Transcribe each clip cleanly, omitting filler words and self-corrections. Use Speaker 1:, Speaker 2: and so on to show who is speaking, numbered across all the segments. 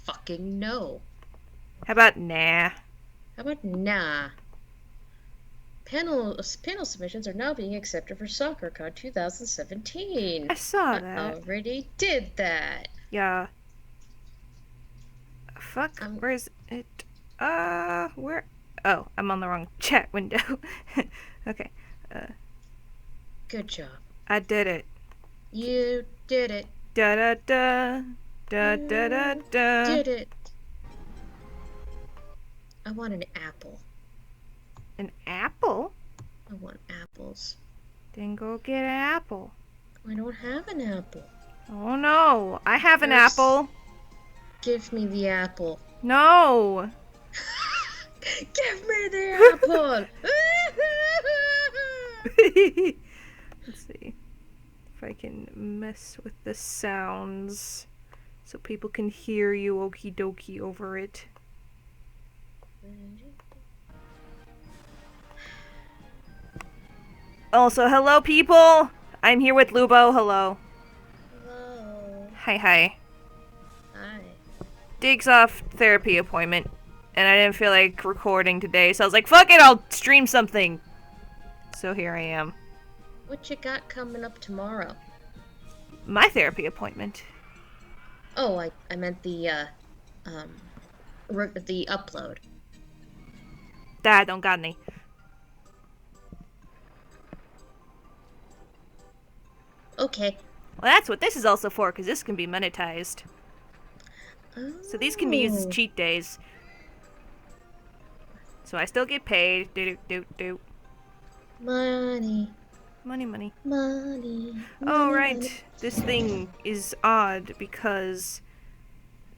Speaker 1: fucking no.
Speaker 2: How about nah?
Speaker 1: How about nah? Panel submissions are now being accepted for SoccerCon 2017.
Speaker 2: I saw
Speaker 1: I
Speaker 2: that.
Speaker 1: already did that.
Speaker 2: Yeah. Fuck.
Speaker 1: I'm
Speaker 2: Where's it? Where? Oh, I'm on the wrong chat window. Okay.
Speaker 1: good job.
Speaker 2: I did it.
Speaker 1: You did it.
Speaker 2: Da da da. Da da da
Speaker 1: You
Speaker 2: da.
Speaker 1: did it. I want an apple.
Speaker 2: An apple?
Speaker 1: I want apples.
Speaker 2: Then go get an apple.
Speaker 1: I don't have an apple.
Speaker 2: Oh no. I have an
Speaker 1: Nurse,
Speaker 2: apple.
Speaker 1: give me the apple.
Speaker 2: No.
Speaker 1: Give me the apple.
Speaker 2: Let's see if I can mess with the sounds so people can hear you okie dokie over it. Also, hello people! I'm here with Lubo, hello.
Speaker 1: Hello.
Speaker 2: Hi.
Speaker 1: Hi.
Speaker 2: Dig's off therapy appointment, and I didn't feel like recording today, so I was like, fuck it, I'll stream something. So here I am.
Speaker 1: What you got coming up tomorrow?
Speaker 2: My therapy appointment.
Speaker 1: Oh, I meant the upload.
Speaker 2: Dad, don't got any.
Speaker 1: Okay.
Speaker 2: Well, that's what this is also for, because this can be monetized.
Speaker 1: Oh.
Speaker 2: So these can be used as cheat days. So I still get paid. Do.
Speaker 1: Money.
Speaker 2: Money.
Speaker 1: Oh,
Speaker 2: right. This thing is odd because...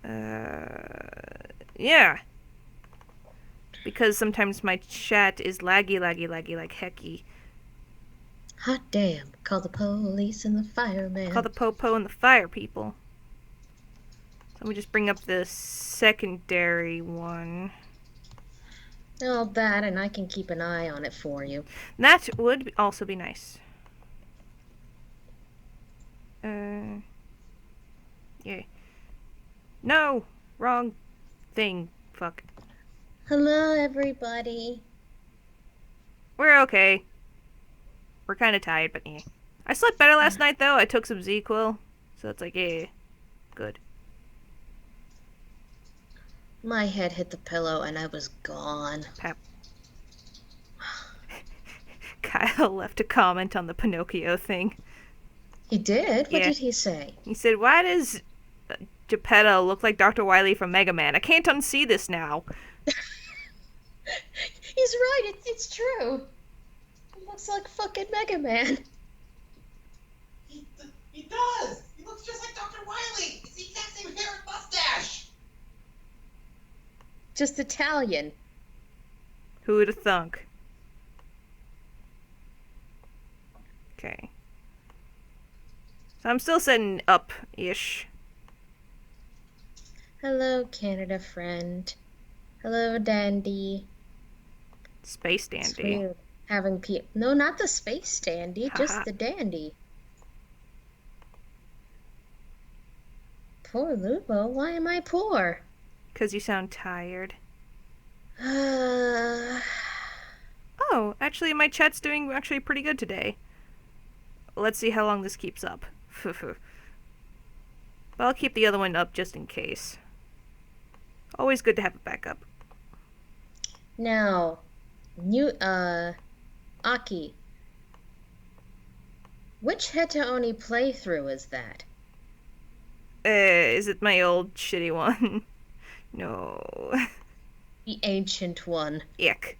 Speaker 2: yeah. Because sometimes my chat is laggy like hecky.
Speaker 1: Hot damn. Call the police and the fireman.
Speaker 2: Call the po-po and the fire people. So let me just bring up the secondary one.
Speaker 1: All that, and I can keep an eye on it for you.
Speaker 2: That would also be nice. Yeah. No! Wrong thing. Fuck.
Speaker 1: Hello, everybody.
Speaker 2: We're okay. We're kind of tired, but yeah. I slept better last night, though. I took some Z-Quil. So it's like, yeah. Good.
Speaker 1: My head hit the pillow and I was gone.
Speaker 2: Pap. Kyle left a comment on the Pinocchio thing.
Speaker 1: He did? What
Speaker 2: Yeah.
Speaker 1: did he say?
Speaker 2: He said, why does Geppetto look like Dr. Wily from Mega Man? I can't unsee this now.
Speaker 1: He's right, it's true. He looks like fucking Mega Man.
Speaker 3: He does! He looks just like Dr. Wily! It's the exact same hair and mustache!
Speaker 1: Just Italian.
Speaker 2: Who would have thunk? Okay. So I'm still setting up-ish.
Speaker 1: Hello, Canada friend. Hello, Dandy.
Speaker 2: Space
Speaker 1: It's
Speaker 2: Dandy.
Speaker 1: weird having No, not the space dandy, just the dandy. Poor Lubo. Why am I poor?
Speaker 2: 'Cause you sound tired.
Speaker 1: Uh,
Speaker 2: Oh, actually my chat's doing actually pretty good today. Let's see how long this keeps up. But I'll keep the other one up just in case. Always good to have a backup.
Speaker 1: now, Aki. Which Hetaoni playthrough is that?
Speaker 2: Is it my old shitty one? No.
Speaker 1: The ancient one.
Speaker 2: Ick.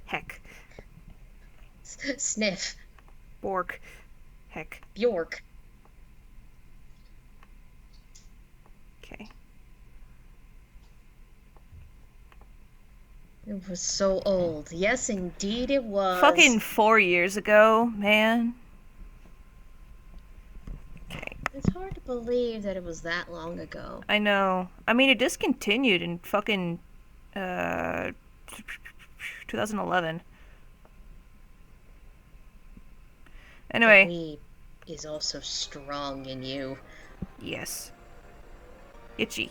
Speaker 2: Heck.
Speaker 1: Sniff.
Speaker 2: Bork. Heck.
Speaker 1: Bjork.
Speaker 2: Okay.
Speaker 1: It was so old. Yes, indeed it was.
Speaker 2: Fucking 4 years ago, man. Okay.
Speaker 1: It's hard to believe that it was that long ago.
Speaker 2: I know. I mean, it discontinued in fucking 2011. Anyway.
Speaker 1: The weed is also strong in you.
Speaker 2: Yes. Itchy.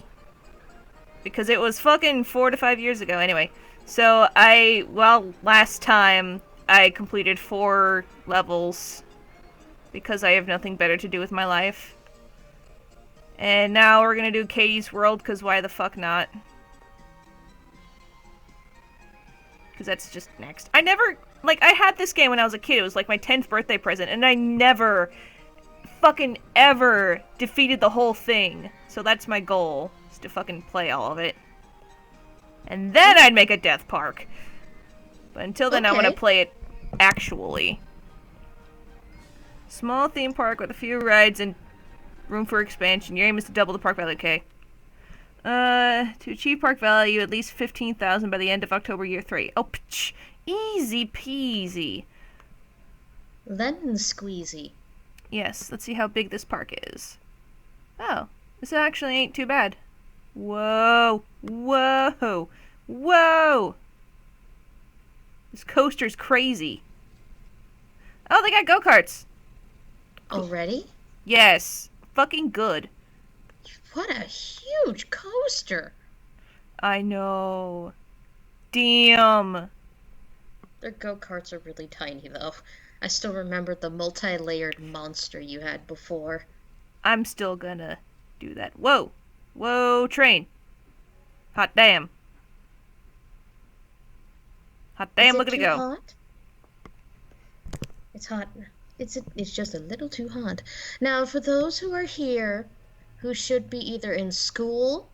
Speaker 2: because it was fucking 4 to 5 years ago. Anyway, so last time I completed 4 levels because I have nothing better to do with my life. And now we're gonna do Katie's World, because why the fuck not? Because that's just next. I never, like, I had this game when I was a kid. It was like my 10th birthday present, and I never fucking ever defeated the whole thing. So that's my goal, is to fucking play all of it. And then I'd make a Death Park. But until then, I want to
Speaker 1: Okay.
Speaker 2: play it actually. Small theme park with a few rides and room for expansion. Your aim is to double the park value, okay? To achieve park value, at least 15,000 by the end of October year 3. Oh, psh, easy peasy.
Speaker 1: Lemon squeezy.
Speaker 2: Yes, let's see how big this park is. Oh, this actually ain't too bad. Whoa, whoa, whoa! This coaster's crazy. Oh, they got go-karts.
Speaker 1: Already?
Speaker 2: Yes, fucking good.
Speaker 1: What a huge coaster.
Speaker 2: I know. Damn.
Speaker 1: Their go-karts are really tiny, though. I still remember the multi-layered monster you had before.
Speaker 2: I'm still gonna do that. Whoa! Whoa, train! Hot damn. Hot damn, look at it go.
Speaker 1: Hot? It's hot. It's just a little too hot. Now, for those who are here, who should be either in school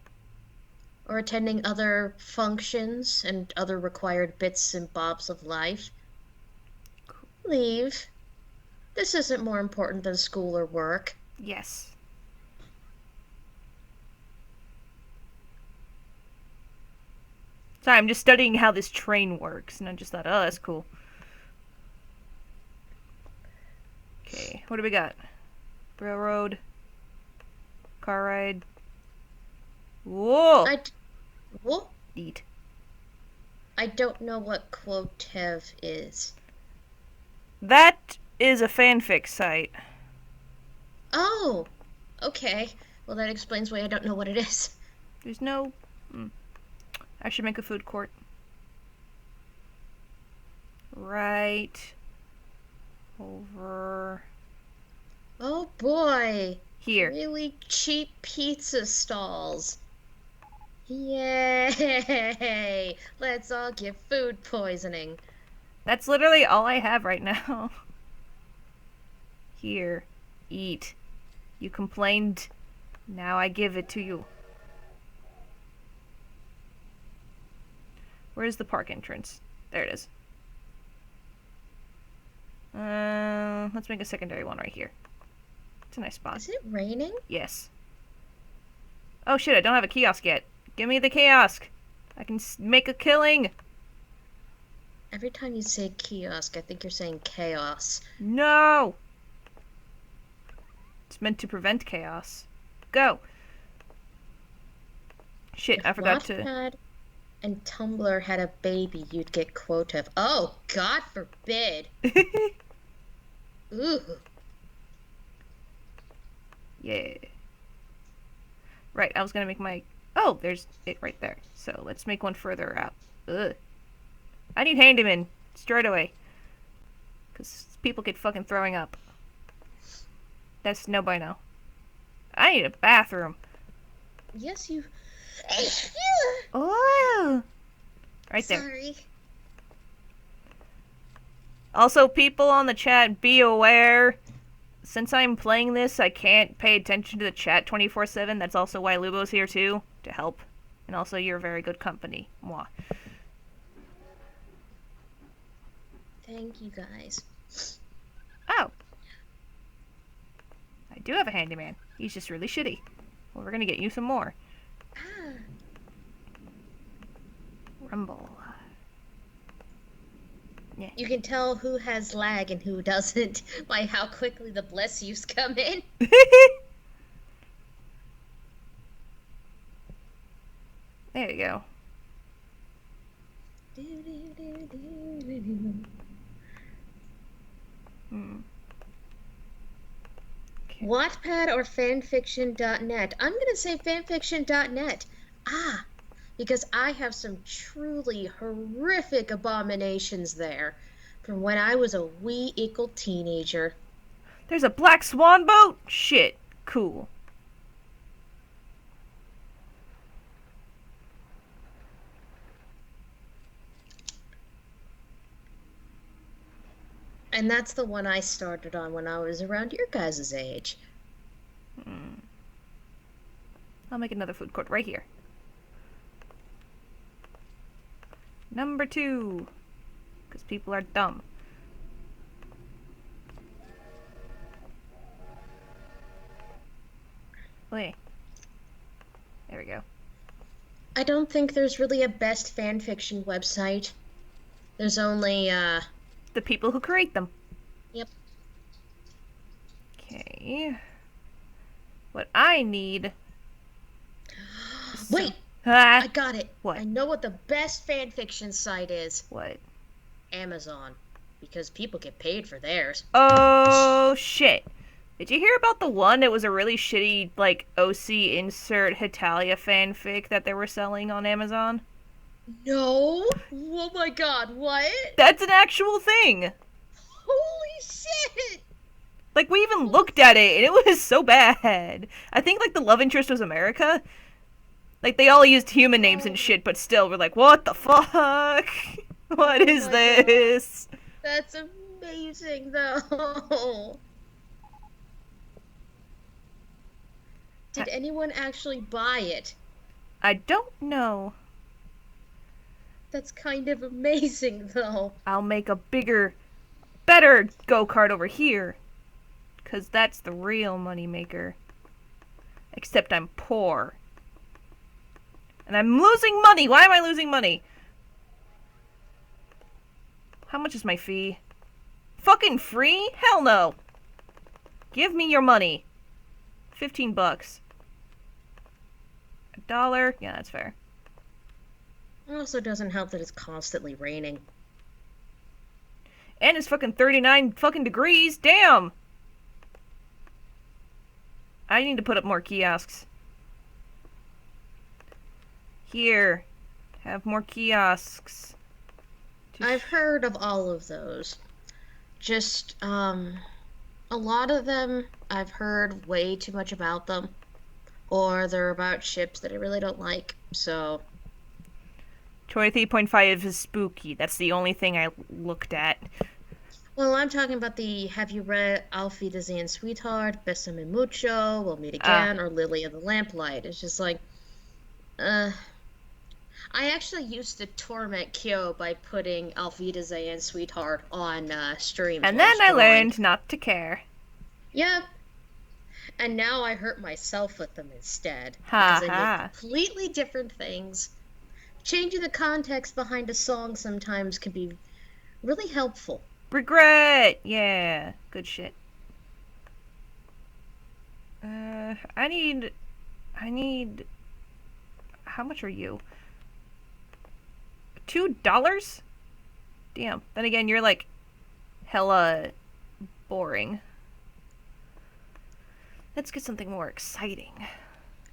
Speaker 1: or attending other functions and other required bits and bobs of life, leave. This isn't more important than school or work.
Speaker 2: Yes. Sorry, I'm just studying how this train works, and I just thought, oh, that's cool. Okay, what do we got? Railroad. Car ride. Whoa!
Speaker 1: Well,
Speaker 2: Eat.
Speaker 1: I don't know what Quotev is.
Speaker 2: That is a fanfic site.
Speaker 1: Oh, okay. Well, that explains why I don't know what it is.
Speaker 2: There's no... I should make a food court. Right... over...
Speaker 1: Oh boy.
Speaker 2: here.
Speaker 1: Really cheap pizza stalls. Yay! Let's all get food poisoning.
Speaker 2: That's literally all I have right now. Here. Eat. You complained. Now I give it to you. Where's the park entrance? There it is. Let's make a secondary one right here. It's a nice spot.
Speaker 1: Is it raining?
Speaker 2: Yes. Oh shit, I don't have a kiosk yet. Give me the kiosk. I can make a killing.
Speaker 1: Every time you say kiosk, I think you're saying chaos.
Speaker 2: No! It's meant to prevent chaos. Go! Shit, I forgot to...
Speaker 1: Wattpad and Tumblr had a baby, you'd get Quotev. Oh, God forbid! Ooh.
Speaker 2: Yeah. Right, I was gonna make my... Oh, there's it right there. So let's make one further out. Ugh. I need handyman straight away. Because people get fucking throwing up. That's no bueno. I need a bathroom.
Speaker 1: Yes, you...
Speaker 2: Oh! Right there.
Speaker 1: Sorry.
Speaker 2: Also, people on the chat, be aware. Since I'm playing this, I can't pay attention to the chat 24/7. That's also why Lubo's here too, to help. And also, you're very good company. Mwah.
Speaker 1: Thank you, guys.
Speaker 2: Oh. I do have a handyman. He's just really shitty. Well, we're gonna get you some more.
Speaker 1: Ah.
Speaker 2: Rumble. Yeah.
Speaker 1: You can tell who has lag and who doesn't by how quickly the bless yous come in.
Speaker 2: There you go.
Speaker 1: Wattpad or fanfiction.net? I'm gonna say fanfiction.net. Ah, because I have some truly horrific abominations there from when I was a wee ickle teenager.
Speaker 2: There's a black swan boat? Shit. Cool.
Speaker 1: And that's the one I started on when I was around your guys' age.
Speaker 2: I'll make another food court right here. Number 2. Because people are dumb. Wait. There we go.
Speaker 1: I don't think there's really a best fanfiction website. There's only,
Speaker 2: The people who create them.
Speaker 1: Yep.
Speaker 2: Okay. What I need...
Speaker 1: Wait!
Speaker 2: Ah,
Speaker 1: I got it.
Speaker 2: What?
Speaker 1: I know what the best fanfiction site is.
Speaker 2: what?
Speaker 1: Amazon. Because people get paid for theirs.
Speaker 2: Oh, shit. Did you hear about the one that was a really shitty, like, OC insert Hitalia fanfic that they were selling on Amazon?
Speaker 1: No! Oh my god, what?
Speaker 2: That's an actual thing!
Speaker 1: Holy shit!
Speaker 2: Like, we even looked at it, and it was so bad. I think, like, the love interest was America. Like, they all used human names and shit, but still, we're like, what the fuck? What is
Speaker 1: my
Speaker 2: this?
Speaker 1: That's amazing, though. Did anyone actually buy it?
Speaker 2: I don't know.
Speaker 1: That's kind of amazing, though.
Speaker 2: I'll make a bigger, better go-kart over here. Because that's the real moneymaker. Except I'm poor. And I'm losing money! Why am I losing money? How much is my fee? Fucking free? Hell no! Give me your money. $15. $1? Yeah, that's fair.
Speaker 1: It also doesn't help that it's constantly raining.
Speaker 2: And it's fucking 39 fucking degrees. Damn! I need to put up more kiosks. Here. Have more kiosks.
Speaker 1: I've heard of all of those. Just, a lot of them, I've heard way too much about them. Or they're about ships that I really don't like, so...
Speaker 2: 23.5 is spooky. That's the only thing I looked at.
Speaker 1: Well, I'm talking about the Have You Read Auf Wiedersehen, Sweetheart, Besame Mucho, We'll Meet Again, or Lily of the Lamplight. It's just like, I actually used to torment Kyo by putting Auf Wiedersehen, Sweetheart on stream.
Speaker 2: And then I learned not to care.
Speaker 1: Yep. And now I hurt myself with them instead.
Speaker 2: Ha
Speaker 1: Because they
Speaker 2: ha.
Speaker 1: make completely different things. Changing the context behind a song sometimes can be really helpful.
Speaker 2: Regret! Yeah. Good shit. I need... How much are you? $2? Damn. Then again, you're like hella boring. Let's get something more exciting.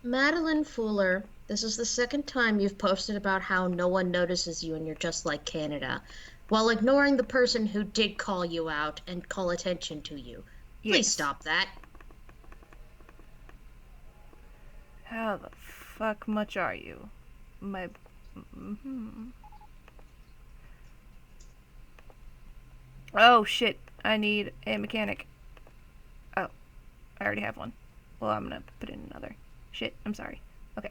Speaker 1: Madeline Fuller, this is the second time you've posted about how no one notices you and you're just like Canada, while ignoring the person who did call you out and call attention to you. Please
Speaker 2: Yes.
Speaker 1: stop that.
Speaker 2: How the fuck much are you? My... Oh, shit. I need a mechanic. Oh. I already have one. Well, I'm gonna put in another. Shit. I'm sorry. Okay.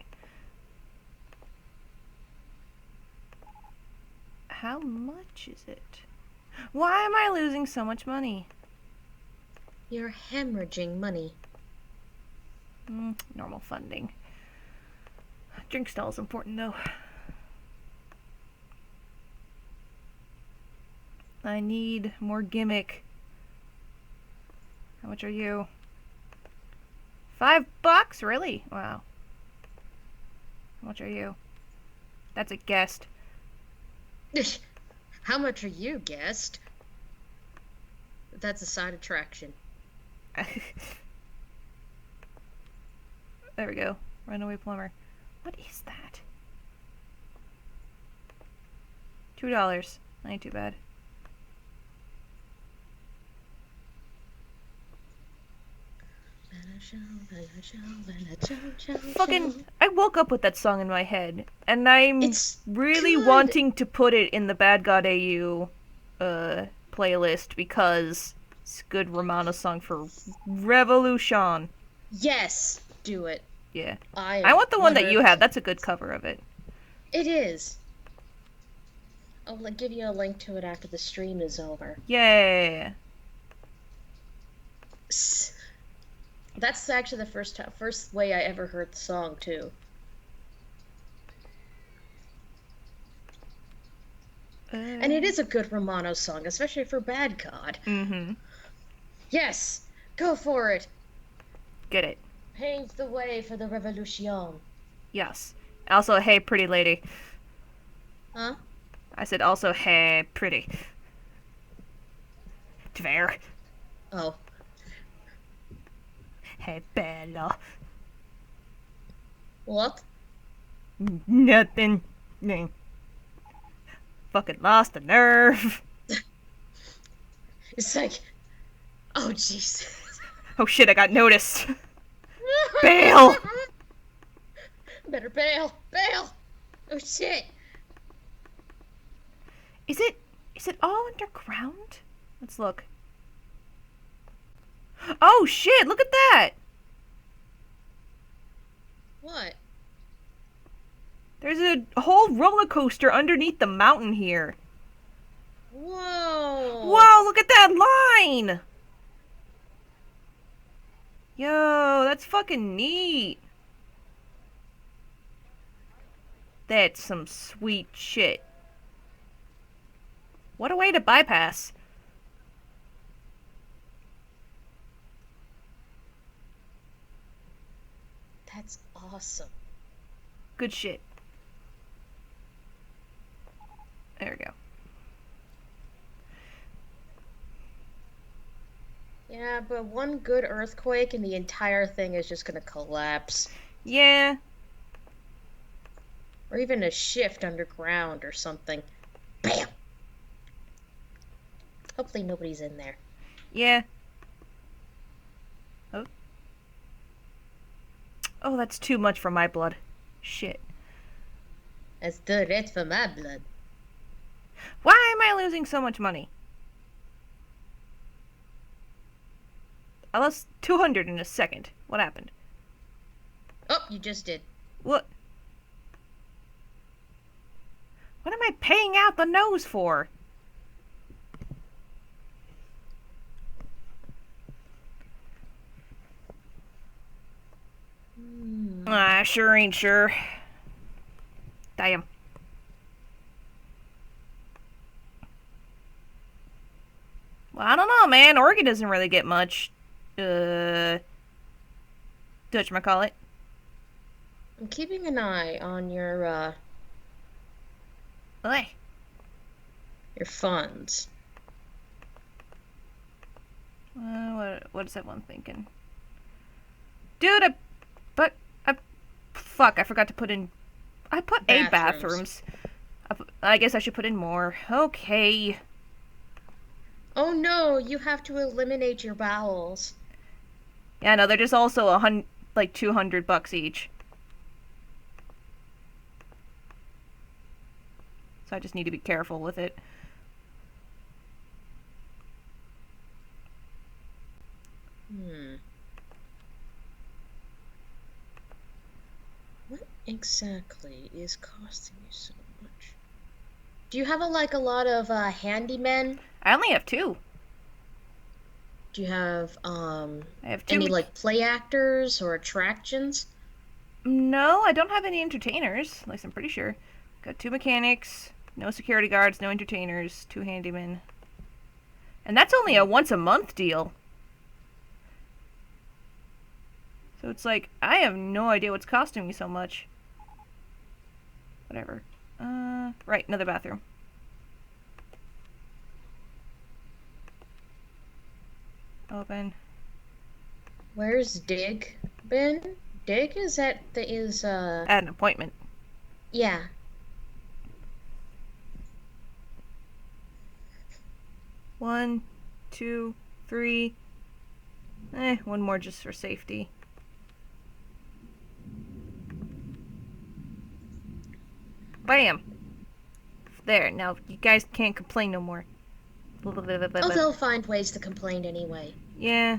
Speaker 2: How much is it? Why am I losing so much money?
Speaker 1: You're hemorrhaging money.
Speaker 2: Normal funding. Drink stall is important, though. I need more gimmick. How much are you? $5? Really? Wow. How much are you? That's a guest.
Speaker 1: How much are you, guest? That's a side attraction.
Speaker 2: There we go. Runaway plumber. What is that? $2. Ain't too bad. Fucking, I woke up with that song in my head, and I'm
Speaker 1: It's
Speaker 2: really
Speaker 1: good.
Speaker 2: wanting to put it in the Bad God AU playlist because it's a good Romano song for Revolution.
Speaker 1: Yes, do it.
Speaker 2: Yeah.
Speaker 1: I
Speaker 2: I want the one that you
Speaker 1: 100%.
Speaker 2: have. That's a good cover of it.
Speaker 1: It is. I'll give you a link to it after the stream is over.
Speaker 2: Yeah.
Speaker 1: That's actually the first way I ever heard the song too. And it is a good Romano song, especially for Bad God.
Speaker 2: Mm-hmm.
Speaker 1: Yes, go for it.
Speaker 2: Get it.
Speaker 1: Pave the way for the revolution.
Speaker 2: Yes. Also, hey, pretty lady.
Speaker 1: Huh?
Speaker 2: I said also, hey, pretty. Fair.
Speaker 1: Oh.
Speaker 2: Hey, Bella.
Speaker 1: What?
Speaker 2: Nothing. Fucking lost the nerve.
Speaker 1: It's like, oh jeez.
Speaker 2: Oh shit, I got noticed. Bail!
Speaker 1: Better bail! Bail! Oh shit!
Speaker 2: Is it all underground? Let's look. Oh shit, look at that!
Speaker 1: What?
Speaker 2: There's a whole roller coaster underneath the mountain here.
Speaker 1: Whoa!
Speaker 2: Whoa, look at that line! Yo, that's fucking neat. That's some sweet shit. What a way to bypass.
Speaker 1: That's awesome.
Speaker 2: Good shit. There we go.
Speaker 1: Yeah, but one good earthquake and the entire thing is just gonna collapse.
Speaker 2: Yeah.
Speaker 1: Or even a shift underground or something. Bam! Hopefully nobody's in there.
Speaker 2: Yeah. Oh. Oh, that's too much for my blood. Shit.
Speaker 1: That's the red for my blood.
Speaker 2: Why am I losing so much money? I lost 200 in a second. What happened?
Speaker 1: Oh, you just did.
Speaker 2: What? What am I paying out the nose for? I sure ain't sure. Damn. Well, I don't know, man. Oregon doesn't really get much. Whatchamacallit.
Speaker 1: I'm keeping an eye on your
Speaker 2: Oi.
Speaker 1: funds.
Speaker 2: What is that one thinking? Dude, fuck, I forgot to put in... I put 8 bathrooms. I guess I should put in more. Okay.
Speaker 1: Oh no, you have to eliminate your bowels.
Speaker 2: Yeah, no, they're just also like $200 each. So I just need to be careful with it.
Speaker 1: What exactly is costing you so much? Do you have a lot of handymen?
Speaker 2: I only have 2.
Speaker 1: Do you have
Speaker 2: I have 2.
Speaker 1: any play actors or attractions?
Speaker 2: No, I don't have any entertainers. At least I'm pretty sure. Got 2 mechanics, no security guards, no entertainers, 2 handymen. And that's only a once a month deal. So it's like, I have no idea what's costing me so much. Whatever. Right, another bathroom. Open.
Speaker 1: Where's Dig been? Dig is at
Speaker 2: At an appointment.
Speaker 1: yeah.
Speaker 2: 1, 2, 3. One more just for safety. Bam! There, now you guys can't complain no more.
Speaker 1: Oh, they'll find ways to complain anyway.
Speaker 2: Yeah.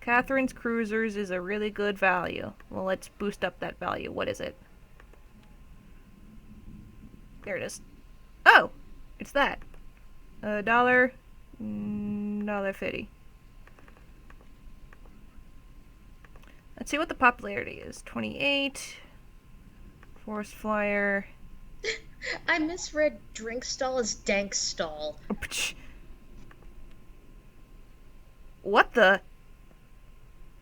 Speaker 2: Catherine's Cruisers is a really good value. Well, let's boost up that value. What is it? There it is. Oh! It's that. $1. $1.50. Let's see what the popularity is. 28. Forest Flyer.
Speaker 1: I misread drink stall as dank stall.
Speaker 2: What the?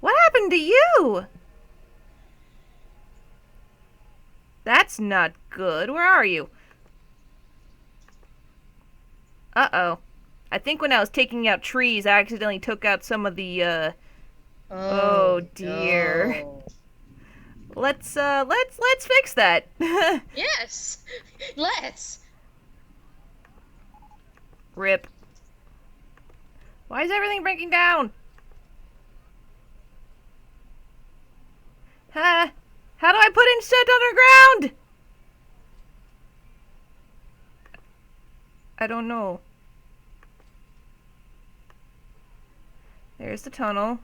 Speaker 2: What happened to you? That's not good. Where are you? Uh-oh. I think when I was taking out trees, I accidentally took out some of the, Oh dear.
Speaker 1: No.
Speaker 2: Let's fix that.
Speaker 1: Yes! Let's!
Speaker 2: Rip. Why is everything breaking down? Huh? How do I put in shit underground? I don't know. There's the tunnel.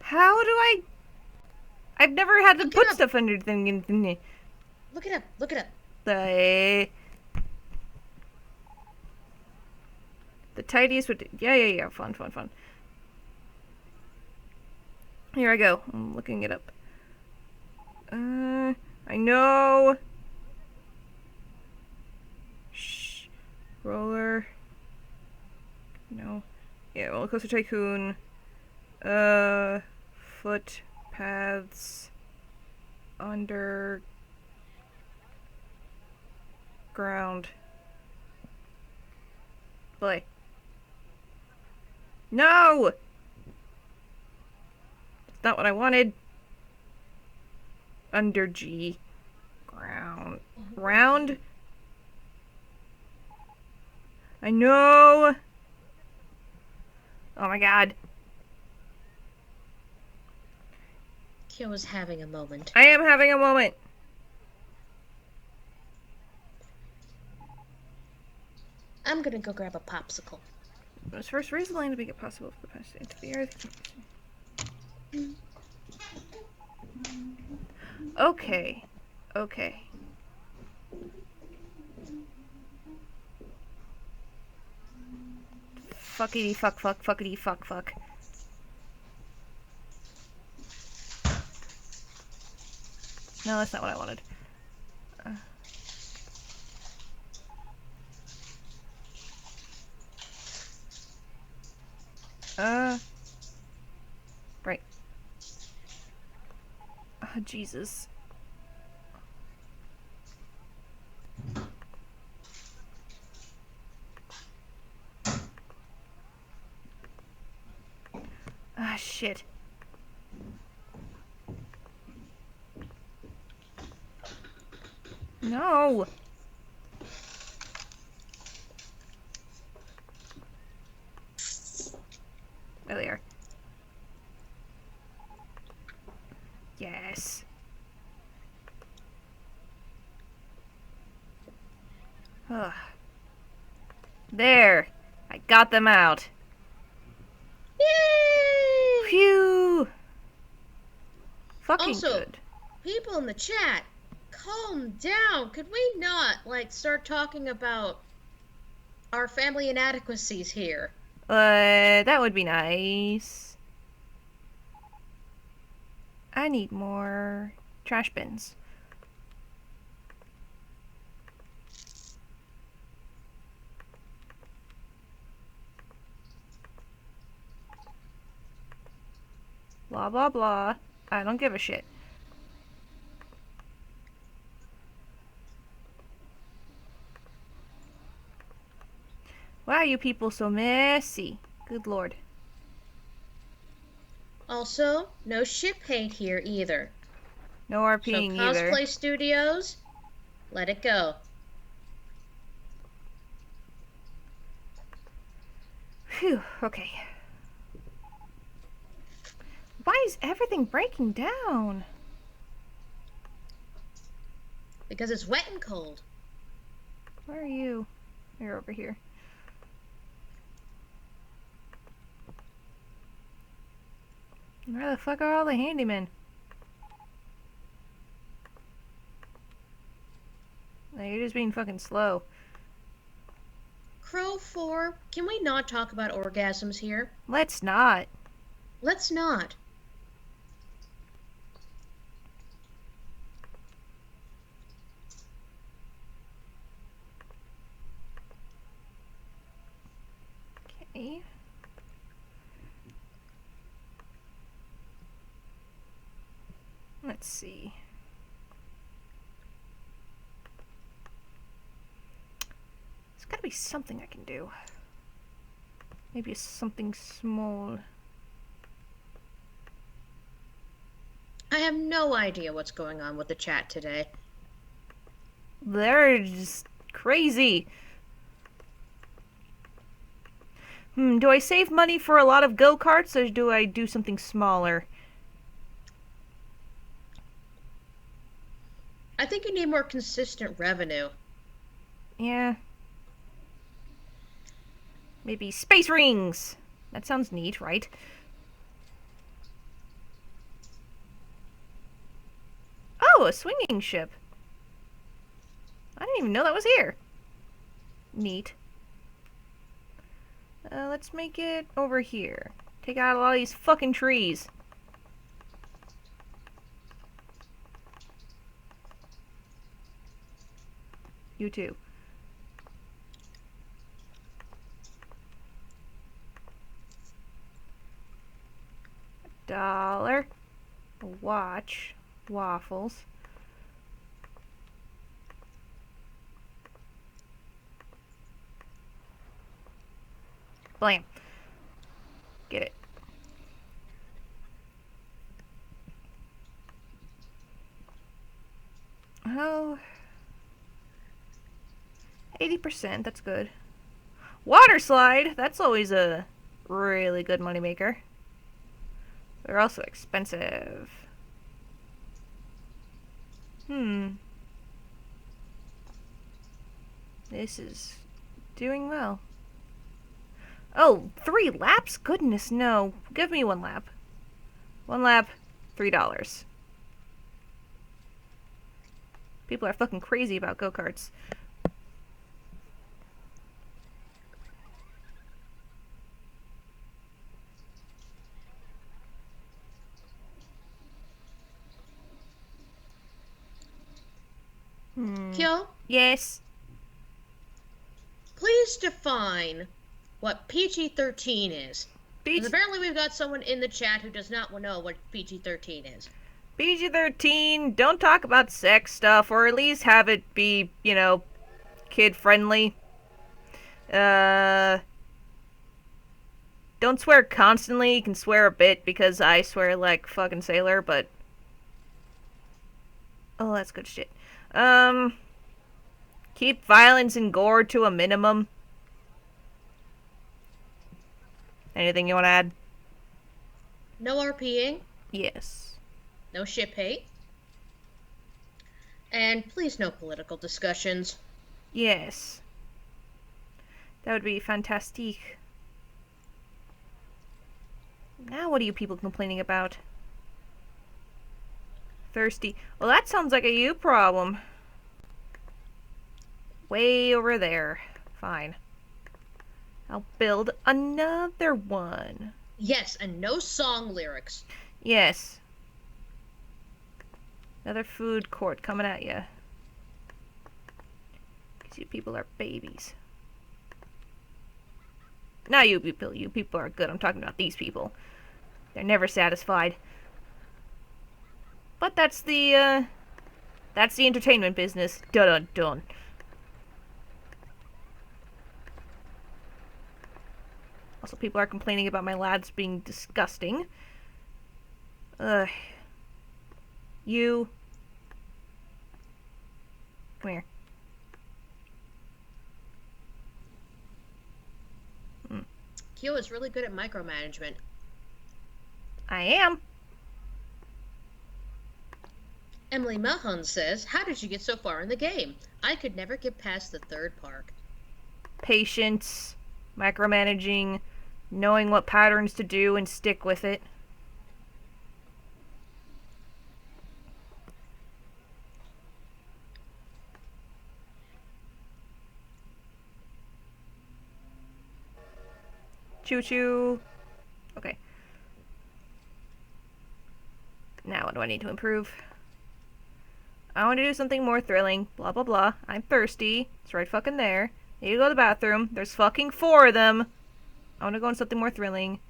Speaker 2: How do I... I've never had to
Speaker 1: Look it
Speaker 2: put
Speaker 1: up.
Speaker 2: stuff under thing.
Speaker 1: Look it up, look it up.
Speaker 2: The tidiest would... Yeah. Fun. Here I go. I'm looking it up. I know. Shh. Roller. No. Yeah, roller coaster tycoon. Footpaths. Underground. Play. No! That's not what I wanted. Under G. Ground. Round? I know! Oh my god.
Speaker 1: Kyo's having a moment.
Speaker 2: I am having a moment.
Speaker 1: I'm gonna go grab a popsicle.
Speaker 2: Let's first raise the land to make it possible for the passage into the earth. Okay. Fuckity fuck. No, that's not what I wanted. Right. Oh, Jesus. Ah, shit. No! There they are. Yes. Ugh. There! I got them out.
Speaker 1: Yay!
Speaker 2: Phew! Fucking
Speaker 1: Also,
Speaker 2: good.
Speaker 1: people in the chat, calm down. Could we not, start talking about our family inadequacies here?
Speaker 2: That would be nice. I need more trash bins. Blah, blah, blah. I don't give a shit. Why are you people so messy? Good lord.
Speaker 1: Also, no ship hate here either.
Speaker 2: No
Speaker 1: So
Speaker 2: RPing either.
Speaker 1: cosplay studios, let it go.
Speaker 2: Phew, okay. Why is everything breaking down?
Speaker 1: Because it's wet and cold.
Speaker 2: Where are you? You're over here. Where the fuck are all the handymen? No, you're just being fucking slow.
Speaker 1: Crow 4, can we not talk about orgasms here?
Speaker 2: Let's not.
Speaker 1: Let's not.
Speaker 2: Okay. Let's see. There's gotta be something I can do. Maybe something small.
Speaker 1: I have no idea what's going on with the chat today.
Speaker 2: They're just crazy. Do I save money for a lot of go-karts, or do I do something smaller?
Speaker 1: I think you need more consistent revenue.
Speaker 2: Yeah. Maybe space rings! That sounds neat, right? Oh, a swinging ship. I didn't even know that was here. Neat. Let's make it over here. Take out a lot of these fucking trees. You too. $1. A watch. Waffles. Blam. Get it. Oh. 80%, that's good. Water slide! That's always a really good moneymaker. They're also expensive. This is doing well. Oh, 3 laps? Goodness, no. Give me 1 lap. 1 lap, $3. People are fucking crazy about go-karts.
Speaker 1: Kyo,
Speaker 2: Yes.
Speaker 1: please define what PG-13 is. Because apparently we've got someone in the chat who does not know what PG-13 is.
Speaker 2: PG-13, don't talk about sex stuff, or at least have it be, you know, kid-friendly. Don't swear constantly. You can swear a bit, because I swear like fucking sailor, but... Oh, that's good shit. Keep violence and gore to a minimum. Anything you want to add?
Speaker 1: No RPing,
Speaker 2: Yes.
Speaker 1: no ship hate, and please no political discussions.
Speaker 2: Yes. That would be fantastic. Now what are you people complaining about? Thirsty. Well, that sounds like a you problem. Way over there. Fine. I'll build another one.
Speaker 1: Yes, and no song lyrics.
Speaker 2: Yes. Another food court coming at you. Because you people are babies. Not you people. You people are good. I'm talking about these people. They're never satisfied. But that's the entertainment business. Dun-dun-dun. Also, people are complaining about my lads being disgusting. Ugh. You. Come here.
Speaker 1: Kyo is really good at micromanagement.
Speaker 2: I am.
Speaker 1: Emily Mahon says, how did you get so far in the game? I could never get past the third park.
Speaker 2: Patience, micromanaging, knowing what patterns to do and stick with it. Choo-choo. Okay. Now what do I need to improve? I want to do something more thrilling. Blah, blah, blah. I'm thirsty. It's right fucking there. Need to go to the bathroom. There's fucking 4 of them. I want to go on something more thrilling.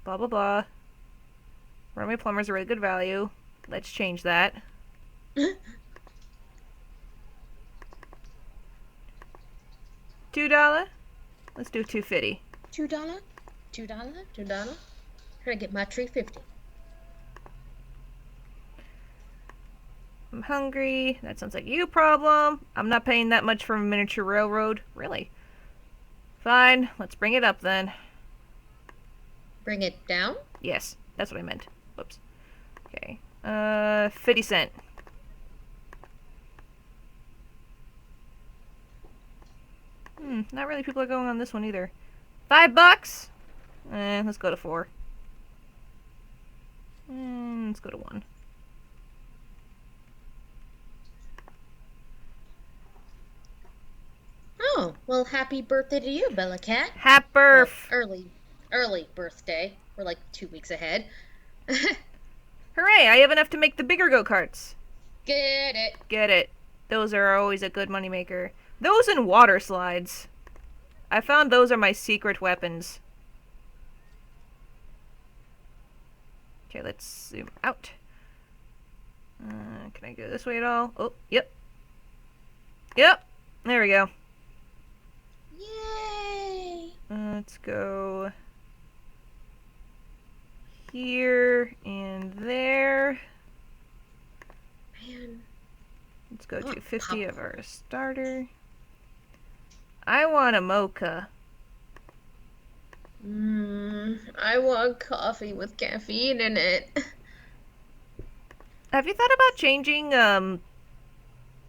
Speaker 2: Blah, blah, blah. Runaway Plumber's a really good value. Let's change that. $2? Let's do $2.50.
Speaker 1: $2? $2? Trying to get my $3.50.
Speaker 2: I'm hungry. That sounds like you problem. I'm not paying that much for a miniature railroad. Really? Fine. Let's bring it up then.
Speaker 1: Bring it down?
Speaker 2: Yes, that's what I meant. Whoops. Okay. 50 cent. Not really people are going on this one either. $5? Let's go to 4. Let's go to 1.
Speaker 1: Oh, well, happy birthday to you, Bella Cat.
Speaker 2: Happy
Speaker 1: Well,
Speaker 2: birth.
Speaker 1: early birthday. We're like 2 weeks ahead.
Speaker 2: Hooray, I have enough to make the bigger go-karts.
Speaker 1: Get it.
Speaker 2: Get it. Those are always a good moneymaker. Those and water slides. I found those are my secret weapons. Okay, let's zoom out. Can I go this way at all? Oh, yep. Yep. There we go.
Speaker 1: Yay!
Speaker 2: Let's go here and there.
Speaker 1: Man.
Speaker 2: Let's go
Speaker 1: Oh,
Speaker 2: 250 of
Speaker 1: popcorn.
Speaker 2: our starter. I want a mocha.
Speaker 1: I want coffee with caffeine in it.
Speaker 2: Have you thought about changing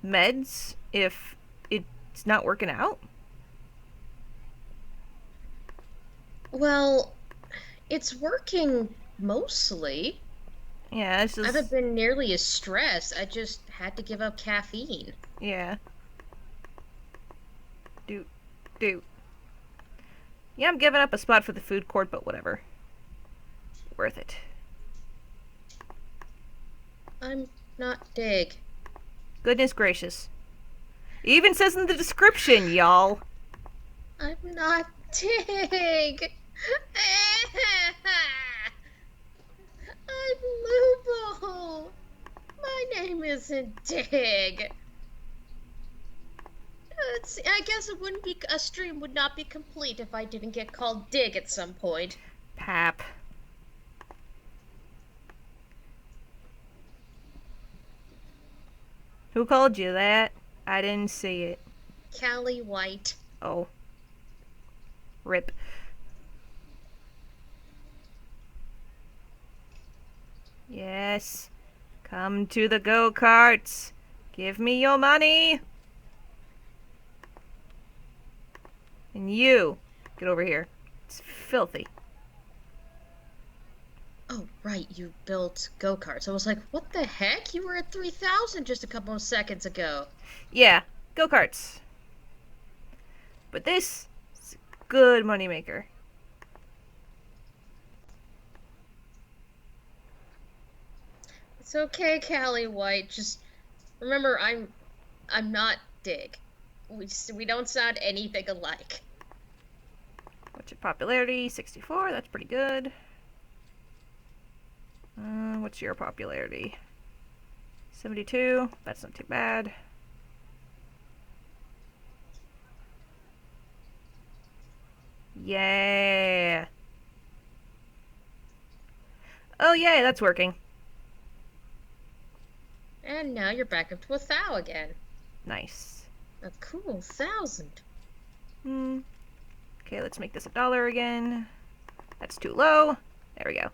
Speaker 2: meds if it's not working out?
Speaker 1: Well, it's working mostly.
Speaker 2: Yeah, it's
Speaker 1: I
Speaker 2: just
Speaker 1: haven't been nearly as stressed. I just had to give up caffeine.
Speaker 2: yeah. Do. Yeah, I'm giving up a spot for the food court, but whatever. Worth it.
Speaker 1: I'm not Dig.
Speaker 2: Goodness gracious. It even says in the description, y'all.
Speaker 1: I'm not Dig. I'm Lubo. My name isn't Dig. I guess it wouldn't be a stream would not be complete if I didn't get called Dig at some point.
Speaker 2: Pap. Who called you that? I didn't see it.
Speaker 1: Callie White.
Speaker 2: Oh. Rip. Yes. Come to the go-karts. Give me your money. And you, get over here. It's filthy.
Speaker 1: Oh, right, you built go-karts. I was like, what the heck? You were at 3,000 just a couple of seconds ago.
Speaker 2: Yeah, go-karts. But this is a good moneymaker.
Speaker 1: It's okay, Callie White. Just remember, I'm not Dig. We don't sound anything alike.
Speaker 2: What's your popularity? 64, that's pretty good. What's your popularity? 72, that's not too bad. Yeah. Oh, yay, that's working.
Speaker 1: And now you're back up to 1,000 again.
Speaker 2: Nice.
Speaker 1: A cool 1,000.
Speaker 2: Okay, let's make this $1 again. That's too low. There we go.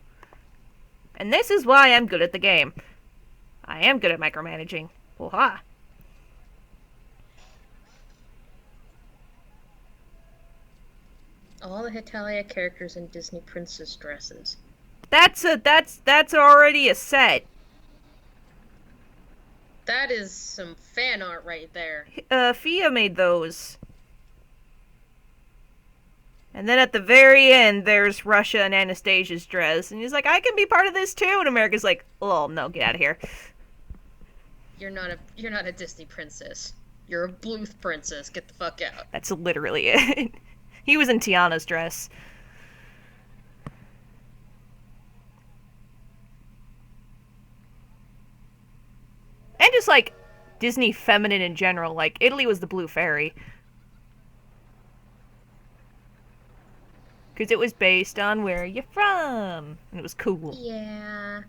Speaker 2: And this is why I'm good at the game. I am good at micromanaging. Hoo-ha.
Speaker 1: All the Hetalia characters in Disney princess dresses.
Speaker 2: That's already a set.
Speaker 1: That is some fan art right there.
Speaker 2: Fia made those. And then at the very end, there's Russia and Anastasia's dress. And he's like, I can be part of this too. And America's like, oh, no, get out of here.
Speaker 1: You're not a Disney princess. You're a Bluth princess. Get the fuck out.
Speaker 2: That's literally it. He was in Tiana's dress. And just, like, Disney feminine in general. Like, Italy was the Blue Fairy. Because it was based on where you're from. And it was cool.
Speaker 1: Yeah.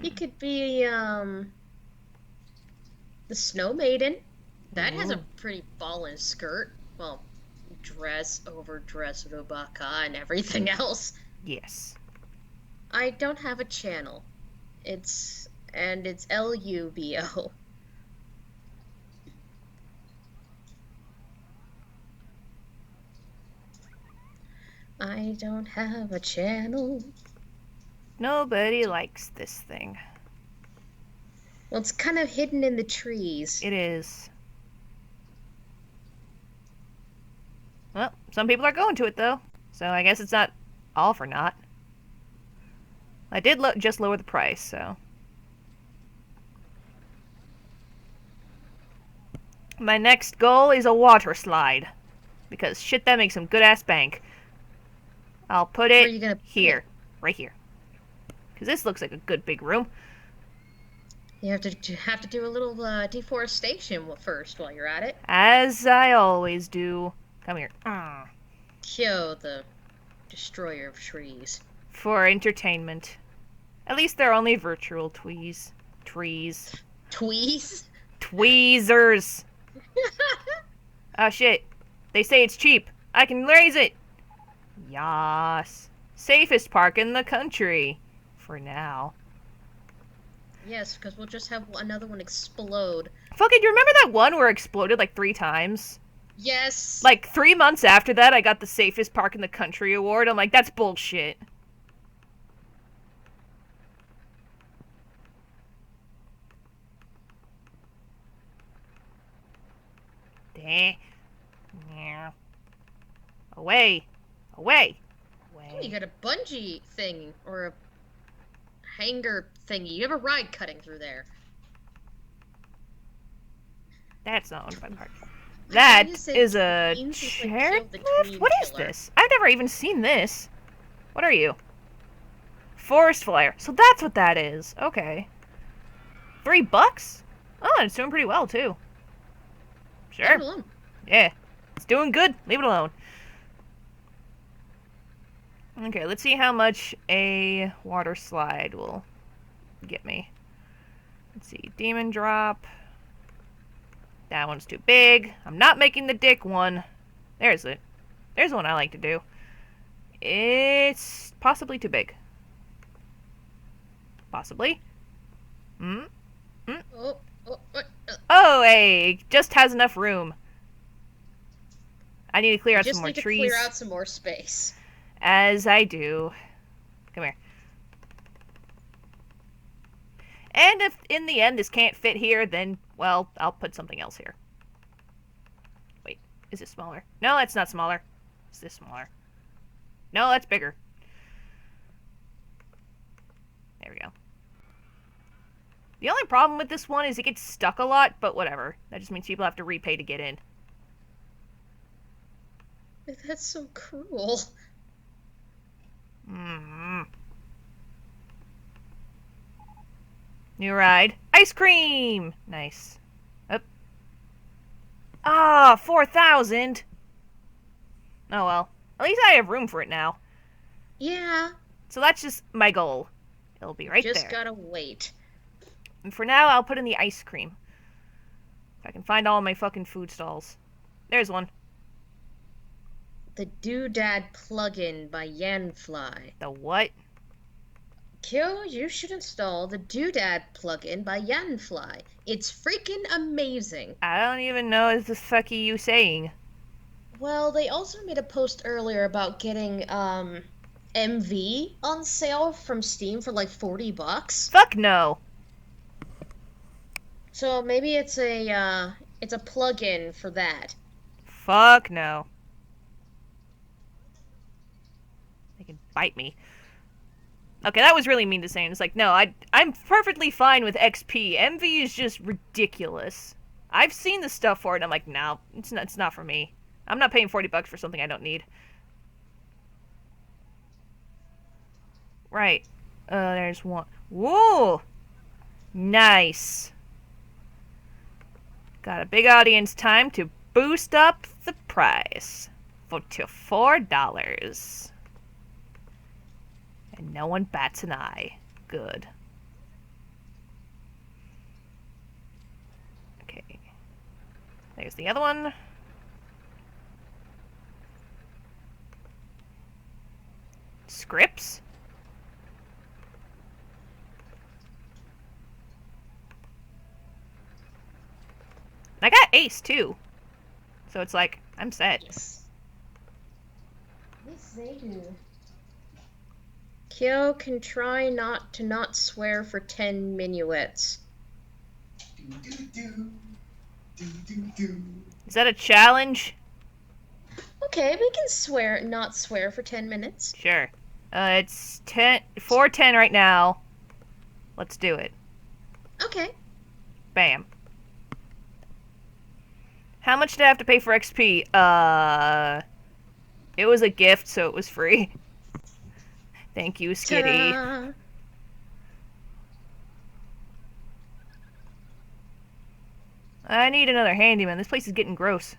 Speaker 1: You could be, the Snow Maiden. That has a pretty ballin' skirt. Well, dress over dress Rubaka and everything else.
Speaker 2: Yes.
Speaker 1: I don't have a channel. It's Lubo. I don't have a channel.
Speaker 2: Nobody likes this thing.
Speaker 1: Well, it's kind of hidden in the trees.
Speaker 2: It is. Well, some people are going to it, though. So I guess it's not all for naught. I did just lower the price, so... My next goal is a water slide. Because shit, that makes some good-ass bank. I'll put
Speaker 1: Where
Speaker 2: it
Speaker 1: are you gonna put
Speaker 2: here.
Speaker 1: it?
Speaker 2: Right here. Because this looks like a good big room.
Speaker 1: You have to do a little deforestation first while you're at it.
Speaker 2: As I always do. Come here.
Speaker 1: Kyo, the destroyer of trees.
Speaker 2: For entertainment. At least they're only virtual trees.
Speaker 1: Tweez?
Speaker 2: Tweezers! Oh shit. They say it's cheap. I can raise it! Yas. Safest park in the country. For now.
Speaker 1: Yes, because we'll just have another one explode.
Speaker 2: Fucking, do you remember that one where it exploded like 3 times?
Speaker 1: Yes!
Speaker 2: Like 3 months after that, I got the safest park in the country award. I'm like, that's bullshit. Away. Away. Away.
Speaker 1: Oh, you got a bungee thing, or a hanger thingy. You have a ride cutting through there.
Speaker 2: That's not owned by the park.
Speaker 1: I
Speaker 2: That
Speaker 1: was gonna say
Speaker 2: is a
Speaker 1: Queens is like
Speaker 2: chair
Speaker 1: killed the
Speaker 2: lift?
Speaker 1: Queen
Speaker 2: What is
Speaker 1: killer.
Speaker 2: this? I've never even seen this. What are you? Forest flyer. So that's what that is. Okay. $3? Oh, it's doing pretty well, too.
Speaker 1: Leave
Speaker 2: Sure.
Speaker 1: it alone.
Speaker 2: Yeah. It's doing good. Leave it alone. Okay, let's see how much a water slide will get me. Let's see. Demon drop. That one's too big. I'm not making the dick one. There's it. There's one I like to do. It's possibly too big. Possibly.
Speaker 1: Oh, what?
Speaker 2: Oh, hey, just has enough room. I need to clear out
Speaker 1: Just
Speaker 2: some more
Speaker 1: need to
Speaker 2: trees.
Speaker 1: clear out some more space.
Speaker 2: As I do. Come here. And if in the end this can't fit here, then, well, I'll put something else here. Wait, is it smaller? No, it's not smaller. Is this smaller? No, that's bigger. There we go. The only problem with this one is it gets stuck a lot, but whatever. That just means people have to repay to get in.
Speaker 1: That's so cruel.
Speaker 2: New ride. Ice cream! Nice. Up. Ah, 4,000! Oh well. At least I have room for it now.
Speaker 1: Yeah.
Speaker 2: So that's just my goal. It'll be right
Speaker 1: Just
Speaker 2: there.
Speaker 1: gotta wait.
Speaker 2: And for now, I'll put in the ice cream. If I can find all my fucking food stalls. There's one.
Speaker 1: The Doodad plugin by Yanfly.
Speaker 2: The what?
Speaker 1: Kyo, you should install the Doodad plugin by Yanfly. It's freaking amazing.
Speaker 2: I don't even know what the fuck are you saying.
Speaker 1: Well, they also made a post earlier about getting MV on sale from Steam for like $40.
Speaker 2: Fuck no.
Speaker 1: So maybe it's a plugin for that.
Speaker 2: Fuck no. They can bite me. Okay, that was really mean to say. It's like, no, I'm perfectly fine with XP. MV is just ridiculous. I've seen the stuff for it, and I'm like, no, it's not for me. I'm not paying $40 for something I don't need. Right. There's one. Whoa! Nice. Got a big audience time to boost up the price to $4. And no one bats an eye. Good. Okay. There's the other one. Scripts? I got Ace, too. So it's like, I'm set.
Speaker 1: Yes. Yes, they do. Kyo can try not to swear for 10 minuets.
Speaker 2: Is that a challenge?
Speaker 1: Okay, we can not swear for 10 minutes.
Speaker 2: Sure. It's 4:10 right now. Let's do it.
Speaker 1: Okay.
Speaker 2: Bam. How much did I have to pay for XP? It was a gift, so it was free. Thank you, Skitty.
Speaker 1: Ta-da.
Speaker 2: I need another handyman. This place is getting gross.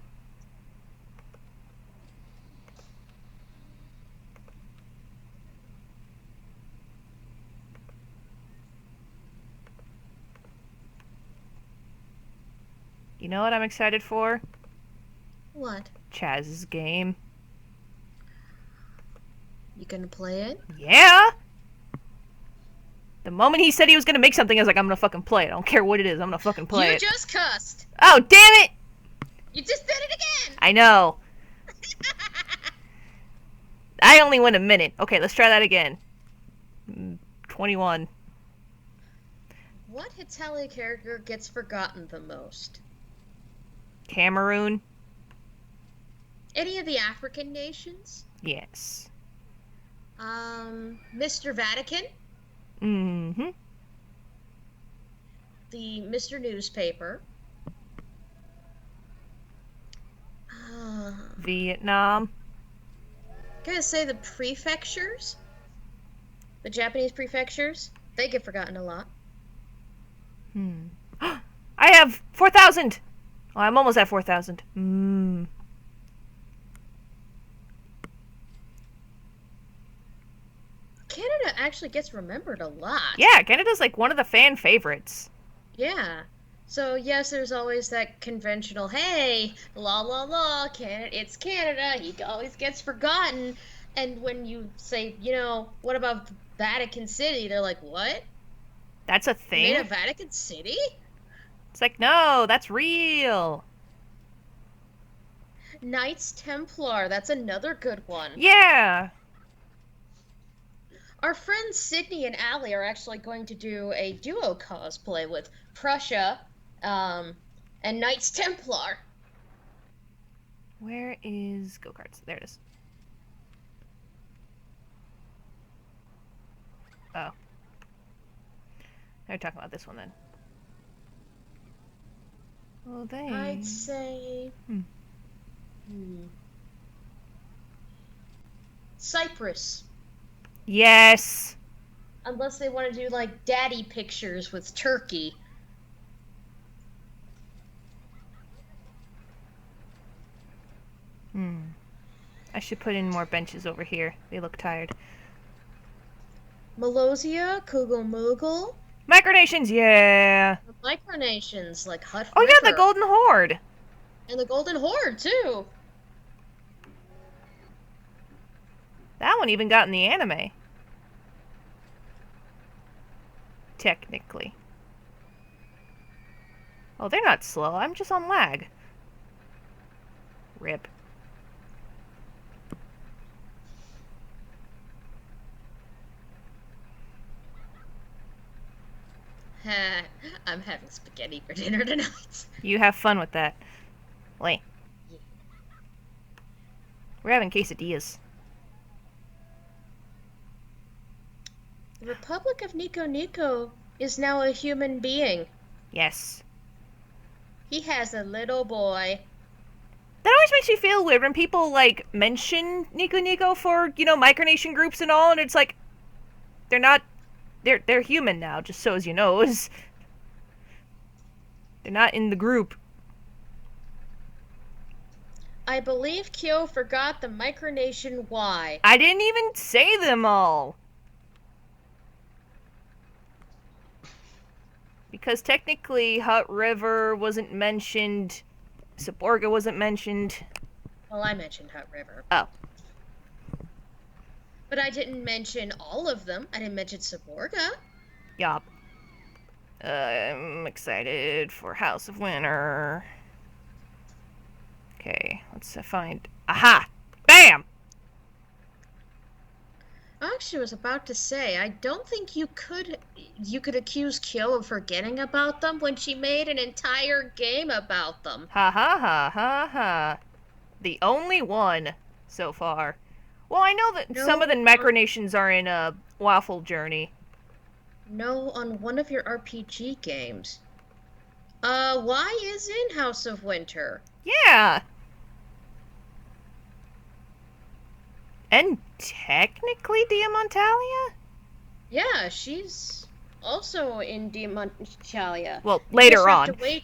Speaker 2: You know what I'm excited for?
Speaker 1: What?
Speaker 2: Chaz's game.
Speaker 1: You gonna play it?
Speaker 2: Yeah! The moment he said he was gonna make something, I was like, I'm gonna fucking play it. I don't care what it is, I'm gonna fucking play it.
Speaker 1: You just cussed.
Speaker 2: Oh, damn it!
Speaker 1: You just did it again!
Speaker 2: I know. I only went a minute. Okay, let's try that again. 21.
Speaker 1: What Italian character gets forgotten the most?
Speaker 2: Cameroon?
Speaker 1: Any of the African nations?
Speaker 2: Yes.
Speaker 1: Mr. Vatican?
Speaker 2: Mm-hmm.
Speaker 1: The Mr. Newspaper?
Speaker 2: Vietnam?
Speaker 1: Gotta say the prefectures? The Japanese prefectures? They get forgotten a lot.
Speaker 2: I have 4,000! Oh, I'm almost at 4,000.
Speaker 1: Canada actually gets remembered a lot.
Speaker 2: Yeah, Canada's like one of the fan favorites.
Speaker 1: Yeah. So, yes, there's always that conventional, hey, la la la, it's Canada, he always gets forgotten. And when you say, what about Vatican City? They're like, what?
Speaker 2: That's a
Speaker 1: You
Speaker 2: thing?
Speaker 1: made a Vatican City?
Speaker 2: It's like, no, that's real.
Speaker 1: Knights Templar, that's another good one.
Speaker 2: Yeah.
Speaker 1: Our friends Sydney and Allie are actually going to do a duo cosplay with Prussia and Knights Templar.
Speaker 2: Where is go-karts? There it is. Oh. They're talking about this one then. Well, they...
Speaker 1: I'd say... Cyprus.
Speaker 2: Yes!
Speaker 1: Unless they want to do, like, daddy pictures with Turkey.
Speaker 2: I should put in more benches over here. They look tired.
Speaker 1: Malosia, Kugel
Speaker 2: Micronations, yeah!
Speaker 1: Micronations, like Hut
Speaker 2: Oh yeah, the
Speaker 1: River.
Speaker 2: Golden Horde!
Speaker 1: And the Golden Horde, too.
Speaker 2: That one even got in the anime. Technically. Oh, they're not slow. I'm just on lag. Rip.
Speaker 1: I'm having spaghetti for dinner tonight.
Speaker 2: You have fun with that. Wait.
Speaker 1: Yeah.
Speaker 2: We're having quesadillas.
Speaker 1: The Republic of Nico Nico is now a human being.
Speaker 2: Yes.
Speaker 1: He has a little boy.
Speaker 2: That always makes me feel weird when people, like, mention Nico Nico for, micronation groups and all, and it's like, they're not, they're human now, just so as you know. They're not in the group.
Speaker 1: I believe Kyo forgot the micronation Y.
Speaker 2: I didn't even say them all. Because technically, Hut River wasn't mentioned, Saborga wasn't mentioned.
Speaker 1: Well, I mentioned Hut River.
Speaker 2: Oh.
Speaker 1: But I didn't mention all of them. I didn't mention Saborga.
Speaker 2: Yup. I'm excited for House of Winter. Okay, let's find... Aha! Bam!
Speaker 1: I actually was about to say, I don't think you could accuse Kyo of forgetting about them when she made an entire game about them.
Speaker 2: Ha ha ha ha ha. The only one so far. Well, I know that some of the micronations are in a Waffle Journey.
Speaker 1: No, on one of your RPG games. Y is in House of Winter.
Speaker 2: Yeah. And technically Diamantalia?
Speaker 1: Yeah, she's also in Diamantalia.
Speaker 2: Well, later on.
Speaker 1: You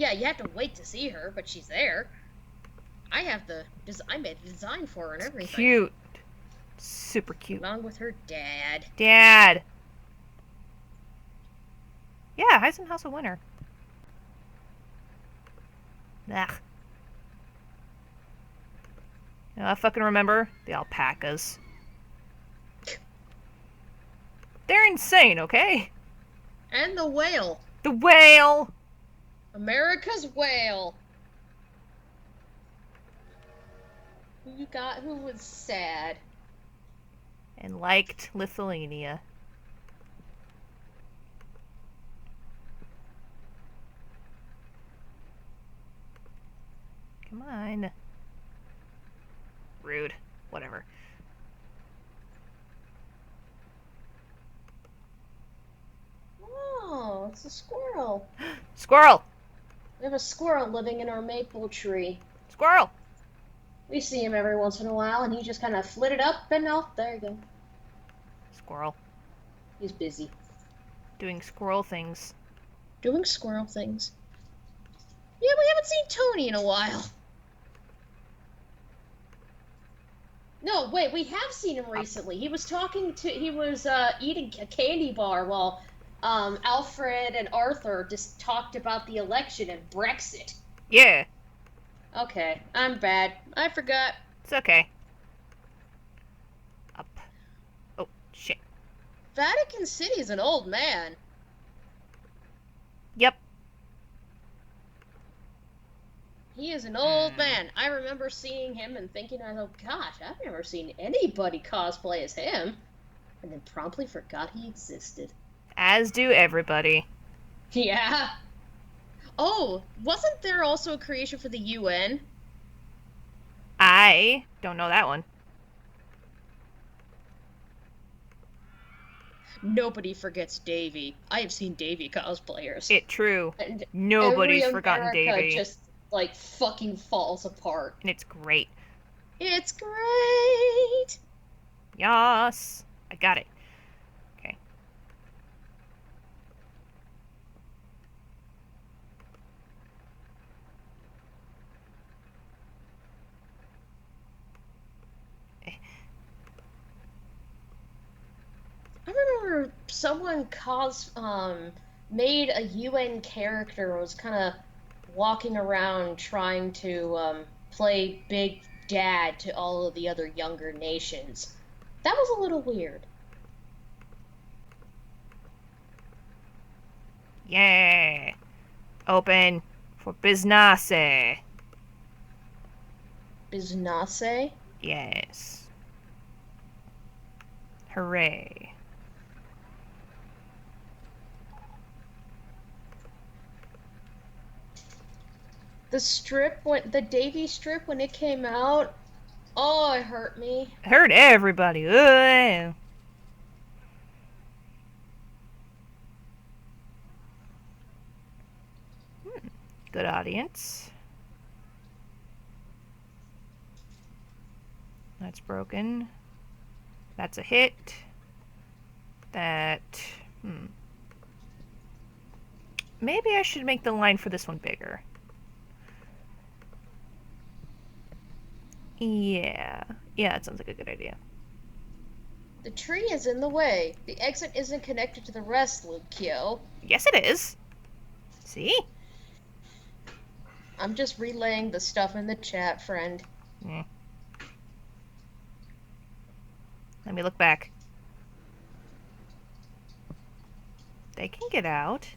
Speaker 1: have to wait to see her, but she's there. I made the design for her and everything.
Speaker 2: Cute. Super cute.
Speaker 1: Along with her dad.
Speaker 2: Dad. Yeah, Heisen House of Winter. Ugh. I fucking remember the alpacas. They're insane, okay?
Speaker 1: And the whale.
Speaker 2: The whale!
Speaker 1: America's whale. Who was sad?
Speaker 2: And liked Lithuania. Come on. Rude. Whatever.
Speaker 1: Oh, it's a squirrel.
Speaker 2: Squirrel!
Speaker 1: We have a squirrel living in our maple tree.
Speaker 2: Squirrel!
Speaker 1: We see him every once in a while, and he just kind of flitted up and off. There you go.
Speaker 2: Squirrel.
Speaker 1: He's busy.
Speaker 2: Doing squirrel things.
Speaker 1: Doing squirrel things. Yeah, we haven't seen Tony in a while. No, wait, we have seen him recently. He was eating a candy bar while Alfred and Arthur just talked about the election and Brexit.
Speaker 2: Yeah.
Speaker 1: Okay, I'm bad. I forgot.
Speaker 2: It's okay. Up. Oh, shit.
Speaker 1: Vatican City is an old man.
Speaker 2: Yep.
Speaker 1: He is an old man. I remember seeing him and thinking, oh gosh, I've never seen anybody cosplay as him. And then promptly forgot he existed.
Speaker 2: As do everybody.
Speaker 1: Yeah. Oh, wasn't there also a creation for the UN?
Speaker 2: I don't know that one.
Speaker 1: Nobody forgets Davy. I have seen Davy cosplayers.
Speaker 2: It true.
Speaker 1: And
Speaker 2: Nobody's
Speaker 1: every
Speaker 2: forgotten
Speaker 1: America
Speaker 2: Davy.
Speaker 1: just like fucking falls apart.
Speaker 2: And it's great.
Speaker 1: It's great.
Speaker 2: Yas. I got it. Okay.
Speaker 1: I remember someone made a UN character, was kind of walking around trying to play big dad to all of the other younger nations. That was a little weird.
Speaker 2: Yeah. Open for business.
Speaker 1: Biznace?
Speaker 2: Yes. Hooray.
Speaker 1: The Davy strip when it came out, oh, it hurt me.
Speaker 2: Hurt everybody. Ugh. Good audience. That's broken. That's a hit. That... Maybe I should make the line for this one bigger. Yeah. Yeah, that sounds like a good idea.
Speaker 1: The tree is in the way. The exit isn't connected to the rest, Luke Kyo.
Speaker 2: Yes, it is. See?
Speaker 1: I'm just relaying the stuff in the chat, friend.
Speaker 2: Mm. Let me look back. They can get out.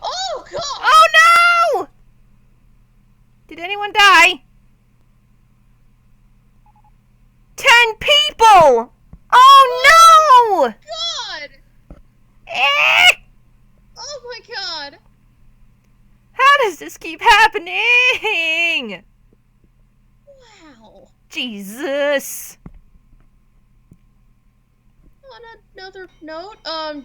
Speaker 1: Oh, God!
Speaker 2: Oh, no! Did anyone die? 10 people! Oh, no!
Speaker 1: God!
Speaker 2: Eh!
Speaker 1: Oh, my God!
Speaker 2: How does this keep happening?
Speaker 1: Wow.
Speaker 2: Jesus.
Speaker 1: On another note,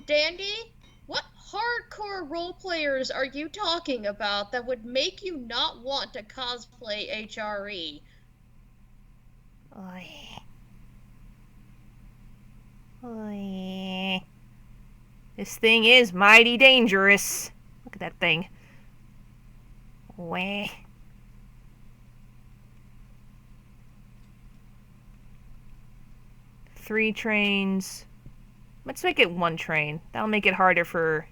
Speaker 1: Dandy, what hardcore role players are you talking about that would make you not want to cosplay HRE?
Speaker 2: Oy. Oy. This thing is mighty dangerous. Look at that thing. Wah. Three trains. Let's make it one train. That'll make it harder for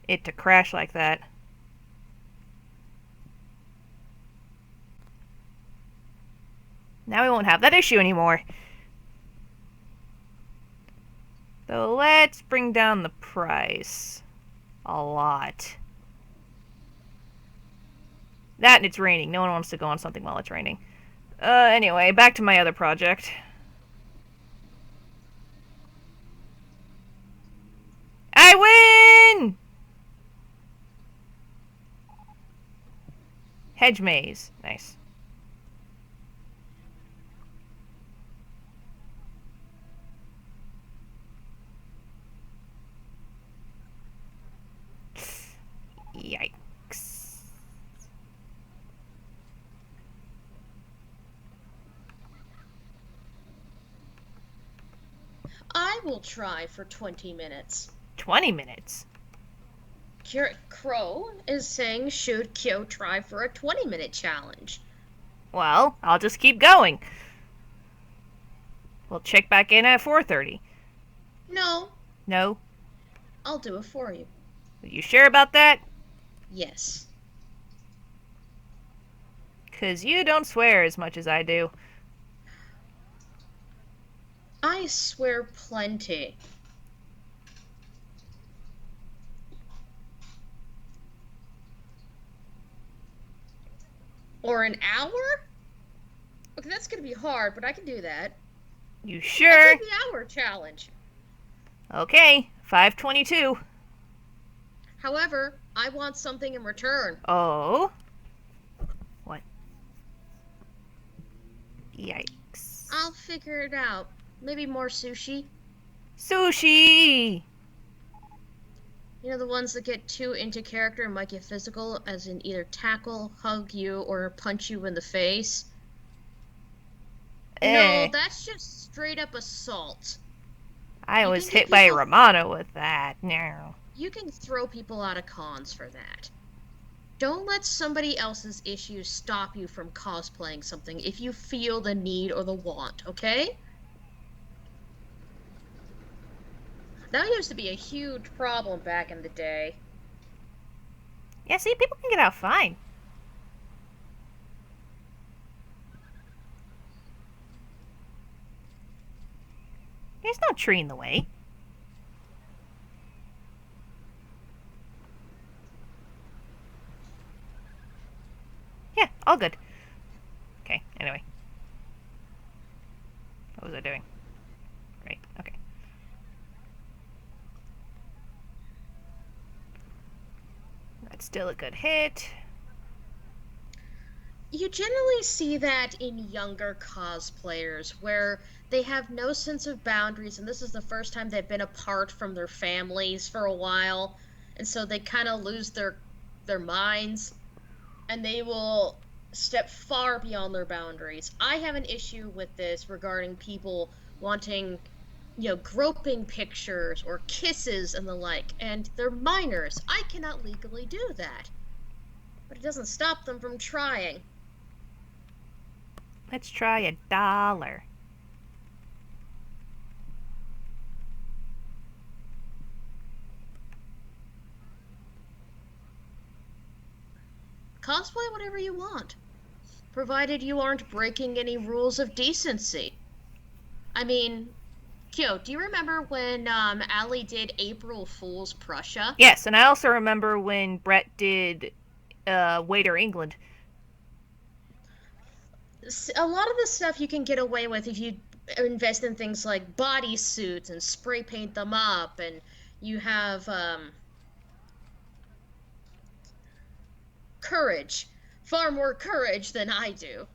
Speaker 2: it to crash like that. Now we won't have that issue anymore. So let's bring down the price. A lot. That and it's raining. No one wants to go on something while it's raining. Anyway, back to my other project. I win! Hedge maze. Nice. Yikes.
Speaker 1: I will try for 20 minutes.
Speaker 2: 20 minutes?
Speaker 1: Crow is saying, should Kyo try for a 20-minute challenge?
Speaker 2: Well, I'll just keep going. We'll check back in at 4:30.
Speaker 1: No,
Speaker 2: No?
Speaker 1: I'll do it for you.
Speaker 2: Are you sure about that?
Speaker 1: Yes.
Speaker 2: 'Cause you don't swear as much as I do.
Speaker 1: I swear plenty. Or an hour? Okay, that's gonna be hard, but I can do that.
Speaker 2: You
Speaker 1: I'll
Speaker 2: sure?
Speaker 1: take the hour challenge.
Speaker 2: Okay, 5:22.
Speaker 1: However, I want something in return.
Speaker 2: Oh? What? Yikes.
Speaker 1: I'll figure it out. Maybe more sushi.
Speaker 2: Sushi!
Speaker 1: You know, the ones that get too into character and might get physical, as in either tackle, hug you, or punch you in the face. No, that's just straight up assault.
Speaker 2: I
Speaker 1: You
Speaker 2: was
Speaker 1: can get
Speaker 2: hit by
Speaker 1: people-
Speaker 2: Romano with that. No.
Speaker 1: You can throw people out of cons for that. Don't let somebody else's issues stop you from cosplaying something if you feel the need or the want, okay? That used to be a huge problem back in the day.
Speaker 2: Yeah, see, people can get out fine. There's no tree in the way. Yeah, all good. Okay, anyway. What was I doing? Great, okay. That's still a good hit.
Speaker 1: You generally see that in younger cosplayers where they have no sense of boundaries, and this is the first time they've been apart from their families for a while, and so they kind of lose their minds, and they will step far beyond their boundaries. I have an issue with this regarding people wanting, groping pictures or kisses and the like, and they're minors. I cannot legally do that, but it doesn't stop them from trying.
Speaker 2: Let's try $1.
Speaker 1: Cosplay whatever you want, provided you aren't breaking any rules of decency. I mean, Kyo, do you remember when Allie did April Fool's Prussia?
Speaker 2: Yes, and I also remember when Brett did Waiter England.
Speaker 1: A lot of the stuff you can get away with if you invest in things like bodysuits and spray paint them up, and you have courage, far more courage than I do.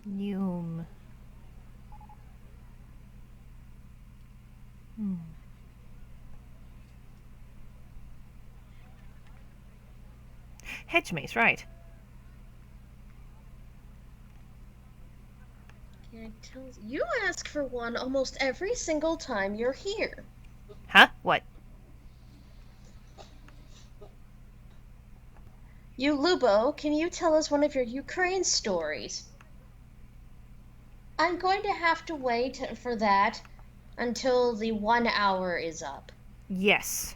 Speaker 2: Noom. Hedge maze, right.
Speaker 1: You ask for one almost every single time you're here.
Speaker 2: Huh? What?
Speaker 1: You, Lubo, can you tell us one of your Ukraine stories? I'm going to have to wait for that until the 1 hour is up,
Speaker 2: Yes.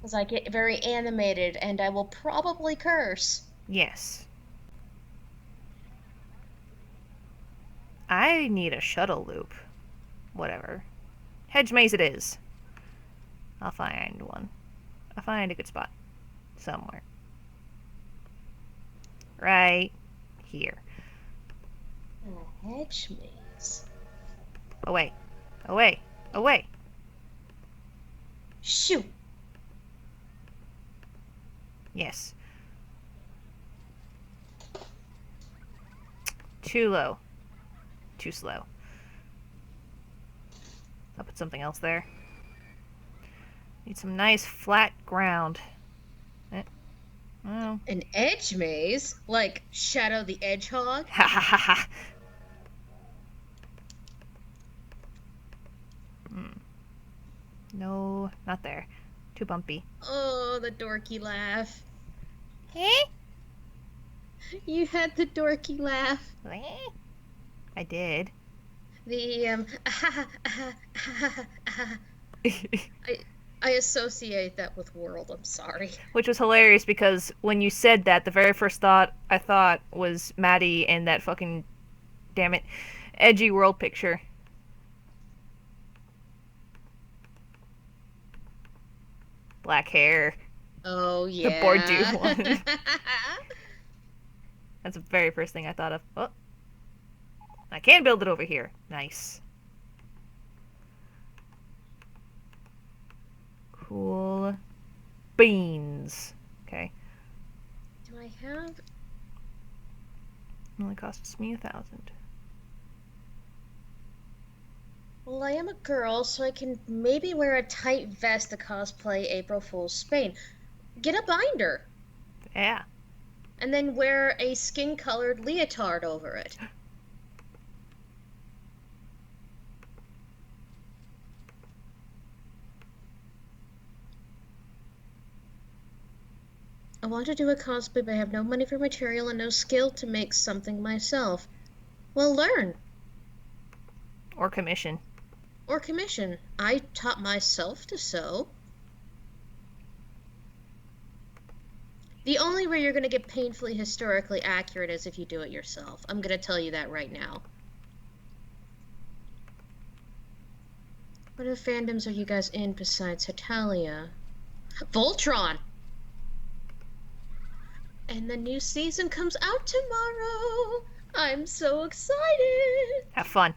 Speaker 1: as I get very animated and I will probably curse.
Speaker 2: Yes. I need a shuttle loop. Whatever. Hedge maze it is. I'll find one. I'll find a good spot. Somewhere. Right here.
Speaker 1: A hedge maze.
Speaker 2: Away. Away. Away.
Speaker 1: Shoot!
Speaker 2: Yes. Too low. Too slow. I'll put something else there. Need some nice flat ground. Oh.
Speaker 1: An edge maze? Like Shadow the Hedgehog?
Speaker 2: Ha ha ha ha. No, not there. Too bumpy.
Speaker 1: Oh, the dorky laugh.
Speaker 2: Eh?
Speaker 1: You had the dorky laugh.
Speaker 2: I did.
Speaker 1: The, I associate that with World, I'm sorry.
Speaker 2: Which was hilarious because when you said that, the very first thought I thought was Maddie and that fucking, damn it, edgy world picture. Black hair.
Speaker 1: Oh, yeah.
Speaker 2: The Bordeaux one. That's the very first thing I thought of. Oh. I can build it over here. Nice. Cool beans. Okay.
Speaker 1: Do I have...
Speaker 2: Only costs me 1,000.
Speaker 1: Well, I am a girl, so I can maybe wear a tight vest to cosplay April Fool's Spain. Get a binder.
Speaker 2: Yeah.
Speaker 1: And then wear a skin-colored leotard over it. Oh want to do a cosplay, but I have no money for material and no skill to make something myself. Well, learn.
Speaker 2: Or commission.
Speaker 1: Or commission. I taught myself to sew. The only way you're going to get painfully historically accurate is if you do it yourself. I'm going to tell you that right now. What other fandoms are you guys in besides Hetalia? Voltron! And the new season comes out tomorrow! I'm so excited!
Speaker 2: Have fun.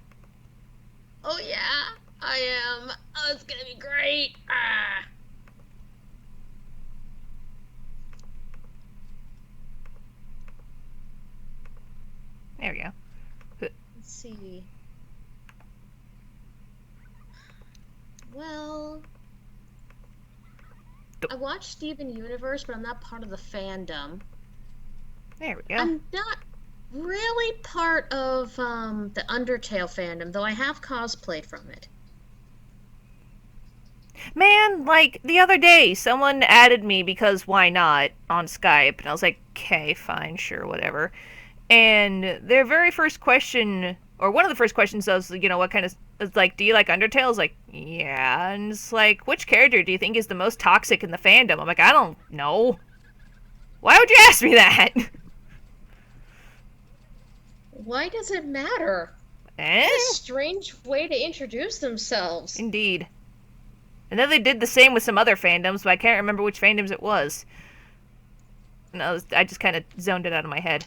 Speaker 1: Oh yeah, I am. Oh, it's gonna be great! Ah!
Speaker 2: There we go.
Speaker 1: Let's see. Well, I watched Steven Universe, but I'm not part of the fandom.
Speaker 2: There we go.
Speaker 1: I'm not really part of the Undertale fandom, though I have cosplay from it.
Speaker 2: Man, like, the other day, someone added me because why not on Skype, and I was like, okay, fine, sure, whatever. And their very first question, or one of the first questions was, what kind of, it's like, do you like Undertale? I was like, yeah. And it's like, which character do you think is the most toxic in the fandom? I'm like, I don't know. Why would you ask me that?
Speaker 1: Why does it matter?
Speaker 2: Eh?
Speaker 1: What a strange way to introduce themselves.
Speaker 2: Indeed. And then they did the same with some other fandoms, but I can't remember which fandoms it was. And I just kind of zoned it out of my head.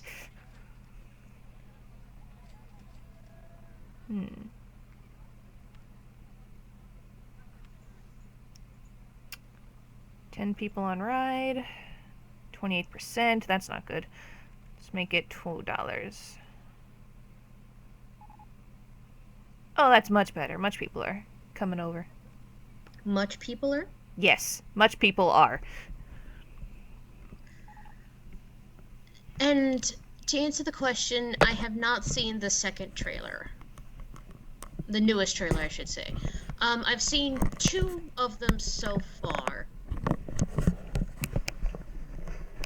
Speaker 2: 10 people on ride. 28%. That's not good. Let's make it $2. Oh, that's much better. Much people are coming over.
Speaker 1: Much people are?
Speaker 2: Yes, much people are.
Speaker 1: And to answer the question, I have not seen the second trailer. The newest trailer, I should say. I've seen 2 of them so far.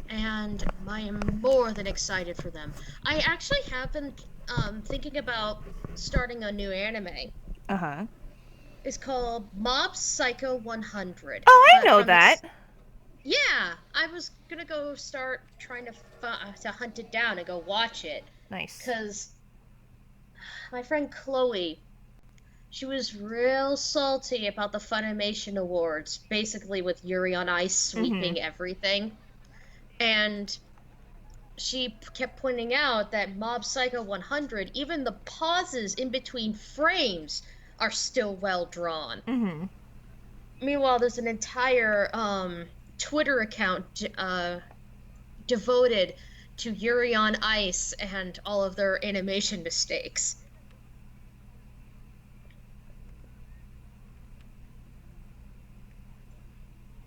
Speaker 1: And I am more than excited for them. I actually have been thinking about starting a new anime.
Speaker 2: Uh-huh.
Speaker 1: It's called Mob Psycho 100.
Speaker 2: Oh, I know that.
Speaker 1: Yeah, I was gonna go start trying to hunt it down and go watch it.
Speaker 2: Nice.
Speaker 1: Because my friend Chloe, she was real salty about the Funimation Awards, basically with Yuri on Ice sweeping everything. And she kept pointing out that Mob Psycho 100, even the pauses in between frames are still well drawn. Meanwhile, there's an entire Twitter account devoted to Yuri on Ice and all of their animation mistakes.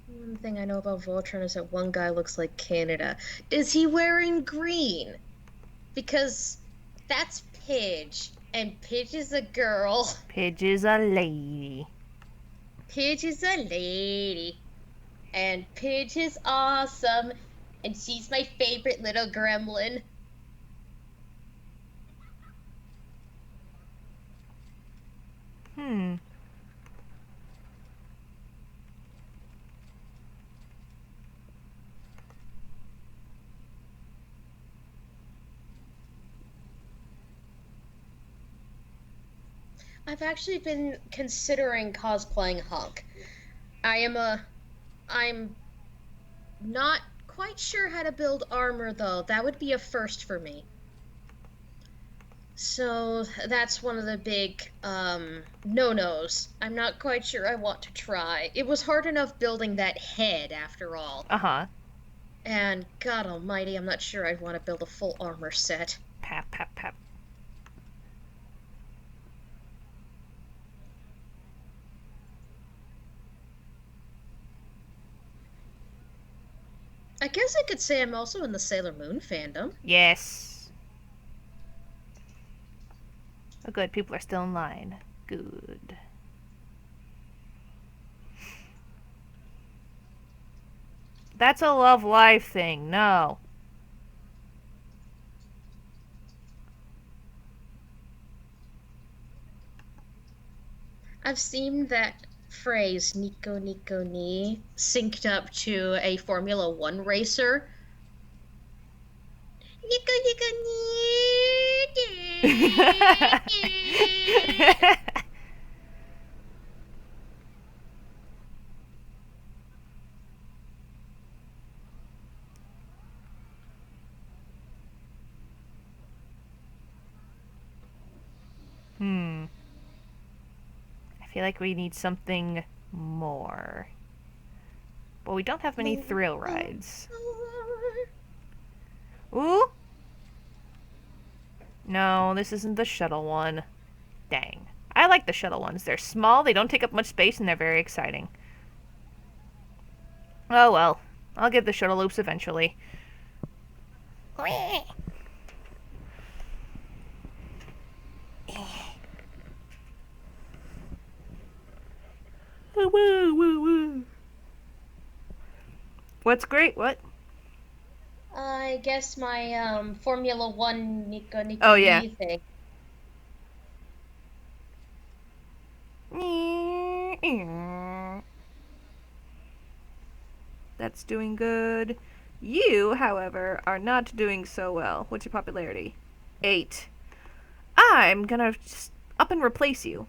Speaker 1: One thing I know about Voltron is that one guy looks like Canada. Is he wearing green? Because that's Pidge, and Pidge is a girl.
Speaker 2: Pidge is a lady.
Speaker 1: Pidge is a lady. And Pidge is awesome. And she's my favorite little gremlin. I've actually been considering cosplaying Hunk. I'm not quite sure how to build armor, though. That would be a first for me. So that's one of the big no-nos. I'm not quite sure I want to try. It was hard enough building that head, after all. And God almighty, I'm not sure I'd want to build a full armor set.
Speaker 2: Pap, pap, pap.
Speaker 1: I guess I could say I'm also in the Sailor Moon fandom.
Speaker 2: Yes. Oh, good. People are still in line. Good. That's a Love Live thing. No.
Speaker 1: I've seen that phrase, Nico Nico Ni, synced up to a Formula One racer. Nico Nico Ni.
Speaker 2: Hmm. I feel like we need something more. But we don't have many thrill rides. Ooh! No, this isn't the shuttle one. Dang. I like the shuttle ones. They're small, they don't take up much space, and they're very exciting. Oh well. I'll get the shuttle loops eventually. What's great? What?
Speaker 1: I guess my Formula One Nico Nico
Speaker 2: Oh, yeah.
Speaker 1: Ni thing.
Speaker 2: That's doing good. You, however, are not doing so well. What's your popularity? 8. I'm gonna just up and replace you.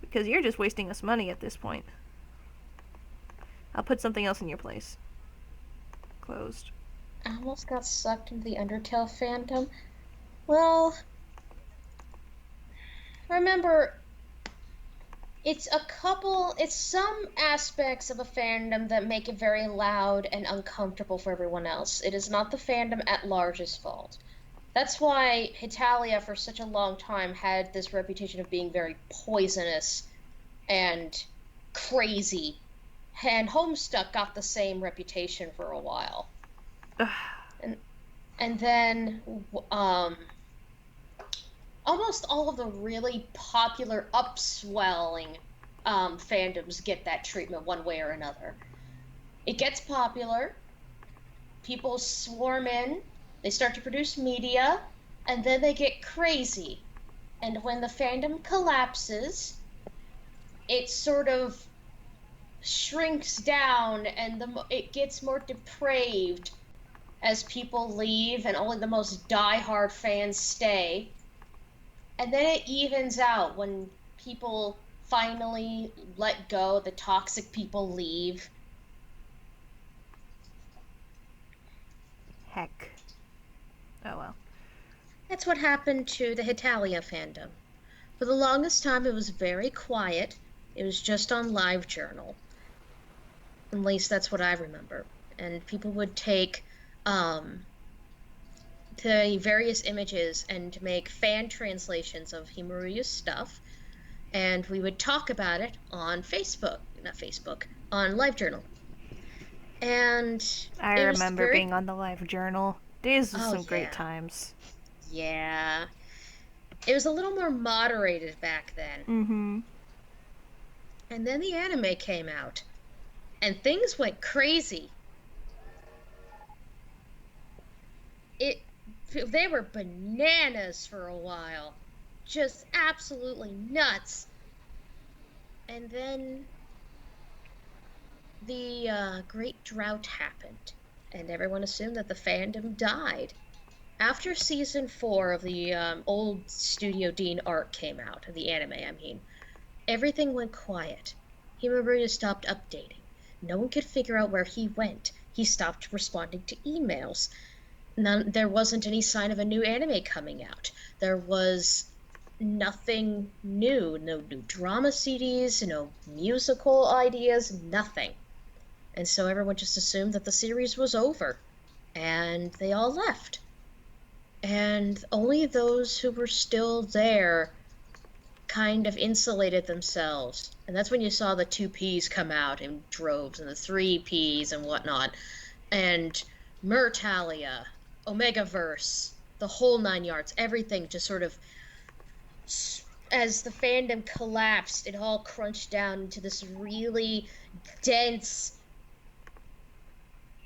Speaker 2: Because you're just wasting us money at this point. I'll put something else in your place. Closed.
Speaker 1: I almost got sucked into the Undertale fandom. Well, remember, it's some aspects of a fandom that make it very loud and uncomfortable for everyone else. It is not the fandom at large's fault. That's why Hitalia for such a long time had this reputation of being very poisonous and crazy. And Homestuck got the same reputation for a while. And then almost all of the really popular upswelling fandoms get that treatment one way or another. It gets popular, people swarm in, they start to produce media, and then they get crazy. And when the fandom collapses, it sort of shrinks down and it gets more depraved as people leave and only the most die-hard fans stay. And then it evens out when people finally let go, the toxic people leave.
Speaker 2: Heck. Oh well.
Speaker 1: That's what happened to the Hitalia fandom. For the longest time, it was very quiet. It was just on LiveJournal. At least that's what I remember. And people would take the various images and make fan translations of Himuruya's stuff, and we would talk about it on on LiveJournal. And
Speaker 2: I
Speaker 1: it was
Speaker 2: remember
Speaker 1: very,
Speaker 2: being on the live journal. Days of
Speaker 1: oh
Speaker 2: some great
Speaker 1: yeah,
Speaker 2: times.
Speaker 1: yeah. It was a little more moderated back then.
Speaker 2: Mm-hmm.
Speaker 1: And then the anime came out, and things went crazy. They were bananas for a while. Just absolutely nuts. And then the Great Drought happened, and everyone assumed that the fandom died. After season 4 of the old Studio Dean arc came out, of the anime, I mean, everything went quiet. Himaburo stopped updating. No one could figure out where he went. He stopped responding to emails. There wasn't any sign of a new anime coming out. There was nothing new. No new drama CDs, no musical ideas, nothing. And so everyone just assumed that the series was over. And they all left. And only those who were still there kind of insulated themselves. And that's when you saw the 2Ps come out in droves, and the 3Ps and whatnot. And Mertalia, Omegaverse, the whole 9 yards, everything just sort of, as the fandom collapsed, it all crunched down into this really dense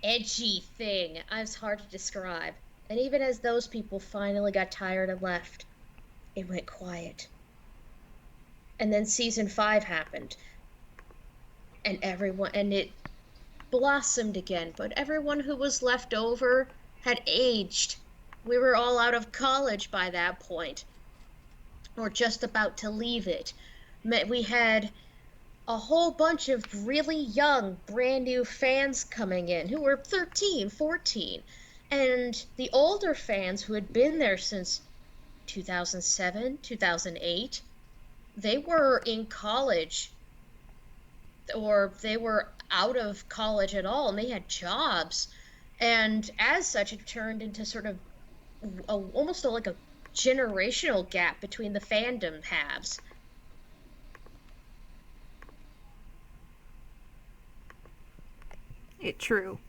Speaker 1: edgy thing. It's hard to describe. And even as those people finally got tired and left, it went quiet. And then season 5 happened, and it blossomed again, but everyone who was left over had aged. We were all out of college by that point, or just about to leave it. We had a whole bunch of really young, brand new fans coming in who were 13, 14. And the older fans who had been there since 2007, 2008, they were in college, or they were out of college at all, and they had jobs. And as such, it turned into sort of almost like a generational gap between the fandom halves.
Speaker 2: True.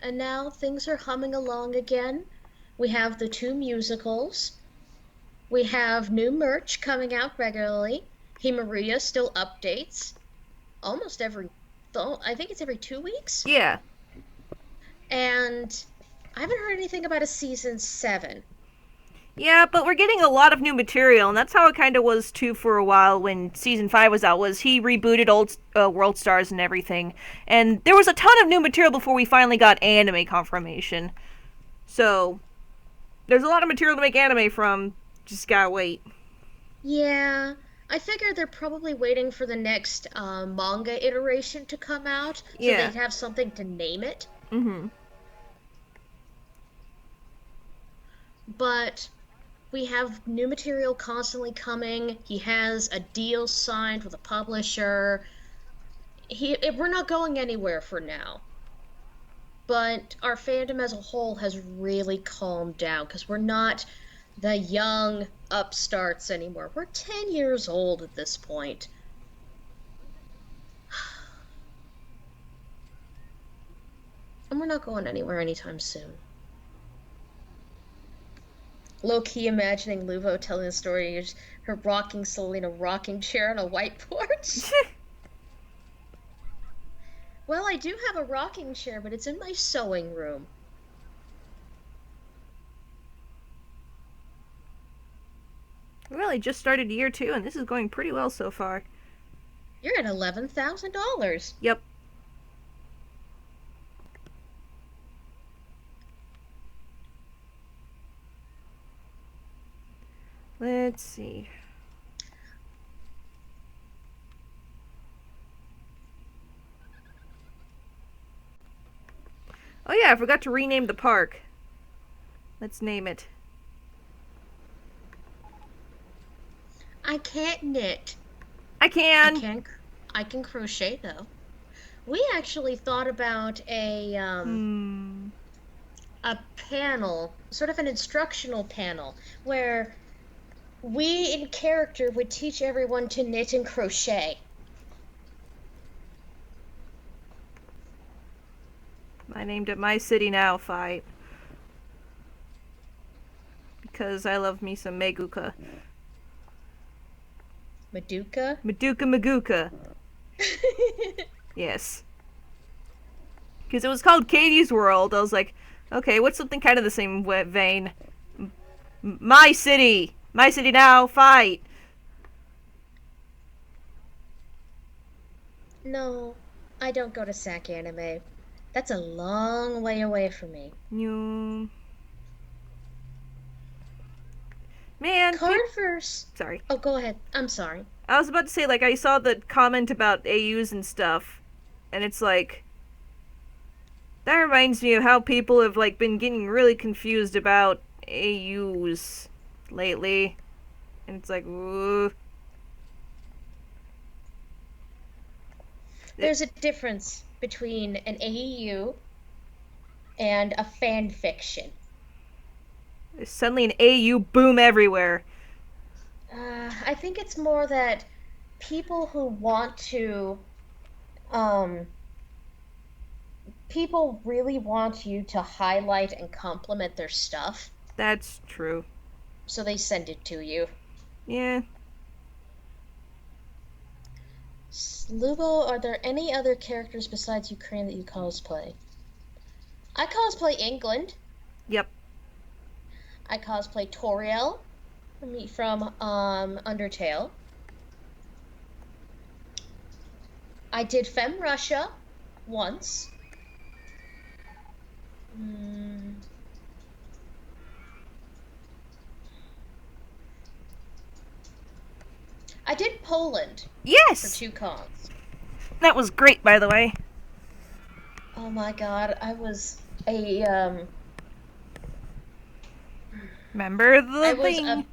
Speaker 1: And now things are humming along again. We have the 2 musicals. We have new merch coming out regularly. Himaria still updates almost I think it's every 2 weeks.
Speaker 2: Yeah.
Speaker 1: And I haven't heard anything about a season 7.
Speaker 2: Yeah, but we're getting a lot of new material, and that's how it kind of was too for a while when season 5 was out. Was he rebooted old World Stars and everything, and there was a ton of new material before we finally got anime confirmation. So there's a lot of material to make anime from. Just gotta wait.
Speaker 1: Yeah, I figure they're probably waiting for the next manga iteration to come out, so
Speaker 2: Yeah.
Speaker 1: they'd have something to name it.
Speaker 2: Mm-hmm.
Speaker 1: But we have new material constantly coming. He has a deal signed with a publisher. We're not going anywhere for now. But our fandom as a whole has really calmed down because we're not the young upstarts anymore. We're 10 years old at this point. And we're not going anywhere anytime soon. Low-key imagining Lubo telling the story of her rocking slowly in a rocking chair on a whiteboard. Well, I do have a rocking chair, but it's in my sewing room.
Speaker 2: We really just started year 2, and this is going pretty well so far.
Speaker 1: You're at $11,000.
Speaker 2: Yep. Let's see. Oh yeah, I forgot to rename the park. Let's name it.
Speaker 1: I can't knit.
Speaker 2: I can.
Speaker 1: I can crochet though. We actually thought about a panel, sort of an instructional panel, where we in character would teach everyone to knit and crochet.
Speaker 2: I named it My City Now Fight. Because I love me some Meguka.
Speaker 1: Maduka?
Speaker 2: Maduka Maguka. Yes. Because it was called Katie's World. I was like, okay, what's something kind of the same vein? My City! My City Now Fight!
Speaker 1: No, I don't go to SAC anime. That's a long way away from me.
Speaker 2: Man.
Speaker 1: Carver's.
Speaker 2: Sorry.
Speaker 1: Oh, go ahead. I'm sorry.
Speaker 2: I was about to say, like, I saw the comment about AUs and stuff, and it's like, that reminds me of how people have, like, been getting really confused about AUs lately. And it's like, ooh.
Speaker 1: There's a difference between an AEU and a fan fiction.
Speaker 2: There's suddenly an AU boom everywhere.
Speaker 1: I think it's more that people who want to, people really want you to highlight and compliment their stuff,
Speaker 2: That's true.
Speaker 1: so they send it to you.
Speaker 2: Yeah.
Speaker 1: Lubo, are there any other characters besides Ukraine that you cosplay? I cosplay England.
Speaker 2: Yep.
Speaker 1: I cosplay Toriel from Undertale. I did Fem Russia once. I did Poland for
Speaker 2: Yes!
Speaker 1: 2 cons.
Speaker 2: That was great, by the way.
Speaker 1: Oh my god, I was a
Speaker 2: Remember the thing.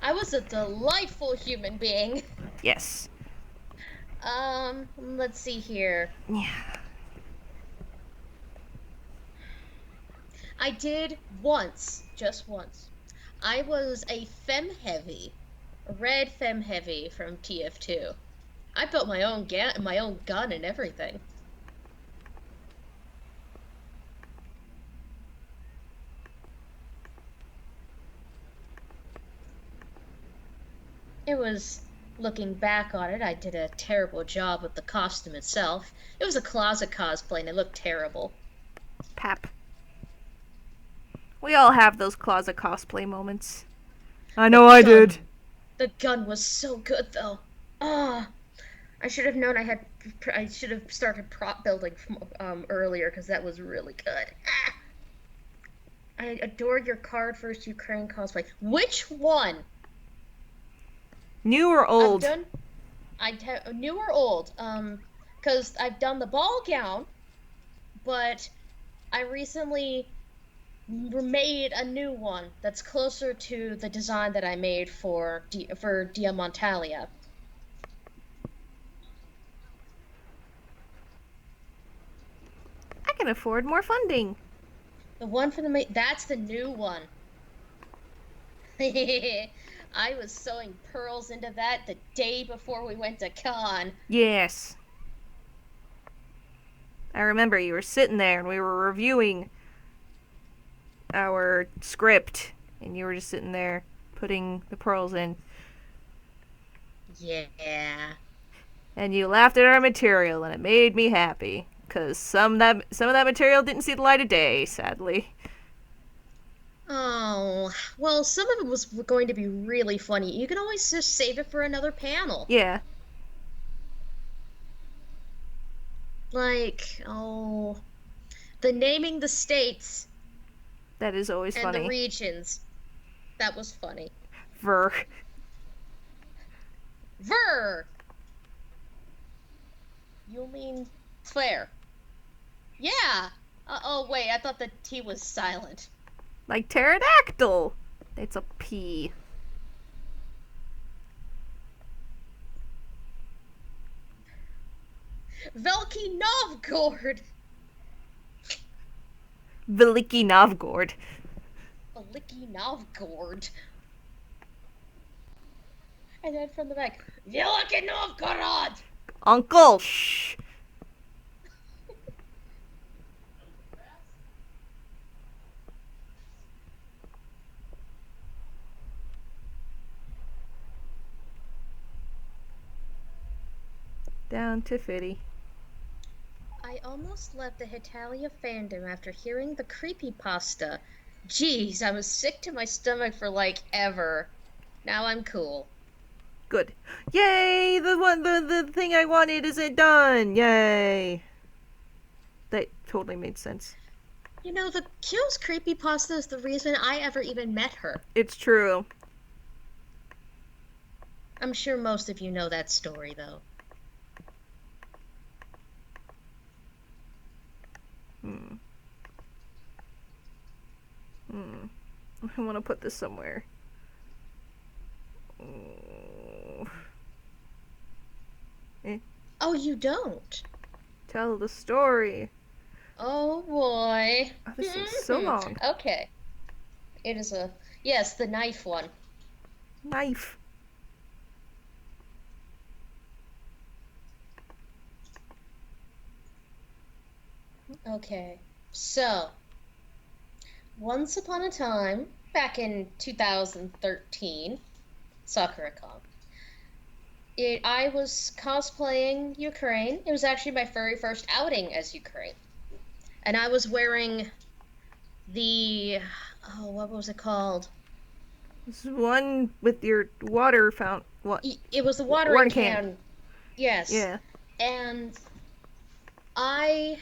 Speaker 1: I was a delightful human being.
Speaker 2: Yes.
Speaker 1: Let's see here.
Speaker 2: Yeah.
Speaker 1: I did once, just once. I was a fem heavy, a red fem heavy from TF2. I built my own gun and everything. It was, looking back on it, I did a terrible job with the costume itself. It was a closet cosplay and it looked terrible.
Speaker 2: Pap. We all have those closet cosplay moments. I know I did.
Speaker 1: The gun was so good though. Ah, I should have known I should have started prop building earlier because that was really good. Ah! I adore your card first Ukraine cosplay. Which one?
Speaker 2: New or old?
Speaker 1: New or old. Because I've done the ball gown, but I recently made a new one that's closer to the design that I made for Diamantalia.
Speaker 2: I can afford more funding.
Speaker 1: The one for that's the new one. I was sewing pearls into that the day before we went to con.
Speaker 2: Yes. I remember you were sitting there and we were reviewing our script and you were just sitting there putting the pearls in.
Speaker 1: Yeah.
Speaker 2: And you laughed at our material and it made me happy. Because some of that material didn't see the light of day, sadly.
Speaker 1: Oh, well, some of it was going to be really funny. You can always just save it for another panel.
Speaker 2: Yeah.
Speaker 1: Like, oh, the naming the states
Speaker 2: That is always
Speaker 1: and
Speaker 2: funny.
Speaker 1: the regions. That was funny.
Speaker 2: Ver.
Speaker 1: Ver! You mean Claire? Yeah! Oh, wait, I thought the T was silent.
Speaker 2: Like pterodactyl. It's a P.
Speaker 1: Veliki Novgorod!
Speaker 2: Veliki Novgorod.
Speaker 1: Veliki Novgorod. And then from the back, Veliki Novgorod!
Speaker 2: Uncle, shh. Down to Fitty.
Speaker 1: I almost left the Hitalia fandom after hearing the creepypasta. Jeez, I was sick to my stomach for like ever. Now I'm cool.
Speaker 2: Good. Yay! The thing I wanted isn't done. Yay! That totally made sense.
Speaker 1: You know, the Kyo's creepypasta is the reason I ever even met her.
Speaker 2: It's true.
Speaker 1: I'm sure most of you know that story, though.
Speaker 2: I want to put this somewhere.
Speaker 1: Oh, you don't?
Speaker 2: Tell the story.
Speaker 1: Oh, boy.
Speaker 2: Oh, this is so long.
Speaker 1: Okay. It is yes, the knife one.
Speaker 2: Knife.
Speaker 1: Okay, so once upon a time, back in 2013, SakuraCon, I was cosplaying Ukraine. It was actually my very first outing as Ukraine. And I was wearing the, oh, what was it called?
Speaker 2: This one with your water fountain. What?
Speaker 1: It was the watering
Speaker 2: Water can.
Speaker 1: can. Yes.
Speaker 2: Yeah.
Speaker 1: And I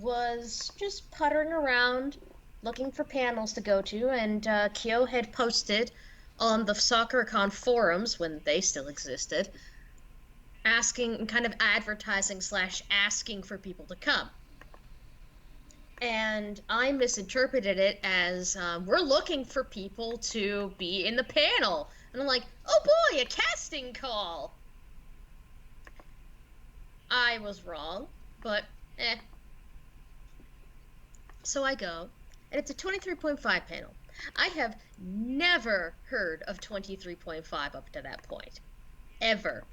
Speaker 1: was just puttering around looking for panels to go to, and Kyo had posted on the SoccerCon forums when they still existed, asking, kind of advertising slash asking for people to come. And I misinterpreted it as we're looking for people to be in the panel. And I'm like, oh boy, a casting call. I was wrong, but eh. So I go, and it's a 23.5 panel. I have never heard of 23.5 up to that point. Ever.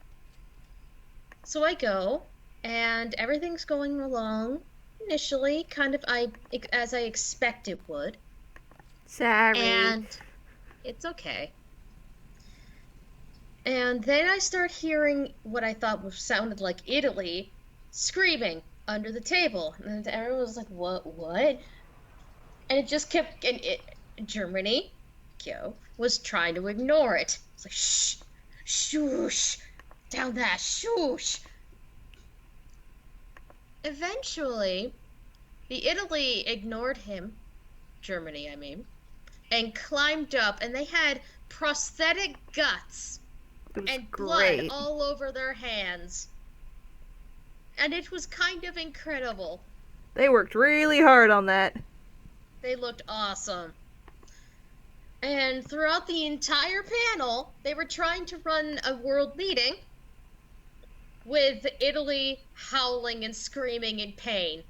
Speaker 1: So I go, and everything's going along initially, kind of as I expect it would.
Speaker 2: Sorry.
Speaker 1: And it's okay. And then I start hearing what I thought sounded like Italy screaming under the table. And everyone was like, what? And it just kept, Germany, Kyo, was trying to ignore it. It's like, shh, shoosh, down that, shoosh. Eventually, the Italy ignored him, Germany, I mean, and climbed up, and they had prosthetic guts and blood
Speaker 2: great.
Speaker 1: all over their hands. And it was kind of incredible.
Speaker 2: They worked really hard on that.
Speaker 1: They looked awesome. And throughout the entire panel, they were trying to run a world meeting with Italy howling and screaming in pain.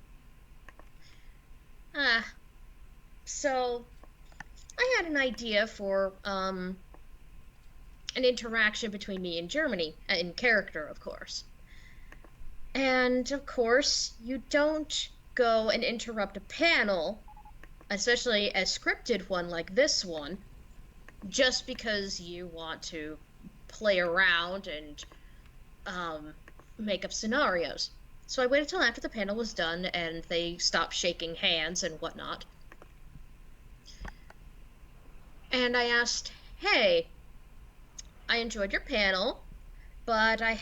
Speaker 1: So I had an idea for an interaction between me and Germany, in character, of course. And, of course, you don't go and interrupt a panel, especially a scripted one like this one, just because you want to play around and make up scenarios. So I waited till after the panel was done and they stopped shaking hands and whatnot. And I asked, hey, I enjoyed your panel, but I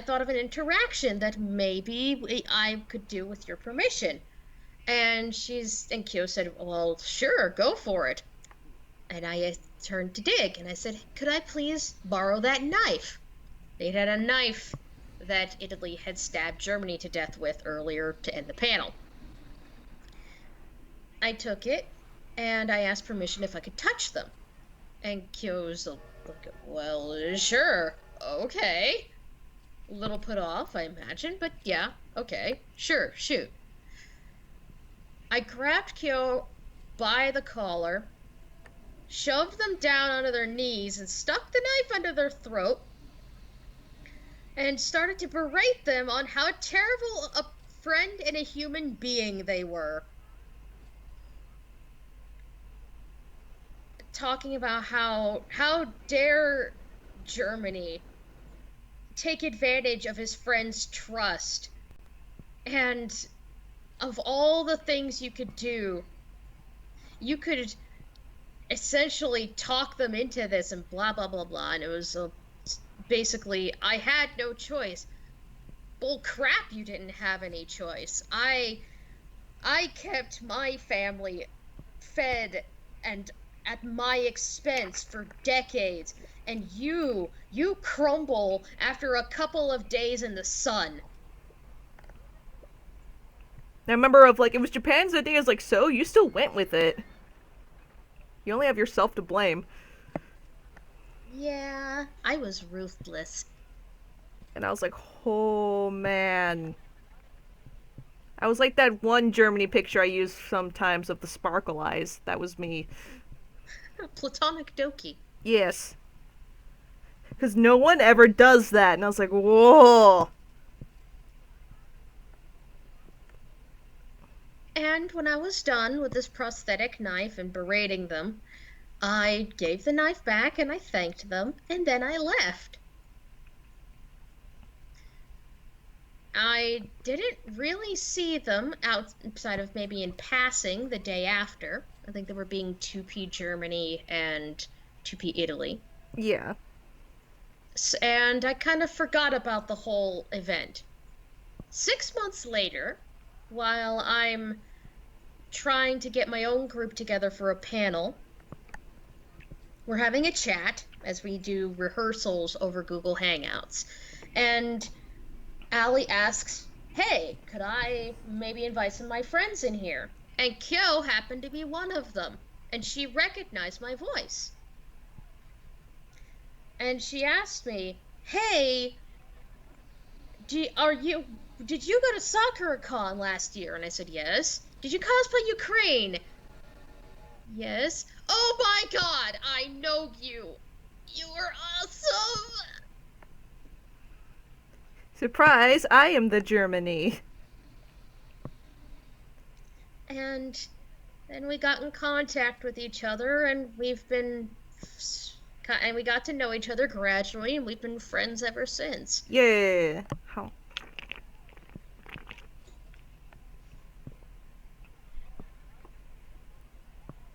Speaker 1: thought of an interaction that maybe I could do with your permission. And Kyo said, well, sure, go for it. And I turned to Dig, and I said, could I please borrow that knife? They had a knife that Italy had stabbed Germany to death with earlier to end the panel. I took it, and I asked permission if I could touch them. And Kyo was like, well, sure, okay. A little put off, I imagine, but yeah, okay, sure, shoot. I grabbed Kyo by the collar, shoved them down onto their knees, and stuck the knife under their throat, and started to berate them on how terrible a friend and a human being they were. Talking about how dare Germany take advantage of his friend's trust, and of all the things you could do, you could essentially talk them into this and blah blah blah blah. And it was basically, I had no choice. Bull crap, you didn't have any choice. I kept my family fed and at my expense for decades, and you crumble after a couple of days in the sun.
Speaker 2: I remember it was Japan's idea. I was like, so you still went with it. You only have yourself to blame.
Speaker 1: Yeah, I was ruthless.
Speaker 2: And I was like, oh man. I was like that one Germany picture I use sometimes of the sparkle eyes. That was me.
Speaker 1: Platonic Doki.
Speaker 2: Yes. Because no one ever does that. And I was like, whoa.
Speaker 1: And when I was done with this prosthetic knife and berating them, I gave the knife back and I thanked them, and then I left. I didn't really see them outside of maybe in passing the day after. I think they were being 2P Germany and 2P Italy.
Speaker 2: Yeah.
Speaker 1: And I kind of forgot about the whole event. 6 months later, while I'm trying to get my own group together for a panel, we're having a chat as we do rehearsals over Google Hangouts. And Allie asks, "Hey, could I maybe invite some of my friends in here?" And Kyo happened to be one of them, and she recognized my voice. And she asked me, "Hey, did you go to SakuraCon last year?" And I said, "Yes." "Did you cosplay Ukraine?" "Yes." "Oh my god, I know you. You are awesome."
Speaker 2: Surprise, I am the Germany.
Speaker 1: And then we got in contact with each other, and we got to know each other gradually, and we've been friends ever since.
Speaker 2: Yeah. How?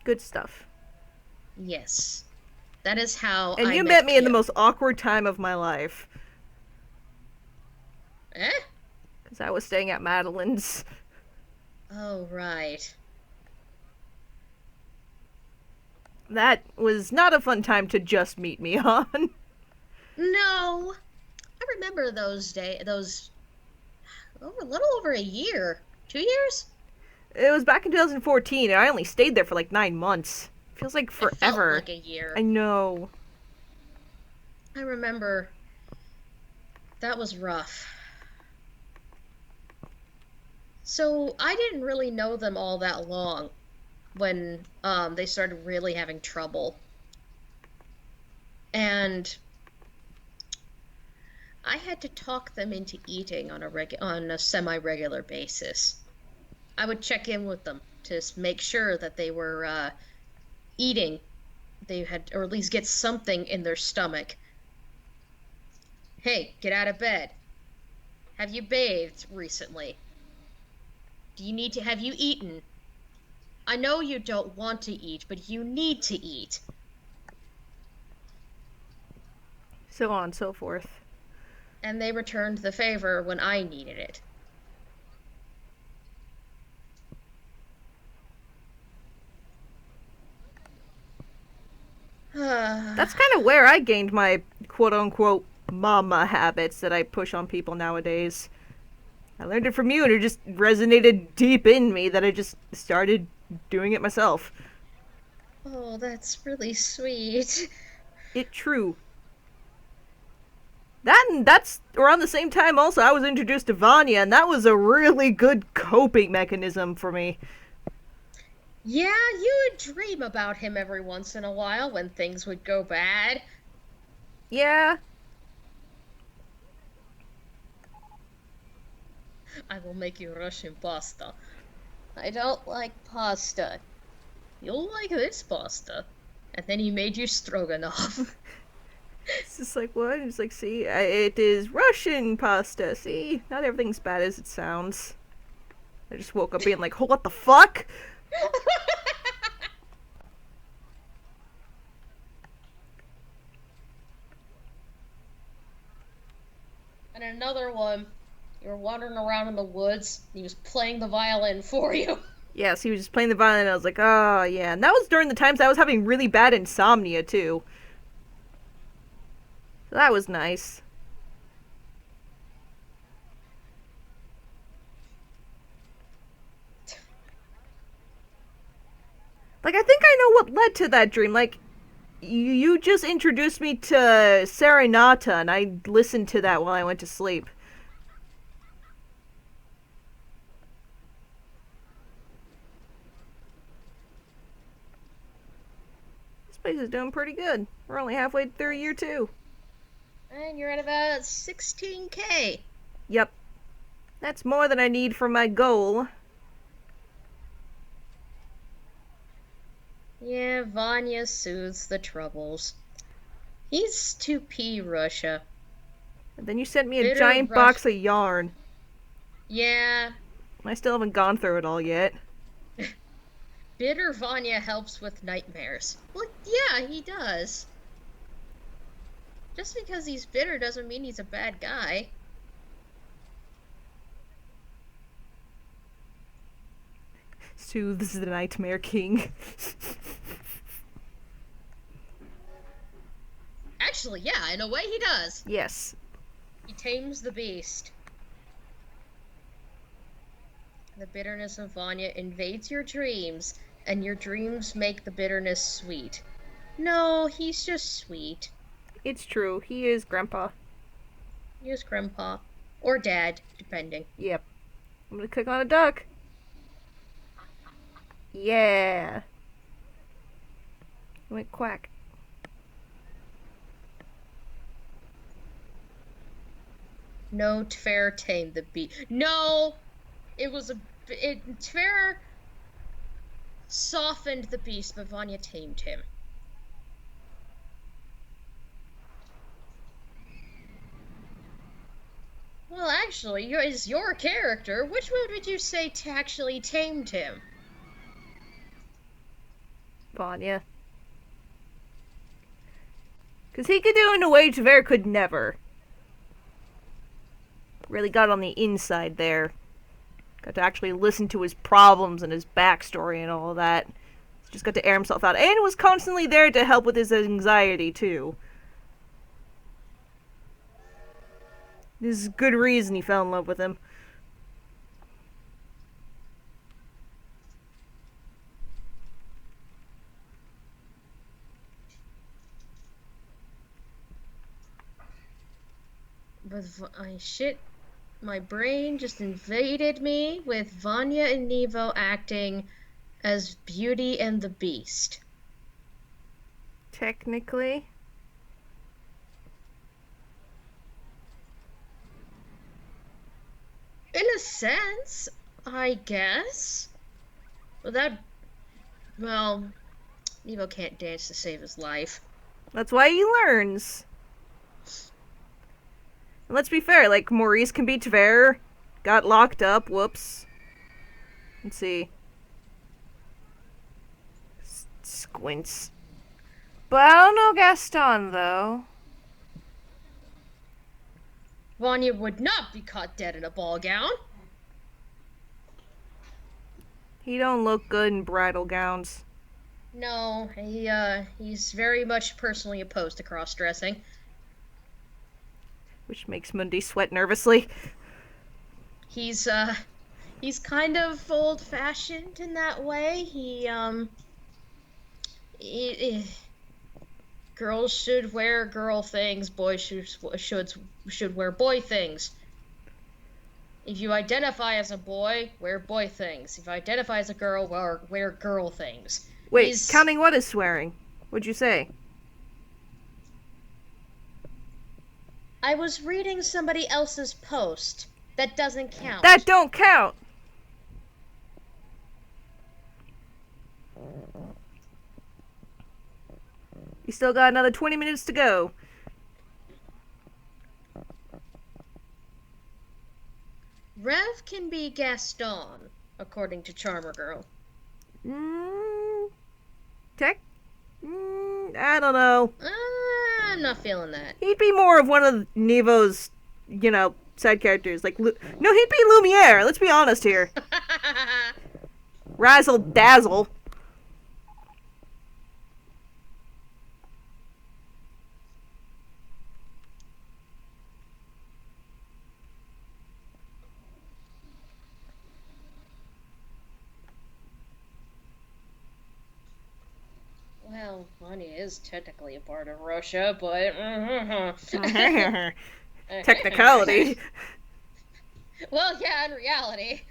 Speaker 2: Good stuff.
Speaker 1: Yes. That is how
Speaker 2: And
Speaker 1: I
Speaker 2: you
Speaker 1: met
Speaker 2: met me in the
Speaker 1: Kyo.
Speaker 2: most awkward time of my life.
Speaker 1: Eh?
Speaker 2: Because I was staying at Madeline's.
Speaker 1: Oh, right.
Speaker 2: That was not a fun time to just meet me on.
Speaker 1: No. I remember those a little over a year. 2 years?
Speaker 2: It was back in 2014, and I only stayed there for like 9 months. Feels like
Speaker 1: It felt
Speaker 2: forever.
Speaker 1: like a year.
Speaker 2: I know.
Speaker 1: I remember that was rough. So I didn't really know them all that long when they started really having trouble. And I had to talk them into eating on a semi-regular basis. I would check in with them to make sure that they were eating. They had, or at least get something in their stomach. "Hey, get out of bed. Have you bathed recently? Have you eaten? I know you don't want to eat, but you need to eat."
Speaker 2: So on and so forth.
Speaker 1: And they returned the favor when I needed it.
Speaker 2: That's kind of where I gained my quote unquote mama habits that I push on people nowadays. I learned it from you, and it just resonated deep in me that I just started doing it myself.
Speaker 1: Oh, that's really sweet.
Speaker 2: It true. That's around the same time also I was introduced to Vanya, and that was a really good coping mechanism for me.
Speaker 1: Yeah, you would dream about him every once in a while when things would go bad.
Speaker 2: Yeah.
Speaker 1: "I will make you Russian pasta." "I don't like pasta." "You'll like this pasta." And then he made you stroganoff.
Speaker 2: It's just like, what? It's like, see, it is Russian pasta. See, not everything's bad as it sounds. I just woke up being like, oh, what the fuck?
Speaker 1: And another one, you were wandering around in the woods, and he was playing the violin for you.
Speaker 2: Yes, he was just playing the violin, and I was like, oh, yeah. And that was during the times I was having really bad insomnia, too. So that was nice. Like, I think I know what led to that dream. Like, you just introduced me to Serenata, and I listened to that while I went to sleep. This place is doing pretty good. We're only halfway through year 2.
Speaker 1: And you're at about 16K.
Speaker 2: Yep. That's more than I need for my goal.
Speaker 1: Yeah, Vanya soothes the troubles. He's 2P Russia.
Speaker 2: And then you sent me a
Speaker 1: Bitter
Speaker 2: giant
Speaker 1: Rush-
Speaker 2: box of yarn.
Speaker 1: Yeah,
Speaker 2: I still haven't gone through it all yet.
Speaker 1: bitter Vanya helps with nightmares. Well, yeah, he does. Just because he's bitter doesn't mean he's a bad guy.
Speaker 2: Soothes the Nightmare King.
Speaker 1: Actually, yeah, in a way he does.
Speaker 2: Yes.
Speaker 1: He tames the beast. The bitterness of Vanya invades your dreams, and your dreams make the bitterness sweet. No, he's just sweet.
Speaker 2: It's true. He is Grandpa.
Speaker 1: He's grandpa. Or dad, depending.
Speaker 2: Yep. I'm gonna click on a duck. Yeah. It went quack.
Speaker 1: No, Tver tamed the beast. No! Tver softened the beast, but Vanya tamed him. Well, actually, is your character. Which one would you say actually tamed him?
Speaker 2: Vanya. Because he could do it in a way Tver could never. Really got on the inside there. Got to actually listen to his problems and his backstory and all of that. Just got to air himself out. And was constantly there to help with his anxiety, too. This is good reason he fell in love with him.
Speaker 1: Shit. My brain just invaded me with Vanya and Nevo acting as Beauty and the Beast.
Speaker 2: Technically.
Speaker 1: In a sense, I guess. Well, Nevo can't dance to save his life.
Speaker 2: That's why he learns. And let's be fair, like, Maurice can be Tver. Got locked up, whoops. Let's see. Squints. But I don't know Gaston, though.
Speaker 1: Vanya would not be caught dead in a ball gown.
Speaker 2: He don't look good in bridal gowns.
Speaker 1: No, he's very much personally opposed to cross-dressing.
Speaker 2: Which makes Mundi sweat nervously.
Speaker 1: He's kind of old-fashioned in that way. Girls should wear girl things, boys should wear boy things. If you identify as a boy, wear boy things. If you identify as a girl, wear girl things.
Speaker 2: Wait, counting what is swearing? What'd you say?
Speaker 1: I was reading somebody else's post. That doesn't count.
Speaker 2: That don't count! You still got another 20 minutes to go.
Speaker 1: Rev can be Gaston, according to Charmer Girl.
Speaker 2: I don't know.
Speaker 1: I'm not feeling that.
Speaker 2: He'd be more of one of Nevo's, side characters. Like, no, he'd be Lumiere. Let's be honest here. Razzle dazzle.
Speaker 1: Well, Vanya is technically a part of Russia, but...
Speaker 2: Technicality.
Speaker 1: Well, yeah, in reality.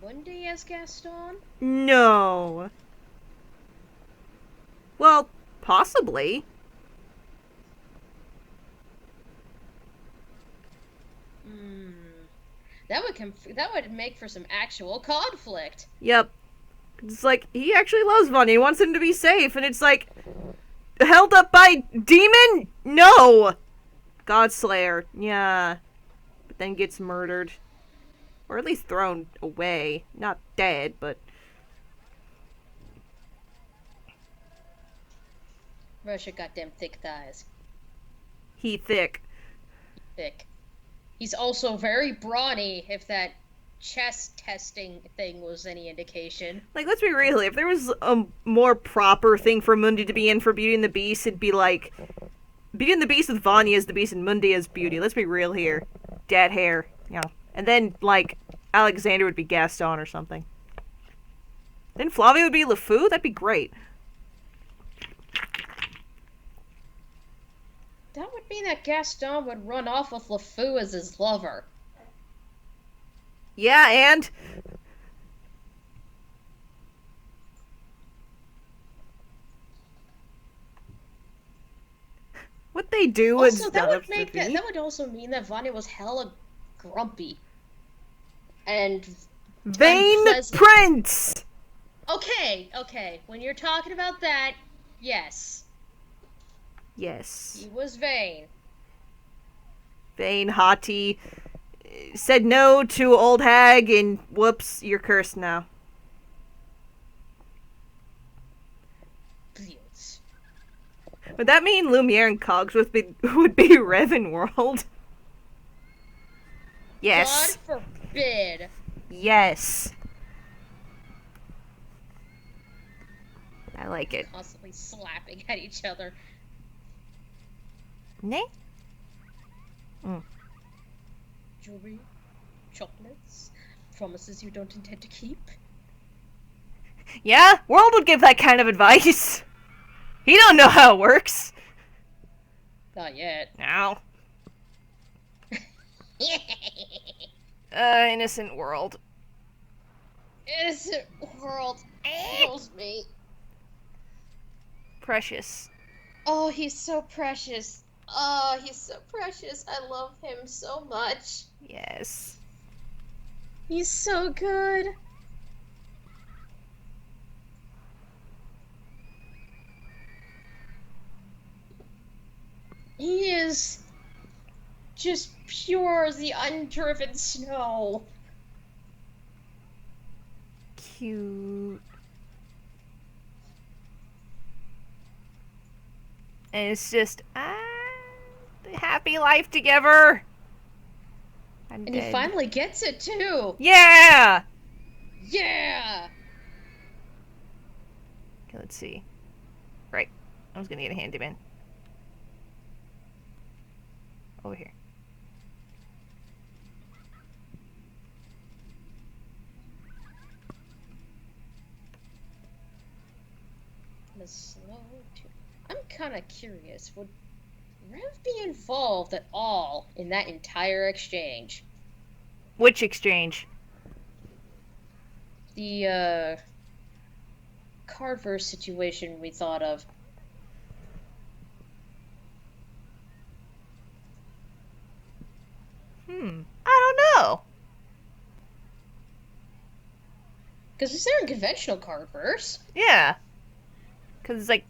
Speaker 1: Mundi as Gaston?
Speaker 2: No. Well, possibly.
Speaker 1: That would make for some actual conflict.
Speaker 2: Yep. It's like, he actually loves Vanya. He wants him to be safe. And it's like, held up by demon? No! Godslayer. Yeah. But then gets murdered. Or at least thrown away. Not dead, but...
Speaker 1: Russia goddamn thick thighs.
Speaker 2: He thick.
Speaker 1: Thick. He's also very brawny, if that chest testing thing was any indication.
Speaker 2: Like, let's be real. If there was a more proper thing for Mundi to be in for Beauty and the Beast, it'd be like... Beauty and the Beast with Vanya as the Beast and Mundi as Beauty. Let's be real here. Dad hair. Yeah. And then, like, Alexander would be Gaston or something. Then Flavia would be LeFou? That'd be great.
Speaker 1: That would mean that Gaston would run off with LeFou as his lover.
Speaker 2: Yeah, and... what they do is
Speaker 1: Also, that would also mean that Vanya was hella grumpy. And...
Speaker 2: Vain
Speaker 1: unpleasant.
Speaker 2: Prince!
Speaker 1: Okay. When you're talking about that, yes.
Speaker 2: Yes.
Speaker 1: He was vain.
Speaker 2: Vain, haughty, said no to old hag, and whoops, you're cursed now.
Speaker 1: Fields.
Speaker 2: Would that mean Lumiere and Cogs would be Revenworld? Yes.
Speaker 1: God forbid.
Speaker 2: Yes. I like it.
Speaker 1: Constantly slapping at each other.
Speaker 2: Nay?
Speaker 1: Jewelry, chocolates, promises you don't intend to keep.
Speaker 2: Yeah, World would give that kind of advice. He don't know how it works.
Speaker 1: Not yet.
Speaker 2: No. Innocent World.
Speaker 1: Innocent World kills me.
Speaker 2: Precious.
Speaker 1: Oh, he's so precious. Oh, he's so precious. I love him so much.
Speaker 2: Yes.
Speaker 1: He's so good. He is just pure as the undriven snow.
Speaker 2: Cute. And it's just, happy life together. I'm
Speaker 1: And
Speaker 2: dead.
Speaker 1: he finally gets it too.
Speaker 2: Yeah!
Speaker 1: Yeah!
Speaker 2: Okay, let's see. Right. I was gonna get a handyman. Over here.
Speaker 1: I'm kind of curious. Would Rev be involved at all in that entire exchange?
Speaker 2: Which exchange?
Speaker 1: The cardverse situation we thought of.
Speaker 2: I don't know.
Speaker 1: Because is there a conventional cardverse?
Speaker 2: Yeah. Because it's like...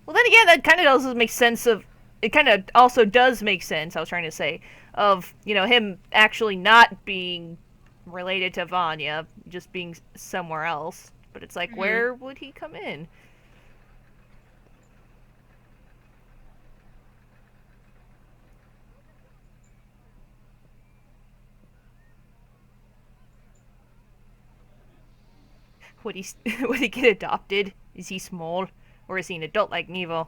Speaker 2: Well, then again, that kind of also makes sense of... It kind of also does make sense, I was trying to say, of, you know, him actually not being related to Vanya, just being somewhere else. But it's like, where would he come in? Would he get adopted? Is he small? Or is he an adult like Nevo?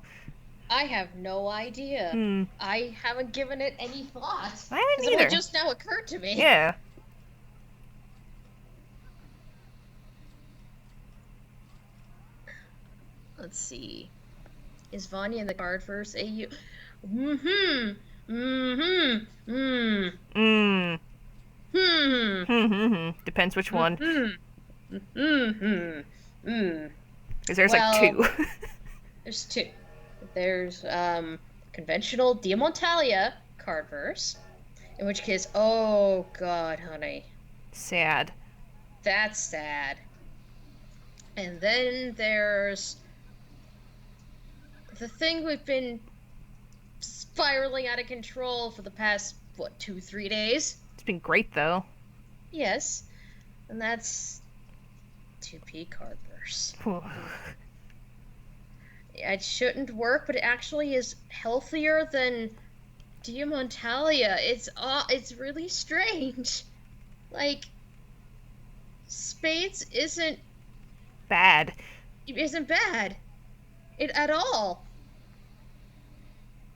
Speaker 1: I have no idea. I haven't given it any thought.
Speaker 2: I haven't
Speaker 1: 'Cause
Speaker 2: either.
Speaker 1: It just now occurred to me.
Speaker 2: Yeah.
Speaker 1: Let's see. Is Vanya in the cardverse AU?
Speaker 2: Depends which one. Because there's
Speaker 1: Well,
Speaker 2: like two.
Speaker 1: There's two. There's conventional Diamontalia cardverse, In which case, oh god, honey.
Speaker 2: Sad.
Speaker 1: That's sad. And then there's the thing we've been spiraling out of control for the past, what, 2, 3 days?
Speaker 2: It's been great, though.
Speaker 1: Yes. And that's 2P cardverse. It shouldn't work, but it actually is healthier than Diamontalia. It's really strange. Like, Spades isn't
Speaker 2: Bad.
Speaker 1: bad. It at all.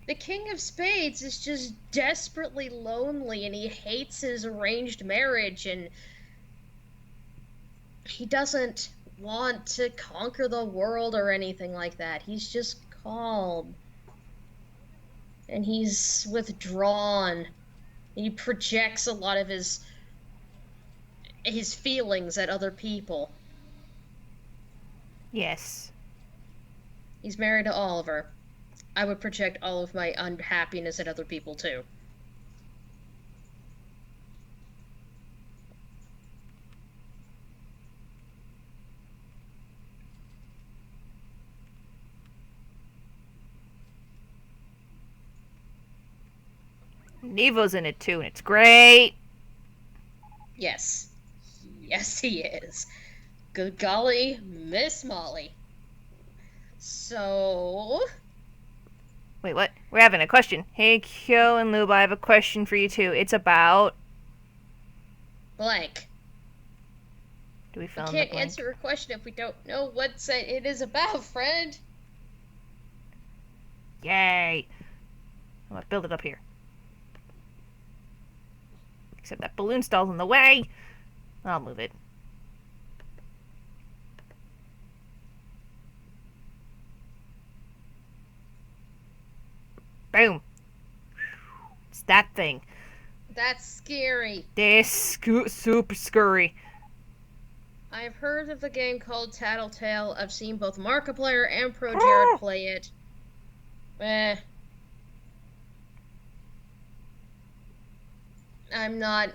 Speaker 1: The King of Spades is just desperately lonely and he hates his arranged marriage and he doesn't want to conquer the world or anything like that. He's just calm. And he's withdrawn. He projects a lot of his feelings at other people.
Speaker 2: Yes.
Speaker 1: He's married to Oliver. I would project all of my unhappiness at other people too.
Speaker 2: Nevo's in it too, and it's great.
Speaker 1: Yes. Yes, he is. Good golly, Miss Molly. So...
Speaker 2: Wait, what? We're having a question. Hey, Kyo and Lubo, I have a question for you too. It's about...
Speaker 1: blank.
Speaker 2: Do we
Speaker 1: We
Speaker 2: fill in the
Speaker 1: can't
Speaker 2: blank?
Speaker 1: answer a question if we don't know what it is about, friend.
Speaker 2: Yay! I'm gonna build it up here. Except that balloon stall's in the way. I'll move it. Boom. It's that thing.
Speaker 1: That's scary.
Speaker 2: This super scurry.
Speaker 1: I've heard of the game called Tattletale. I've seen both Markiplier and Pro Jared play it. I'm not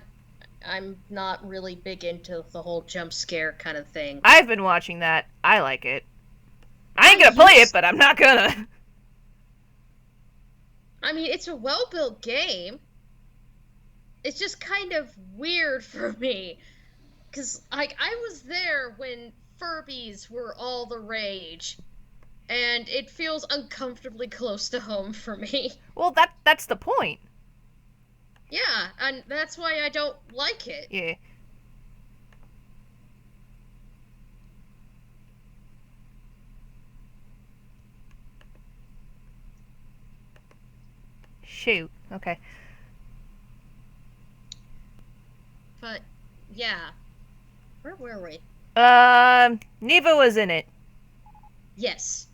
Speaker 1: really big into the whole jump scare kind of thing.
Speaker 2: I've been watching that. I like it. I ain't gonna play it, but I'm not gonna.
Speaker 1: I mean, it's a well-built game. It's just kind of weird for me. Because, like, I was there when Furbies were all the rage. And it feels uncomfortably close to home for me.
Speaker 2: Well, that's the point.
Speaker 1: Yeah, and that's why I don't like it.
Speaker 2: Yeah. Shoot. Okay.
Speaker 1: But, yeah. Where were we?
Speaker 2: Neva was in it.
Speaker 1: Yes.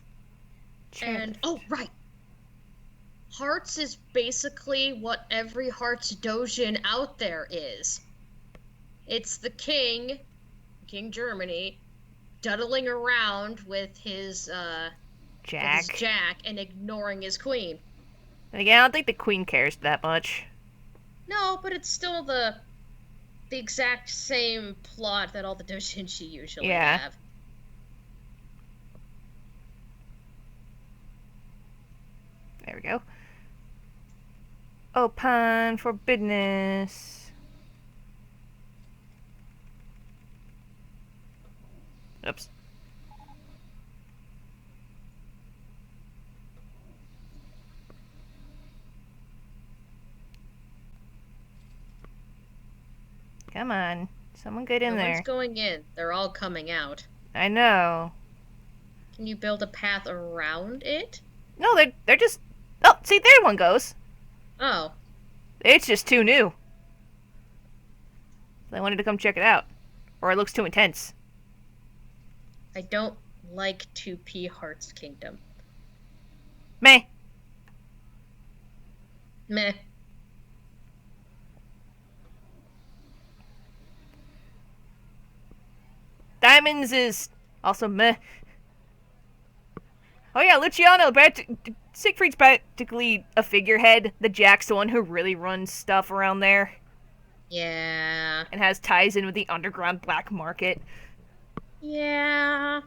Speaker 1: And, oh, right. Hearts is basically what every Hearts Dojin out there is. It's the king, King Germany, duddling around with his Jack and ignoring his queen.
Speaker 2: And again, I don't think the queen cares that much.
Speaker 1: No, but it's still the exact same plot that all the Dojinshi usually have.
Speaker 2: There we go. Open for business. Oops. Come on. Someone get in there.
Speaker 1: No one's going in. They're all coming out.
Speaker 2: I know.
Speaker 1: Can you build a path around it?
Speaker 2: No, they're just... Oh, see, there one goes.
Speaker 1: Oh.
Speaker 2: It's just too new. I wanted to come check it out. Or it looks too intense.
Speaker 1: I don't like 2P Hearts Kingdom.
Speaker 2: Meh.
Speaker 1: Meh.
Speaker 2: Diamonds is also meh. Oh yeah, Luciano, Siegfried's practically a figurehead. The Jack's the one who really runs stuff around there
Speaker 1: Yeah.
Speaker 2: and has ties in with the underground black market.
Speaker 1: Yeah.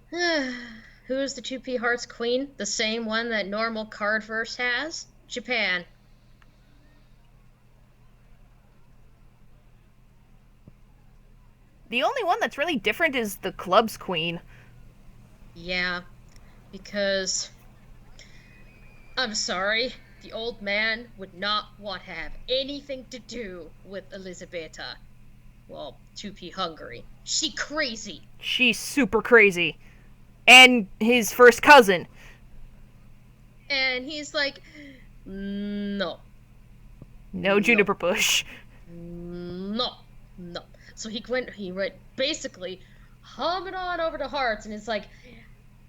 Speaker 1: Who's the 2P Hearts Queen? The same one that normal Cardverse has? Japan.
Speaker 2: The only one that's really different is the club's queen.
Speaker 1: Yeah, because I'm sorry, the old man would not want to have anything to do with Elisabetta. Well, 2P Hungary. She crazy.
Speaker 2: She's super crazy. And his first cousin.
Speaker 1: And he's like, no.
Speaker 2: No juniper bush.
Speaker 1: No. So he went basically humming on over to Hearts, and it's like,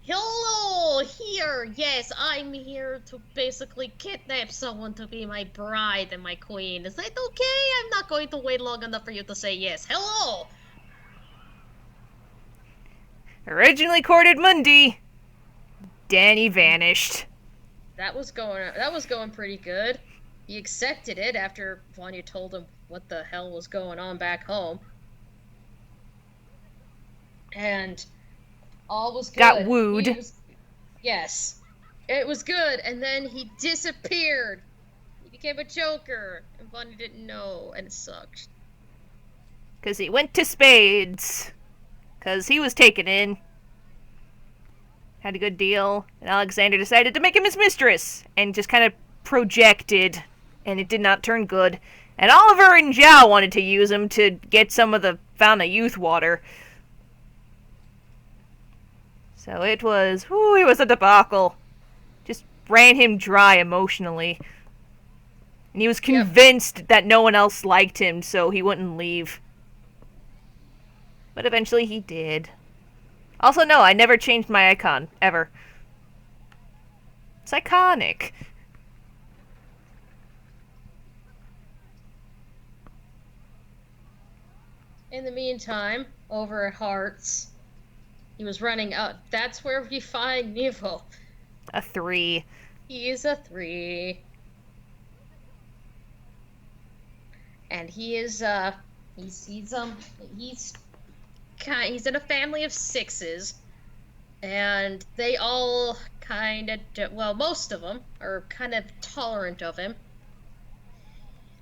Speaker 1: hello, here, yes, I'm here to basically kidnap someone to be my bride and my queen. Is that okay? I'm not going to wait long enough for you to say yes. Hello!
Speaker 2: Originally courted Mundi. Danny vanished.
Speaker 1: That was going pretty good. He accepted it after Vanya told him what the hell was going on back home. And all was good.
Speaker 2: Got wooed.
Speaker 1: Yes. It was good, and then he disappeared. He became a joker, and Vanya didn't know, and it sucked.
Speaker 2: Because he went to Spades. Because he was taken in. Had a good deal, and Alexander decided to make him his mistress, and just kind of projected, and it did not turn good. And Oliver and Zhao wanted to use him to get some of the Fountain of Youth water. So it was a debacle. Just ran him dry emotionally. And he was convinced that no one else liked him, so he wouldn't leave. But eventually he did. Also, no, I never changed my icon, ever. It's iconic.
Speaker 1: In the meantime, over at Hearts, he was running out. That's where we find Nevo.
Speaker 2: A 3.
Speaker 1: He is a 3. And he is, he's in a family of 6s, and they all most of them are kind of tolerant of him.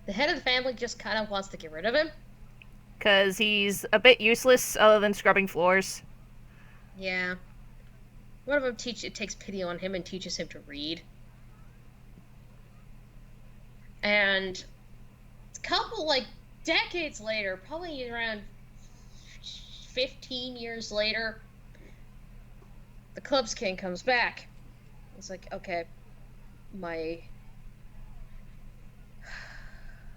Speaker 1: The head of the family just kind of wants to get rid of him.
Speaker 2: Because he's a bit useless other than scrubbing floors.
Speaker 1: Yeah. One of them takes pity on him and teaches him to read. And a couple, decades later, probably around 15 years later, the club's king comes back. It's like, okay, my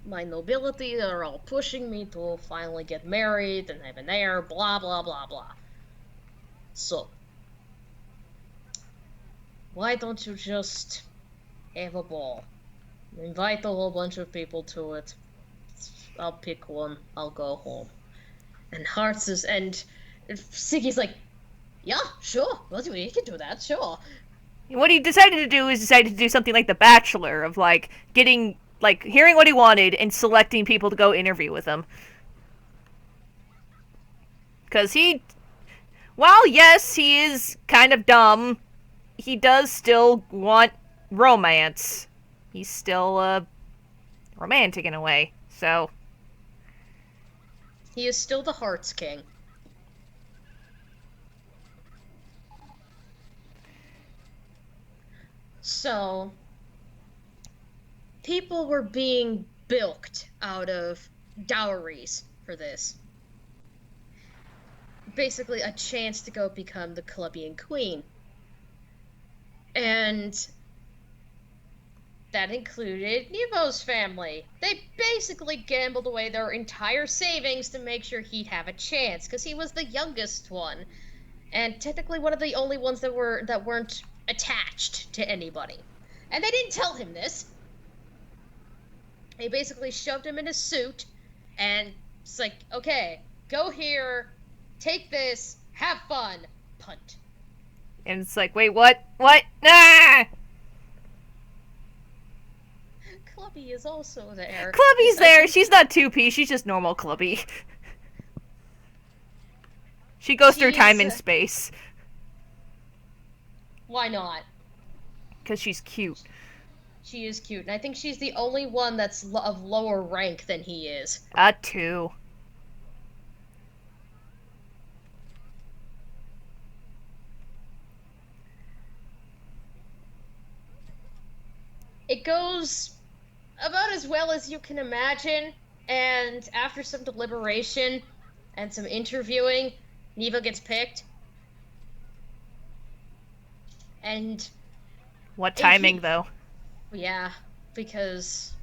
Speaker 1: nobility are all pushing me to finally get married and have an heir, blah, blah, blah, blah. So, why don't you just have a ball? Invite a whole bunch of people to it. I'll pick one, I'll go home. And Hearts and Siggy's like, yeah, sure, well, you can do that, sure.
Speaker 2: What he decided to do is decided to do something like The Bachelor, of getting, hearing what he wanted and selecting people to go interview with him. Because while yes, he is kind of dumb, he does still want romance. He's still, romantic in a way, so.
Speaker 1: He is still the Hearts King. So, people were being bilked out of dowries for this. Basically, a chance to go become the Clubbian Queen. And that included Nevo's family. They basically gambled away their entire savings to make sure he'd have a chance, because he was the youngest one, and technically one of the only ones that weren't attached to anybody. And they didn't tell him this. They basically shoved him in a suit, and it's like, okay, go here, take this, have fun, punt.
Speaker 2: And it's like, wait, what? What? Ah!
Speaker 1: Clubby is also there.
Speaker 2: Clubby's
Speaker 1: I
Speaker 2: there.
Speaker 1: think
Speaker 2: She's not 2P. She's just normal Clubby. She goes through time and space.
Speaker 1: Why not?
Speaker 2: Because she's cute.
Speaker 1: She is cute, and I think she's the only one that's of lower rank than he is.
Speaker 2: 2.
Speaker 1: It goes about as well as you can imagine, and after some deliberation and some interviewing, Neva gets picked. And
Speaker 2: What timing, though?
Speaker 1: yeah, because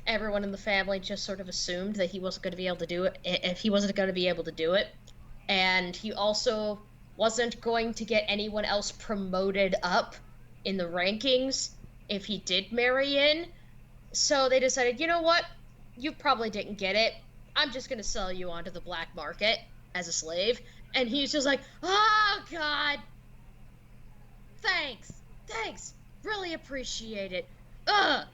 Speaker 1: everyone in the family just sort of assumed that he wasn't going to be able to do it, if he wasn't going to be able to do it. And he also wasn't going to get anyone else promoted up in the rankings if he did marry in. So they decided, you know what? You probably didn't get it. I'm just going to sell you onto the black market as a slave. And he's just like, oh, God. Thanks. Really appreciate it. Ugh.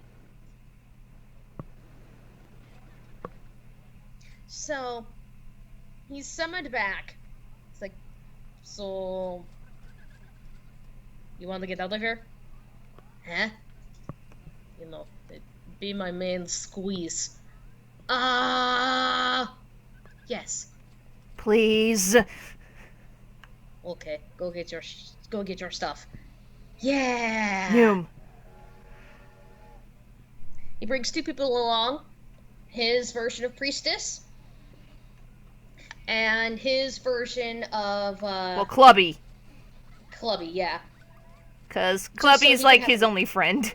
Speaker 1: So, he's summoned back. It's like, so, you want to get out of here? Huh? You know, it'd be my main squeeze. Yes.
Speaker 2: Please.
Speaker 1: Okay, go get your stuff. Yeah.
Speaker 2: Noom.
Speaker 1: He brings 2 people along. His version of Priestess. And his version of,
Speaker 2: Well, Clubby.
Speaker 1: Clubby, yeah.
Speaker 2: Because
Speaker 1: so
Speaker 2: Clubby's
Speaker 1: he
Speaker 2: like
Speaker 1: can
Speaker 2: his
Speaker 1: have-
Speaker 2: only friend.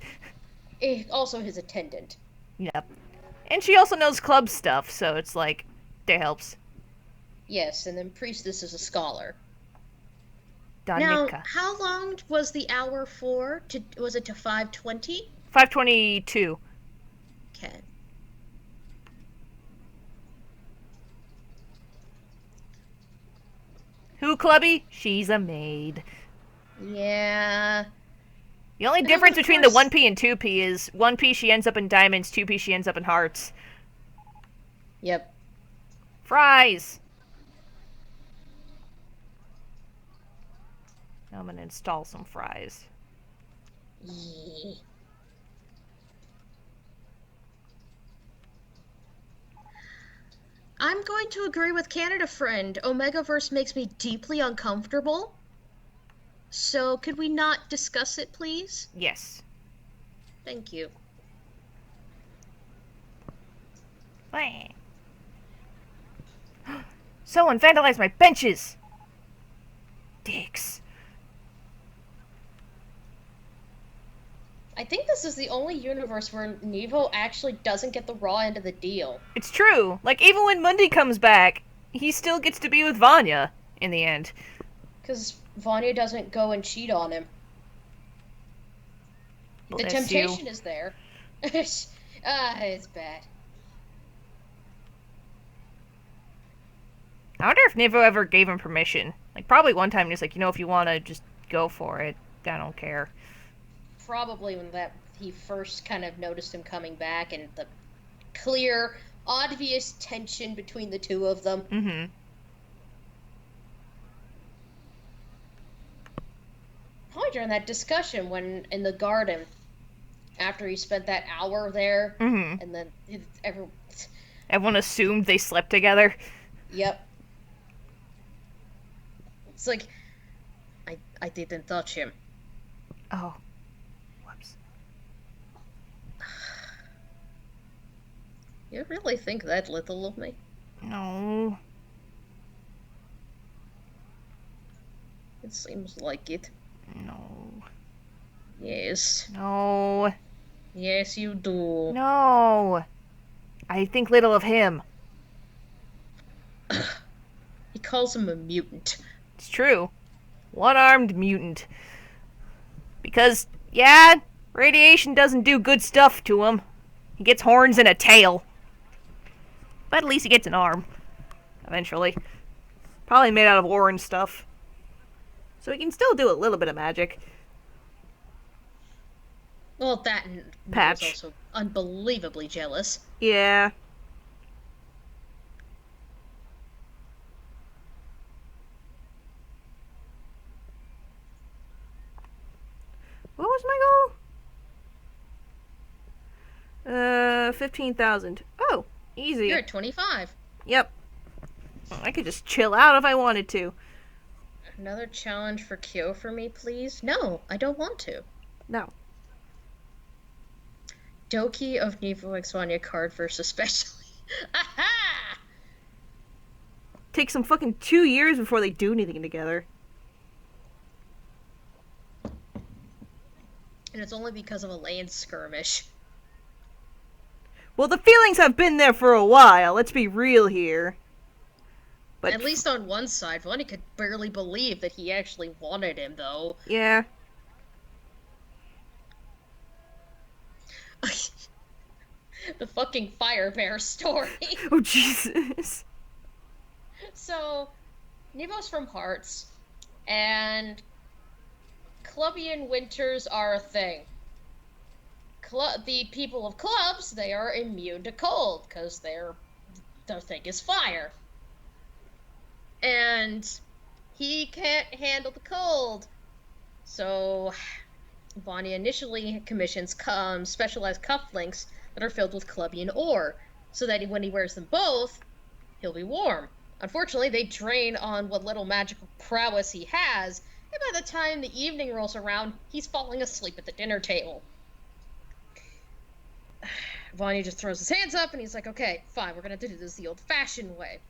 Speaker 1: Also his attendant.
Speaker 2: Yep. And she also knows club stuff, so it's like, that helps.
Speaker 1: Yes, and then Priestess is a scholar. Now,
Speaker 2: Danica.
Speaker 1: how long was the hour for? Was it to 5:20?
Speaker 2: 5:22.
Speaker 1: Okay.
Speaker 2: Who, Clubby? She's a maid.
Speaker 1: Yeah.
Speaker 2: The only
Speaker 1: And
Speaker 2: difference
Speaker 1: of
Speaker 2: between the
Speaker 1: course-
Speaker 2: 1P and 2P is 1P she ends up in diamonds, 2P she ends up in hearts.
Speaker 1: Yep.
Speaker 2: Fries! I'm gonna install some fries.
Speaker 1: Yeah. I'm going to agree with Canada Friend. Omegaverse makes me deeply uncomfortable. So, could we not discuss it, please?
Speaker 2: Yes.
Speaker 1: Thank you.
Speaker 2: Someone vandalized my benches! Dicks.
Speaker 1: I think this is the only universe where Nevo actually doesn't get the raw end of the deal.
Speaker 2: It's true. Like, even when Mundi comes back, he still gets to be with Vanya in the end.
Speaker 1: Because Vanya doesn't go and cheat on him. The
Speaker 2: Bless
Speaker 1: temptation
Speaker 2: you.
Speaker 1: is there. It's bad.
Speaker 2: I wonder if Nevo ever gave him permission. Like, probably one time he's like, if you want to just go for it, I don't care.
Speaker 1: Probably when he first kind of noticed him coming back and the clear, obvious tension between the two of them.
Speaker 2: Mm-hmm.
Speaker 1: Probably during that discussion when in the garden, after he spent that hour there,
Speaker 2: Mm-hmm.
Speaker 1: and then
Speaker 2: Everyone assumed they slept together.
Speaker 1: Yep. It's like, I didn't touch him.
Speaker 2: Oh. Whoops.
Speaker 1: You really think that little of me?
Speaker 2: No.
Speaker 1: It seems like it.
Speaker 2: No.
Speaker 1: Yes.
Speaker 2: No.
Speaker 1: Yes, you do.
Speaker 2: No. I think little of him.
Speaker 1: He calls him a mutant.
Speaker 2: It's true. One-armed mutant. Because, yeah, radiation doesn't do good stuff to him. He gets horns and a tail. But at least he gets an arm. Eventually. Probably made out of ore and stuff. So he can still do a little bit of magic.
Speaker 1: Well, that and
Speaker 2: Patch.
Speaker 1: was also unbelievably jealous.
Speaker 2: Yeah. What was my goal? 15,000. Oh, easy.
Speaker 1: You're at 25.
Speaker 2: Yep. I could just chill out if I wanted to.
Speaker 1: Another challenge for Kyo for me, please? No, I don't want to.
Speaker 2: No.
Speaker 1: Doki of Nivo Exvania card versus specially. Aha!
Speaker 2: Takes them fucking 2 years before they do anything together.
Speaker 1: And it's only because of a land skirmish.
Speaker 2: Well, the feelings have been there for a while. Let's be real here. But
Speaker 1: At least on one side, Vani could barely believe that he actually wanted him, though.
Speaker 2: yeah.
Speaker 1: The fucking fire bear story.
Speaker 2: Oh, Jesus.
Speaker 1: So, Nevo's from Hearts, and Clubbian winters are a thing. The people of clubs, they are immune to cold, because their thing is fire. And he can't handle the cold. So, Bonnie initially commissions specialized cufflinks that are filled with Clubbian ore, so that when he wears them both, he'll be warm. Unfortunately, they drain on what little magical prowess he has, and by the time the evening rolls around, he's falling asleep at the dinner table. Vonnie just throws his hands up, and he's like, okay, fine, we're gonna do this the old-fashioned way.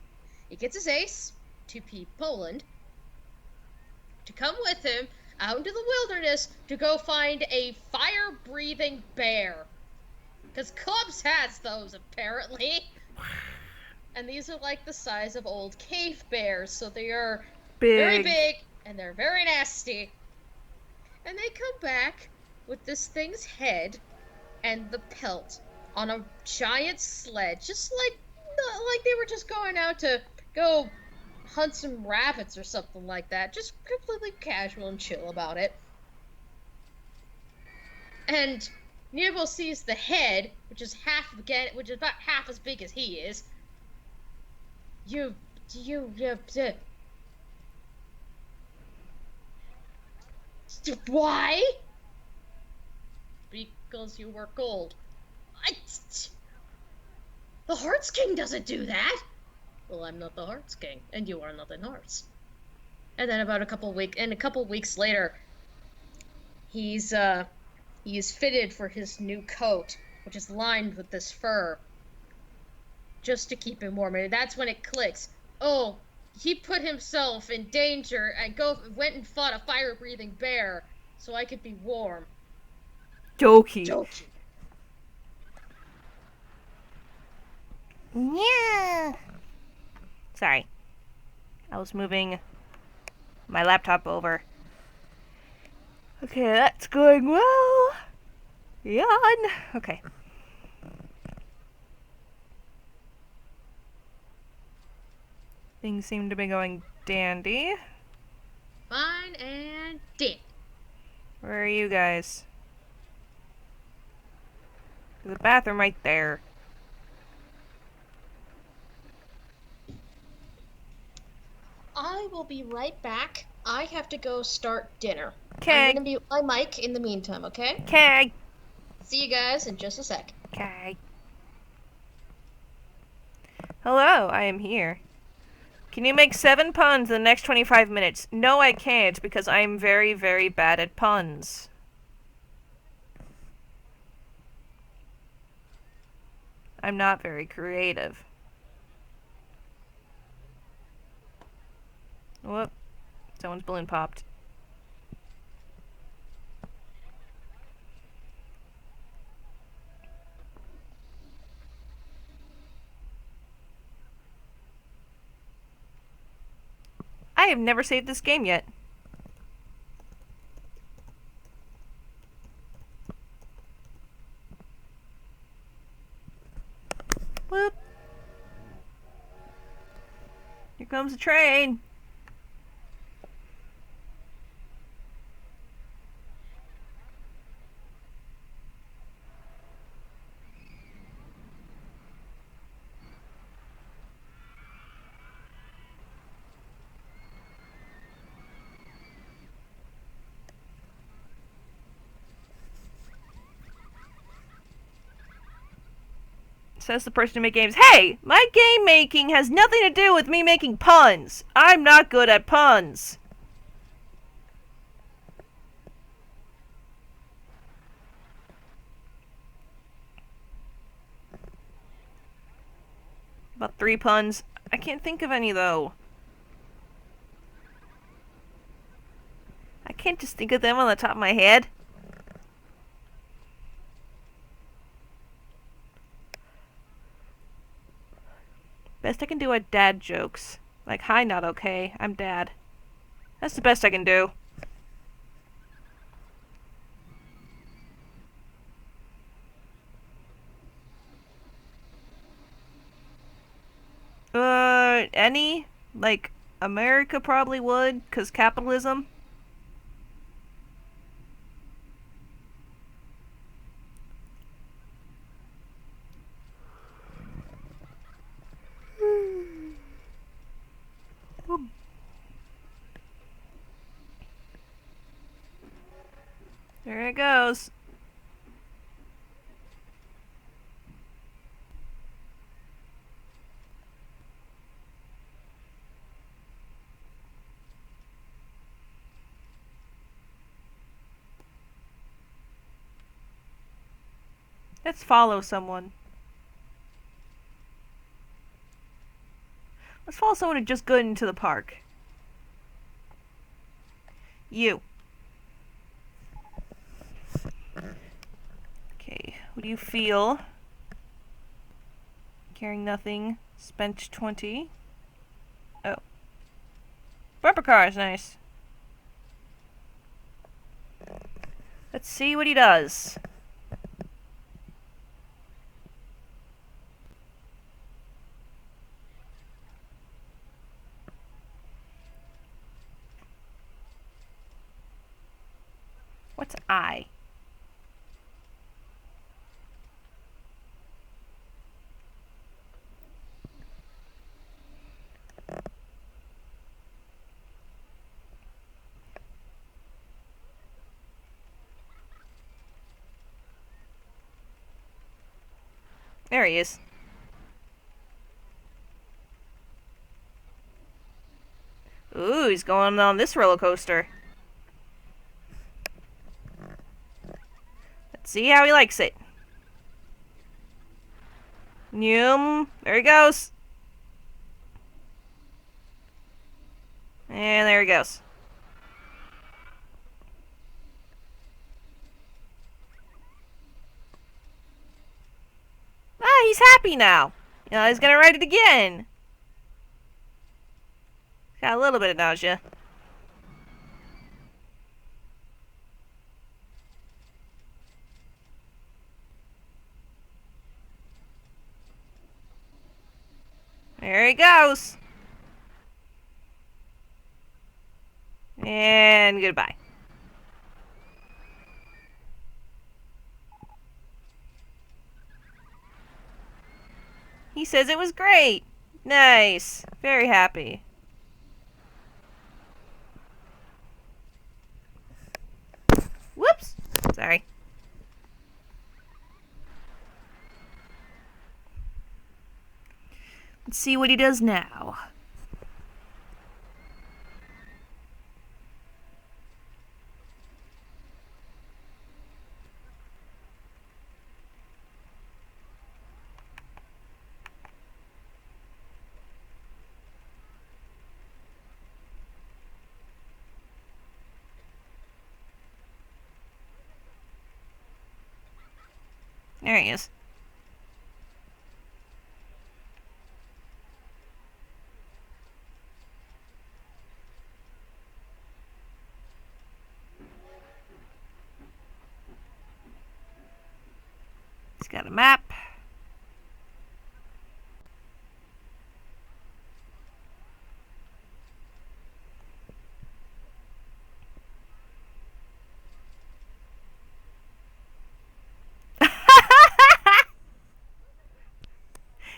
Speaker 1: He gets his ace, 2P Poland, to come with him out into the wilderness to go find a fire-breathing bear. Because Clubs has those, apparently. And these are like the size of old cave bears, so they are very big, and they're very nasty. And they come back with this thing's head and the pelt on a giant sled, just like they were just going out to go hunt some rabbits or something like that, just completely casual and chill about it. And Nervo sees the head, which is about half as big as he is. Why? Because you were gold. The Hearts King doesn't do that. Well, I'm not the Hearts King, and you are not in Hearts. And then a couple weeks later, he's fitted for his new coat, which is lined with this fur, just to keep him warm. And that's when it clicks. Oh, he put himself in danger and went and fought a fire-breathing bear so I could be warm.
Speaker 2: Doki.
Speaker 4: Yeah.
Speaker 2: Sorry. I was moving my laptop over. Okay, that's going well. Yawn. Okay. Things seem to be going dandy.
Speaker 1: Fine and dead.
Speaker 2: Where are you guys? There's a bathroom right there.
Speaker 1: I will be right back. I have to go start dinner.
Speaker 2: Okay.
Speaker 1: I'm gonna mute my mic in the meantime, okay?
Speaker 2: Okay.
Speaker 1: See you guys in just a sec.
Speaker 2: Okay. Hello, I am here. Can you make 7 puns in the next 25 minutes? No, I can't, because I'm very, very bad at puns. I'm not very creative. Whoop. Someone's balloon popped. I have never saved this game yet. Whoop. Here comes the train. Says the person who makes games. Hey! My game making has nothing to do with me making puns. I'm not good at puns. About 3 puns. I can't think of any, though. I can't just think of them on the top of my head. Best I can do are dad jokes. Like, hi, not okay. I'm dad. That's the best I can do. Any? Like, America probably would, 'cause capitalism. There it goes. Let's follow someone. Let's follow someone who just got into the park. You. Okay, what do you feel? Carrying nothing. Spent 20. Oh. Bumper car is nice. Let's see what he does. What's I? There he is. Ooh, he's going on this roller coaster. Let's see how he likes it. There he goes. And there he goes. Ah, he's happy now. You know, he's gonna ride it again. Got a little bit of nausea. There he goes. And goodbye. He says it was great. Nice. Very happy. Whoops. Sorry. Let's see what he does now. There he is. He's got a map.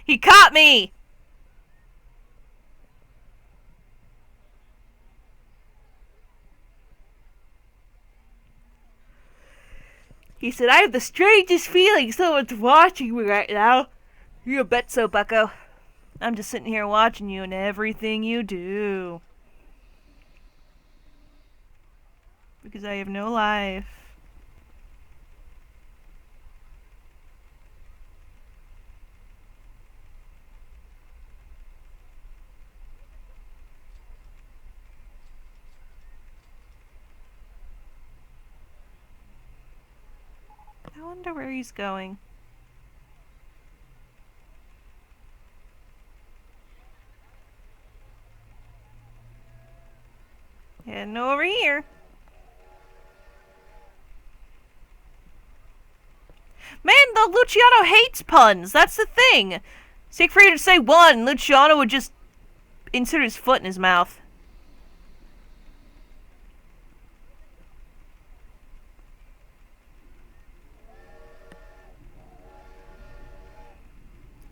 Speaker 2: He caught me! He said, I have the strangest feeling someone's watching me right now. You bet so, bucko. I'm just sitting here watching you and everything you do. Because I have no life. I wonder where he's going. Heading over here. Man, the Luciano hates puns. That's the thing. Siegfried would say one, Luciano would just insert his foot in his mouth.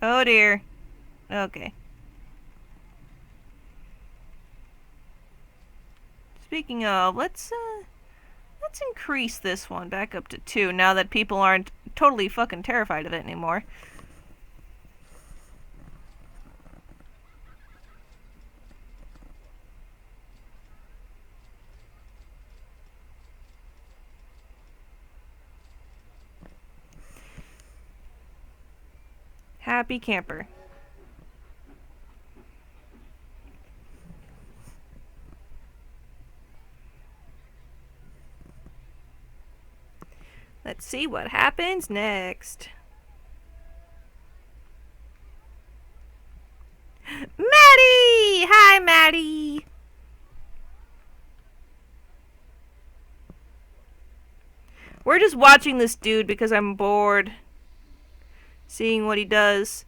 Speaker 2: Oh dear. Okay. Speaking of, let's increase this one back up to 2 now that people aren't totally fucking terrified of it anymore. Happy camper. Let's see what happens next. Maddie! Hi, Maddie! We're just watching this dude because I'm bored. Seeing what he does.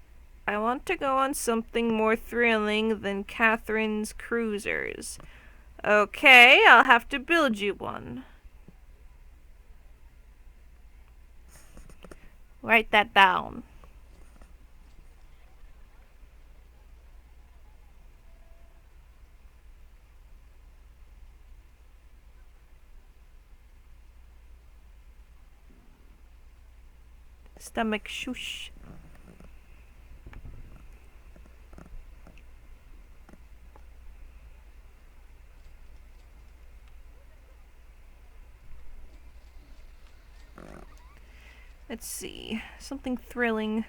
Speaker 2: I want to go on something more thrilling than Catherine's cruisers. Okay, I'll have to build you one. Write that down. Stomach shush. Let's see. Something thrilling.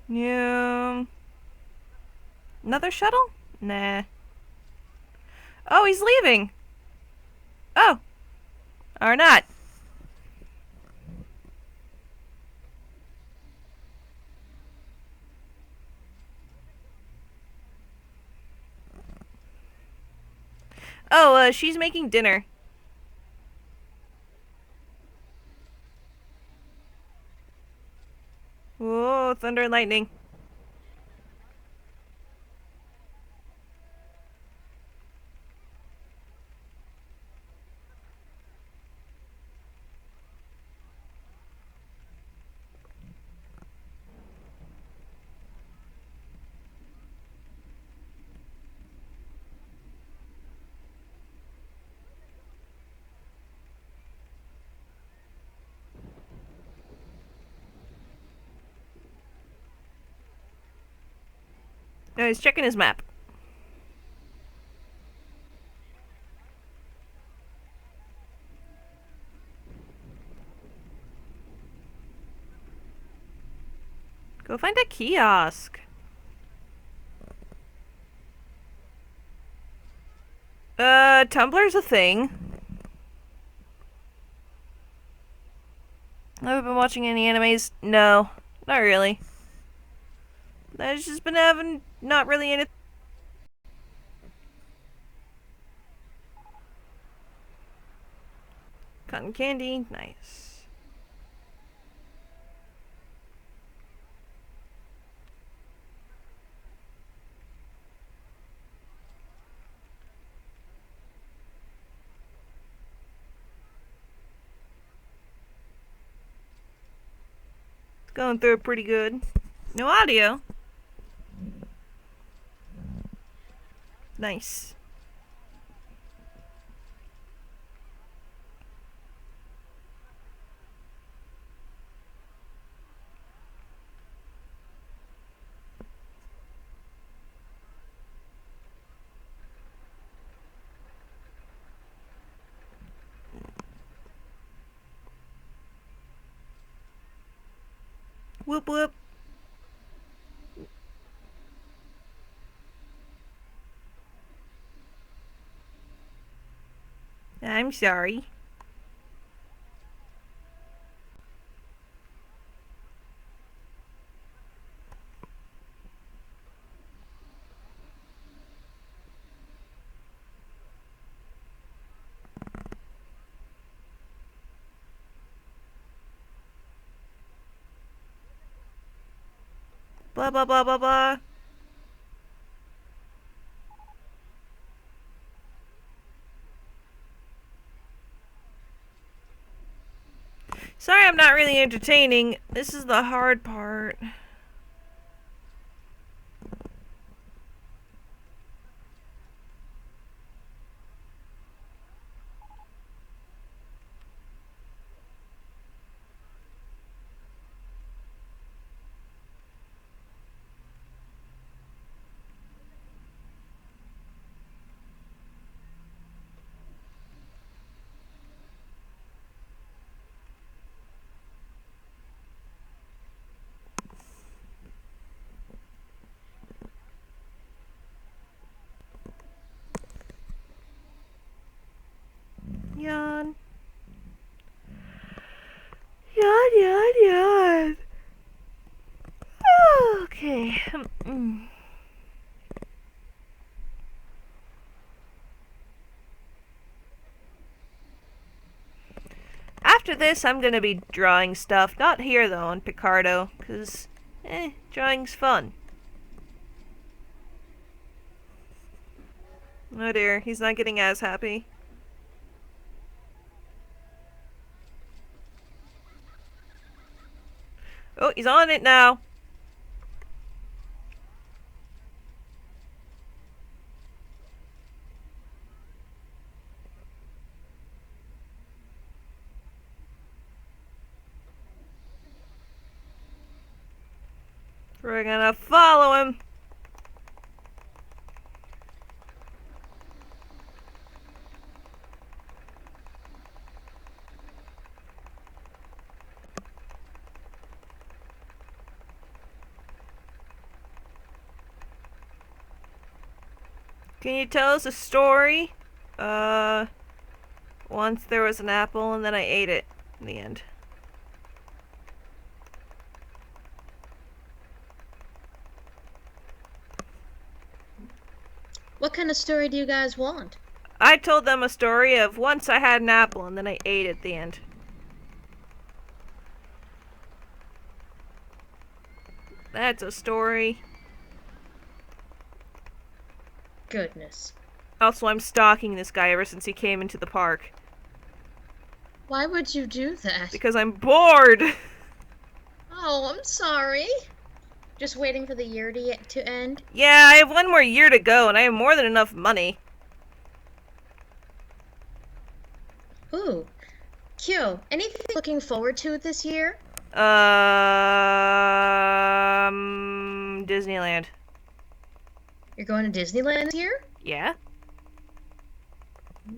Speaker 2: Yeah. Another shuttle? Nah. Oh, he's leaving. Oh. Or not. Oh, she's making dinner. Whoa, thunder and lightning. No, he's checking his map. Go find a kiosk. Tumblr's a thing. Have I been watching any animes? No, not really. I've just been having not really anything. Cotton candy, nice. It's going through it pretty good. No audio. Nice. Whoop whoop. I'm sorry. Blah blah blah blah blah. Sorry I'm not really entertaining. This is the hard part. Yawn. Yawn, yawn, yawn. Okay. After this, I'm gonna be drawing stuff. Not here, though, on Picardo. Because, drawing's fun. Oh dear, he's not getting as happy. Oh, he's on it now. We're gonna follow him. Can you tell us a story? Once there was an apple and then I ate it in the end.
Speaker 1: What kind of story do you guys want?
Speaker 2: I told them a story of once I had an apple and then I ate it at the end. That's a story.
Speaker 1: Goodness.
Speaker 2: Also, I'm stalking this guy ever since he came into the park.
Speaker 1: Why would you do that?
Speaker 2: Because I'm bored!
Speaker 1: Oh, I'm sorry. Just waiting for the year to end?
Speaker 2: Yeah, I have one more year to go and I have more than enough money.
Speaker 1: Ooh. Kyo, anything looking forward to this year?
Speaker 2: Disneyland.
Speaker 1: You're going to Disneyland this year?
Speaker 2: Yeah?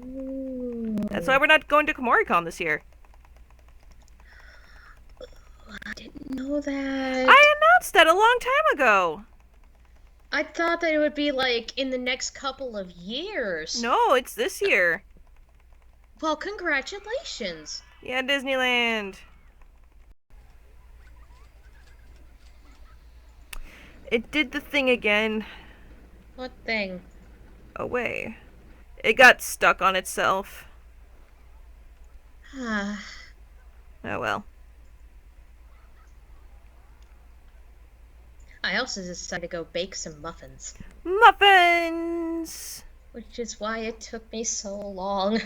Speaker 1: Ooh.
Speaker 2: That's why we're not going to KomoriCon this year.
Speaker 1: I didn't know that.
Speaker 2: I announced that a long time ago.
Speaker 1: I thought that it would be like in the next couple of years.
Speaker 2: No, it's this year.
Speaker 1: Well, congratulations.
Speaker 2: Yeah, Disneyland. It did the thing again.
Speaker 1: What thing?
Speaker 2: Away. It got stuck on itself.
Speaker 1: Ah.
Speaker 2: Oh well.
Speaker 1: I also decided to go bake some muffins.
Speaker 2: Muffins!
Speaker 1: Which is why it took me so long.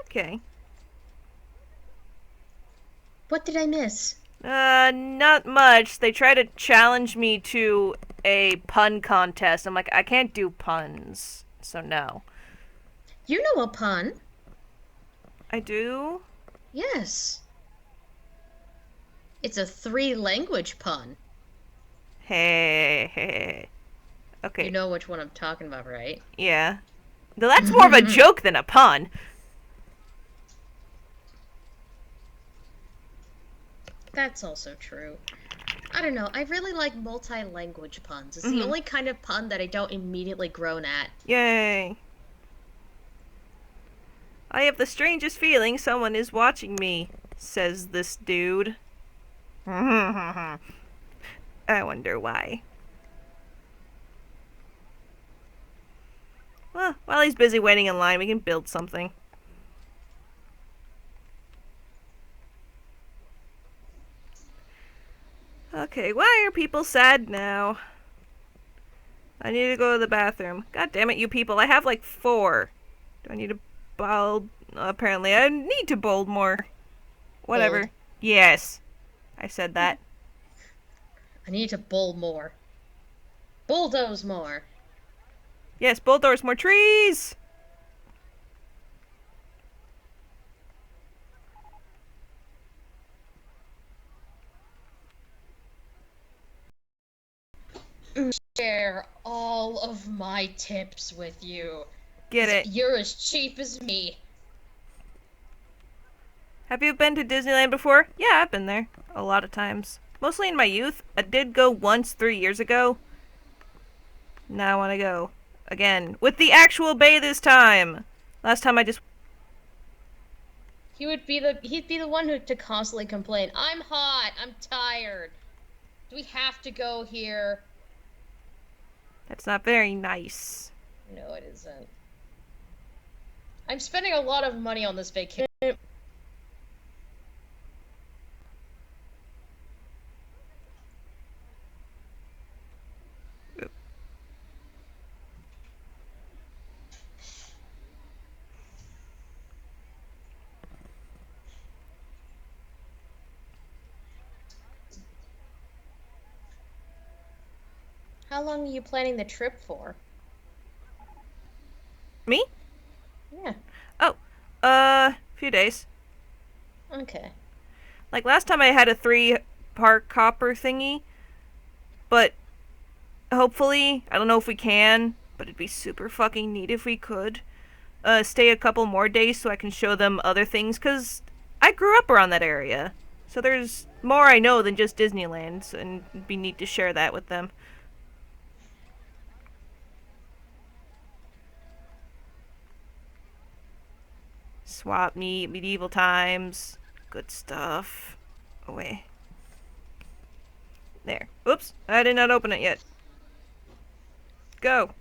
Speaker 2: Okay.
Speaker 1: What did I miss?
Speaker 2: Not much. They tried to challenge me to a pun contest. I'm like, I can't do puns. so no.
Speaker 1: You know a pun.
Speaker 2: I do?
Speaker 1: Yes. It's a three-language pun.
Speaker 2: Hey.
Speaker 1: You
Speaker 2: Okay,
Speaker 1: know which one I'm talking about, right?
Speaker 2: yeah. Though that's more of a joke than a pun.
Speaker 1: That's also true. I don't know. I really like multi-language puns. It's the
Speaker 2: Mm-hmm.
Speaker 1: only kind of pun that I don't immediately groan at.
Speaker 2: Yay. I have the strangest feeling someone is watching me, says this dude. I wonder why. Well, while he's busy waiting in line, we can build something. Okay, why are people sad now? I need to go to the bathroom. God damn it, you people. I have like 4. Do I need to bold? Apparently, I need to bold more. Whatever.
Speaker 1: Bold.
Speaker 2: Yes. I said that.
Speaker 1: I need to bull more. Bulldoze more.
Speaker 2: Yes, bulldoors, more trees!
Speaker 1: Share all of my tips with you.
Speaker 2: Get
Speaker 1: 'Cause
Speaker 2: it.
Speaker 1: you're as cheap as me.
Speaker 2: Have you been to Disneyland before? Yeah, I've been there. A lot of times. Mostly in my youth. I did go once 3 years ago. Now I want to go. Again. With the actual bay this time! Last time I just...
Speaker 1: He'd be the one who to constantly complain. I'm hot. I'm tired. Do we have to go here?
Speaker 2: That's not very nice.
Speaker 1: No, it isn't. I'm spending a lot of money on this vacation. How long are you planning the trip for?
Speaker 2: Me?
Speaker 1: Yeah.
Speaker 2: Oh. Few days.
Speaker 1: Okay.
Speaker 2: Like last time I had a 3-part copper thingy. But hopefully, I don't know if we can, but it'd be super fucking neat if we could. Stay a couple more days so I can show them other things, because I grew up around that area. So there's more I know than just Disneyland, and it'd be neat to share that with them. Swap meet, medieval times, good stuff. Away. There. Oops, I did not open it yet. Go.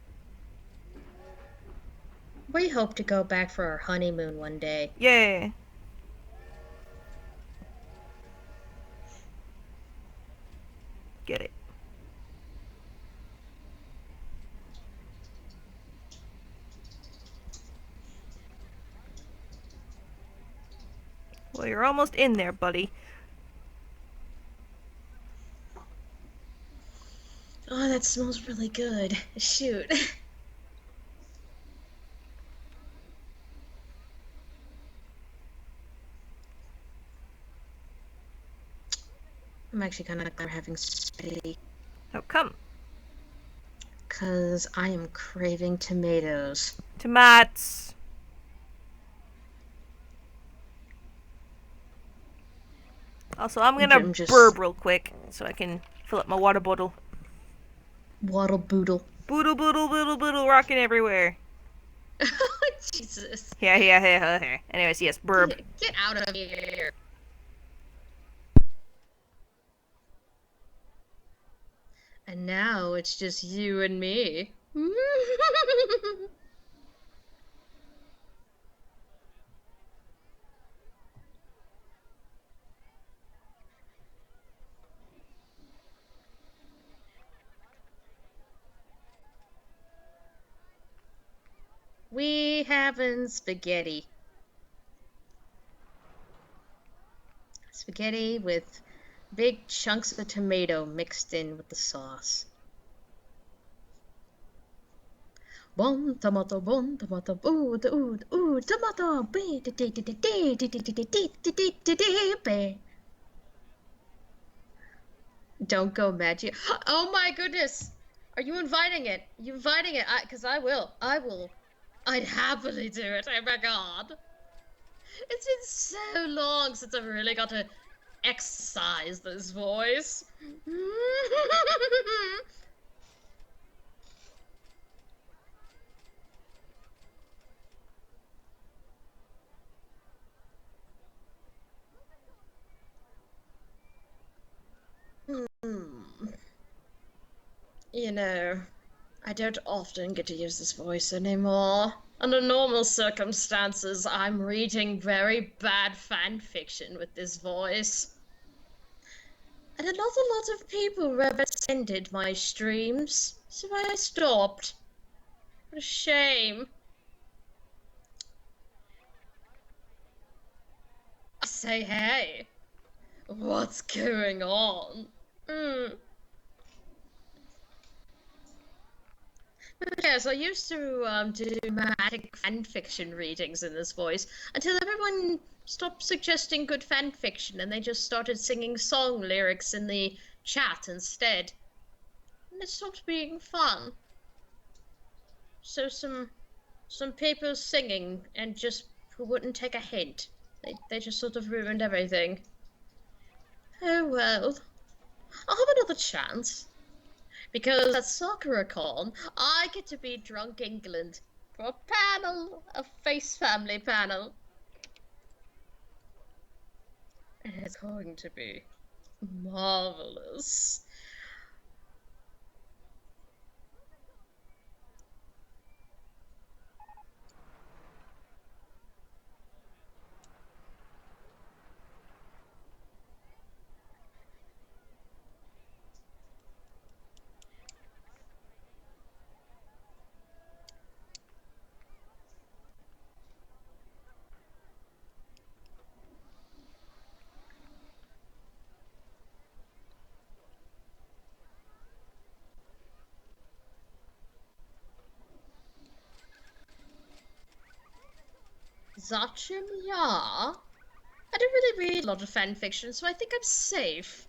Speaker 1: We hope to go back for our honeymoon one day.
Speaker 2: Yay. Get it. Well, you're almost in there, buddy.
Speaker 1: Oh, that smells really good. Shoot. I'm actually kind of glad we're having spaghetti.
Speaker 2: Oh, come.
Speaker 1: Because I am craving tomatoes.
Speaker 2: Tomatoes. Also, I'm gonna burp real quick so I can fill up my water bottle.
Speaker 1: Waddle boodle.
Speaker 2: Boodle, boodle, boodle, boodle, rocking everywhere.
Speaker 1: Jesus.
Speaker 2: Yeah. Anyways, yes, burp.
Speaker 1: Get out of here. And now it's just you and me. We having spaghetti. Spaghetti with big chunks of tomato mixed in with the sauce. Bon, tomato, ooh, tomato, be, de, de, de, de, de, de, de, de, de, de, de, de, de, be. Don't go magic. Oh my goodness! Are you inviting it? You inviting it? Because I will. I will. I'd happily do it. Oh my god. It's been so long since I've really got to exercise this voice. Hmm. You know, I don't often get to use this voice anymore. Under normal circumstances, I'm reading very bad fan fiction with this voice. And not a lot of people represented my streams, so I stopped. What a shame. I say, hey, what's going on? Yes, I used to do dramatic fanfiction readings in this voice until everyone stopped suggesting good fanfiction and they just started singing song lyrics in the chat instead. And it stopped being fun. So some people singing and just who wouldn't take a hint. They just sort of ruined everything. Oh well. I'll have another chance. Because at SakuraCon, I get to be Drunk England for a panel, a Face Family panel. And it's going to be marvelous. Zachim, yeah. I don't really read a lot of fanfiction, so I think I'm safe.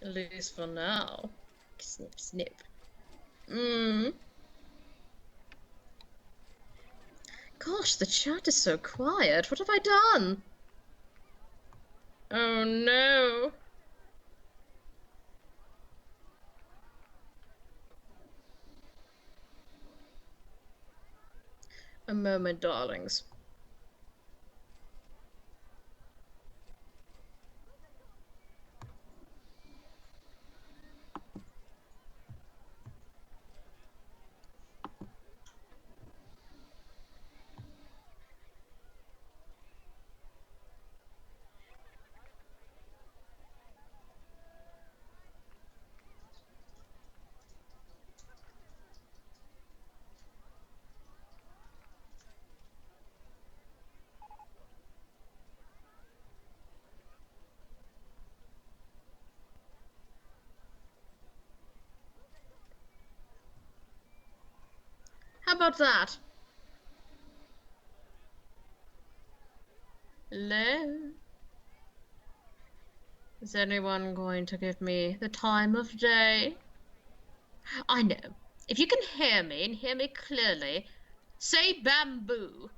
Speaker 1: At least for now. Snip, snip. Gosh, the chat is so quiet. What have I done? Oh no. A moment, darlings. How about that? Hello? Is anyone going to give me the time of day? I know. If you can hear me and hear me clearly, say bamboo.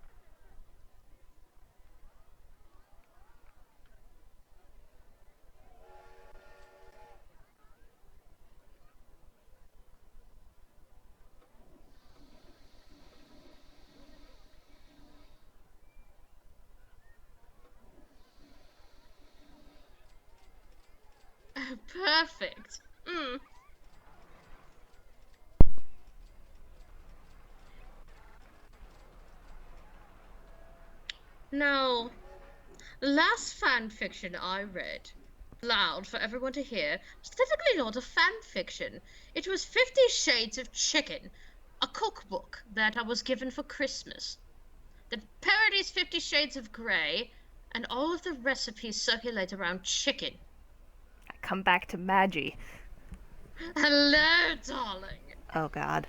Speaker 1: Oh, perfect. Now, the last fan fiction I read, loud for everyone to hear, was technically not a fan fiction. It was 50 Shades of Chicken, a cookbook that I was given for Christmas that parodies 50 Shades of Grey, and all of the recipes circulate around chicken.
Speaker 2: I come back to Maggie.
Speaker 1: Hello, darling.
Speaker 2: Oh god.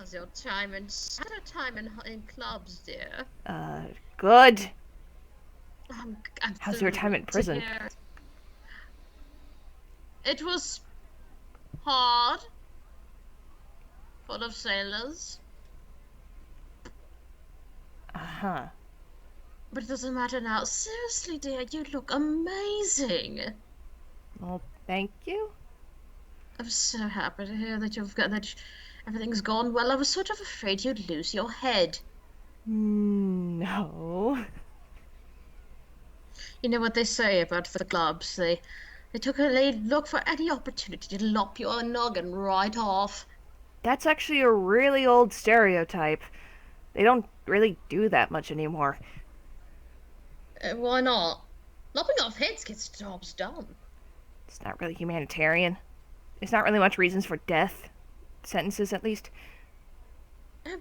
Speaker 1: How's your time in clubs, dear?
Speaker 2: Good.
Speaker 1: I'm
Speaker 2: How's your time in
Speaker 1: thrilled to
Speaker 2: prison?
Speaker 1: hear. It was hard, full of sailors,
Speaker 2: Uh-huh.
Speaker 1: but it doesn't matter now. Seriously, dear, you look amazing.
Speaker 2: Well, thank you.
Speaker 1: I'm so happy to hear that everything's gone well. I was sort of afraid you'd lose your head.
Speaker 2: No.
Speaker 1: You know what they say about the clubs? They look for any opportunity to lop your noggin right off.
Speaker 2: That's actually a really old stereotype. They don't really do that much anymore.
Speaker 1: Why not? Lopping off heads gets jobs done.
Speaker 2: It's not really humanitarian. There's not really much reasons for death. Sentences, at least.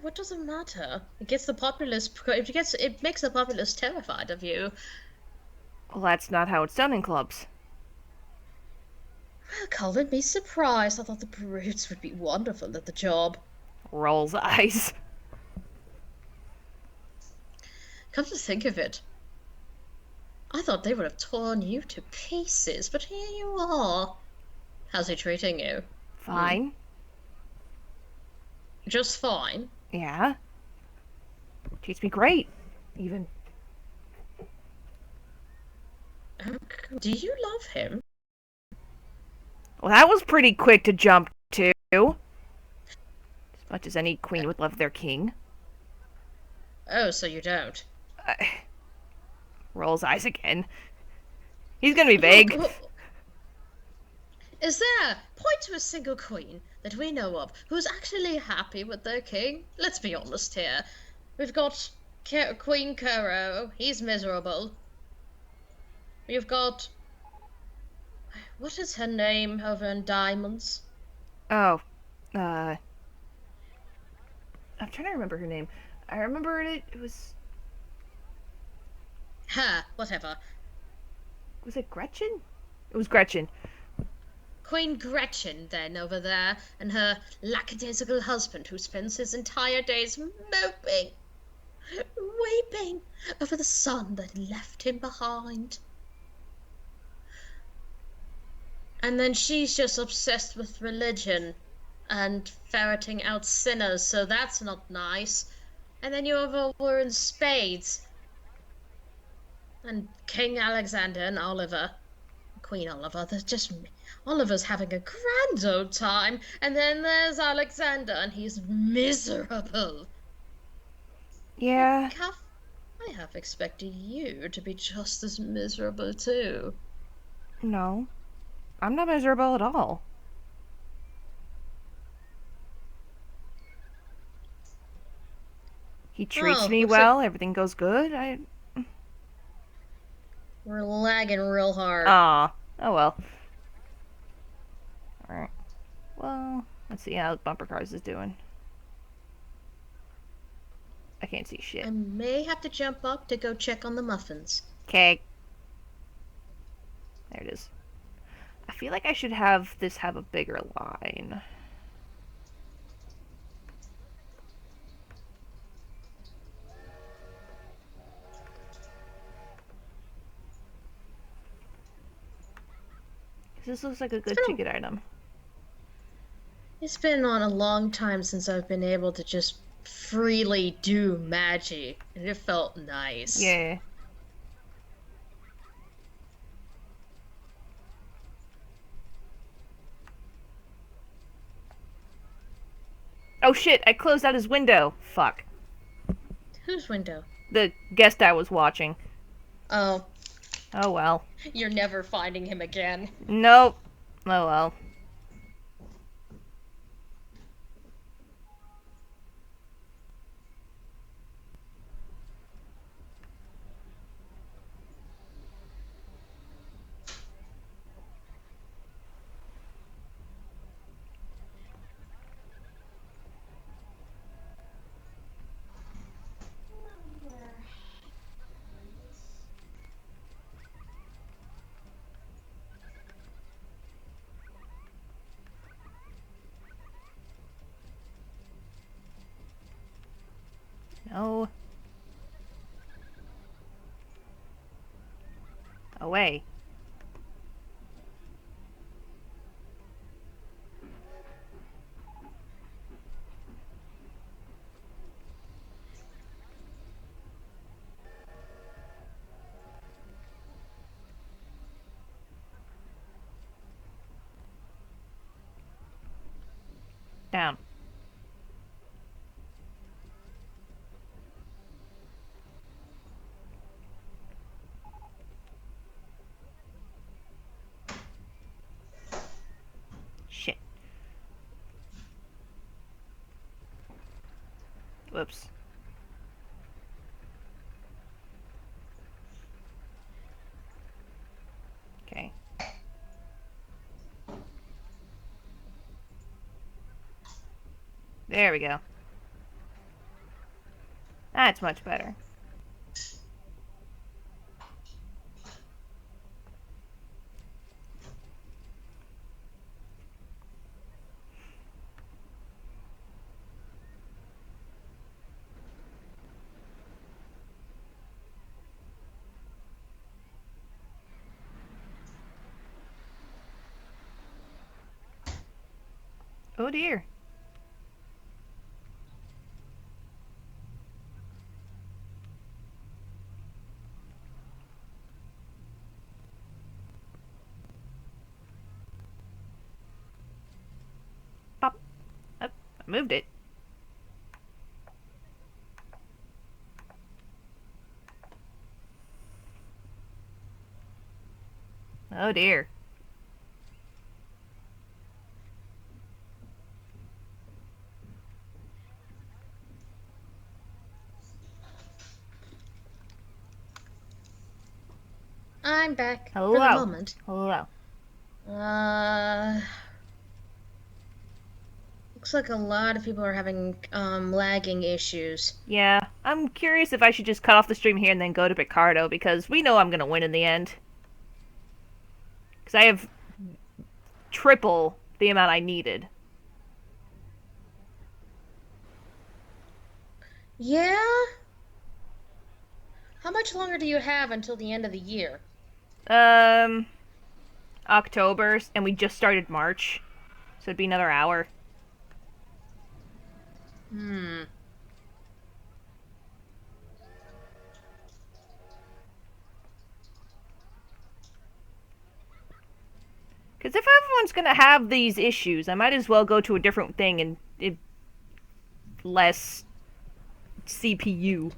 Speaker 1: What does it matter? It makes the populace terrified of you.
Speaker 2: Well, that's not how it's done in clubs.
Speaker 1: Well, calling me surprised. I thought the brutes would be wonderful at the job.
Speaker 2: Rolls eyes.
Speaker 1: Come to think of it, I thought they would have torn you to pieces, but here you are. How's he treating you?
Speaker 2: Fine.
Speaker 1: Just fine.
Speaker 2: Yeah. Treats me great. Even.
Speaker 1: Do you love him?
Speaker 2: Well, that was pretty quick to jump to. As much as any queen would love their king.
Speaker 1: Oh, so you don't.
Speaker 2: Rolls eyes again. He's gonna be vague.
Speaker 1: Is there, point to a single queen that we know of who's actually happy with their king? Let's be honest here. We've got Queen Kuro, he's miserable. We've got... What is her name over in Diamonds?
Speaker 2: Oh. I'm trying to remember her name. I remember it was...
Speaker 1: Her, whatever.
Speaker 2: Was it Gretchen? It was Gretchen.
Speaker 1: Queen Gretchen, then, over there, and her lackadaisical husband who spends his entire days moping, weeping over the son that left him behind. And then she's just obsessed with religion and ferreting out sinners, so that's not nice. And then you have over in Spades, and King Alexander and Oliver. Queen Oliver, there's just Oliver's having a grand old time, and then there's Alexander, and he's miserable.
Speaker 2: Yeah.
Speaker 1: I have expected you to be just as miserable too.
Speaker 2: No. I'm not miserable at all. He treats me well, everything goes good.
Speaker 1: We're lagging real hard.
Speaker 2: Aw. Oh well. Alright. Well, let's see how Bumper Cars is doing. I can't see shit.
Speaker 1: I may have to jump up to go check on the muffins.
Speaker 2: Okay. There it is. I feel like I should have this have a bigger line. This looks like a good ticket item.
Speaker 1: It's been on a long time since I've been able to just freely do magic, and it felt nice.
Speaker 2: Yeah. Oh shit, I closed out his window. Fuck.
Speaker 1: Whose window?
Speaker 2: The guest I was watching.
Speaker 1: Oh.
Speaker 2: Oh well.
Speaker 1: You're never finding him again.
Speaker 2: Nope. Oh well. No. Away. Down. Shit. Whoops. Okay. There we go. That's much better. Oh dear. Pop. Up. I moved it. Oh dear.
Speaker 1: I'm back
Speaker 2: Hello.
Speaker 1: for the moment.
Speaker 2: Hello.
Speaker 1: Looks like a lot of people are having lagging issues.
Speaker 2: Yeah, I'm curious if I should just cut off the stream here and then go to Picardo, because we know I'm gonna win in the end. Because I have triple the amount I needed.
Speaker 1: Yeah? How much longer do you have until the end of the year?
Speaker 2: October's, and we just started March, so it'd be another hour.
Speaker 1: Hmm.
Speaker 2: Because if everyone's gonna have these issues, I might as well go to a different thing and less CPU.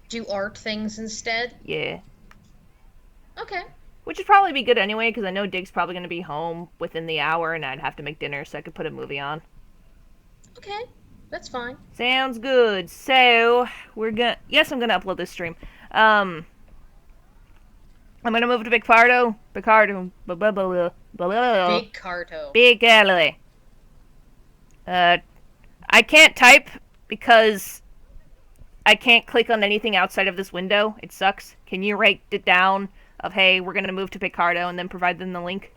Speaker 1: Do art things instead?
Speaker 2: Yeah.
Speaker 1: Okay.
Speaker 2: Which would probably be good anyway, because I know Dig's probably gonna be home within the hour, and I'd have to make dinner so I could put a movie on.
Speaker 1: Okay. That's fine.
Speaker 2: Sounds good. So, yes, I'm gonna upload this stream. I'm gonna move to Picardo. Picardo.
Speaker 1: Big Carto.
Speaker 2: Big alley. I can't type because I can't click on anything outside of this window. It sucks. Can you write it down of, hey, we're gonna move to Picardo, and then provide them the link?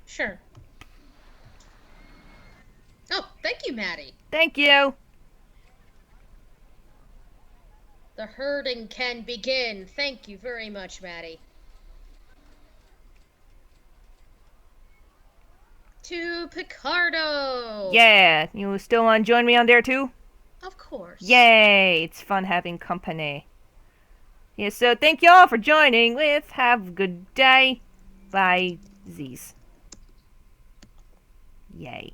Speaker 1: Sure. Oh, thank you, Maddie.
Speaker 2: Thank you.
Speaker 1: The herding can begin. Thank you very much, Maddie. To Picardo!
Speaker 2: Yeah, you still want to join me on there too?
Speaker 1: Of course.
Speaker 2: Yay, it's fun having company. Yeah, so thank y'all for joining with Have a Good Day by Z's. Yay.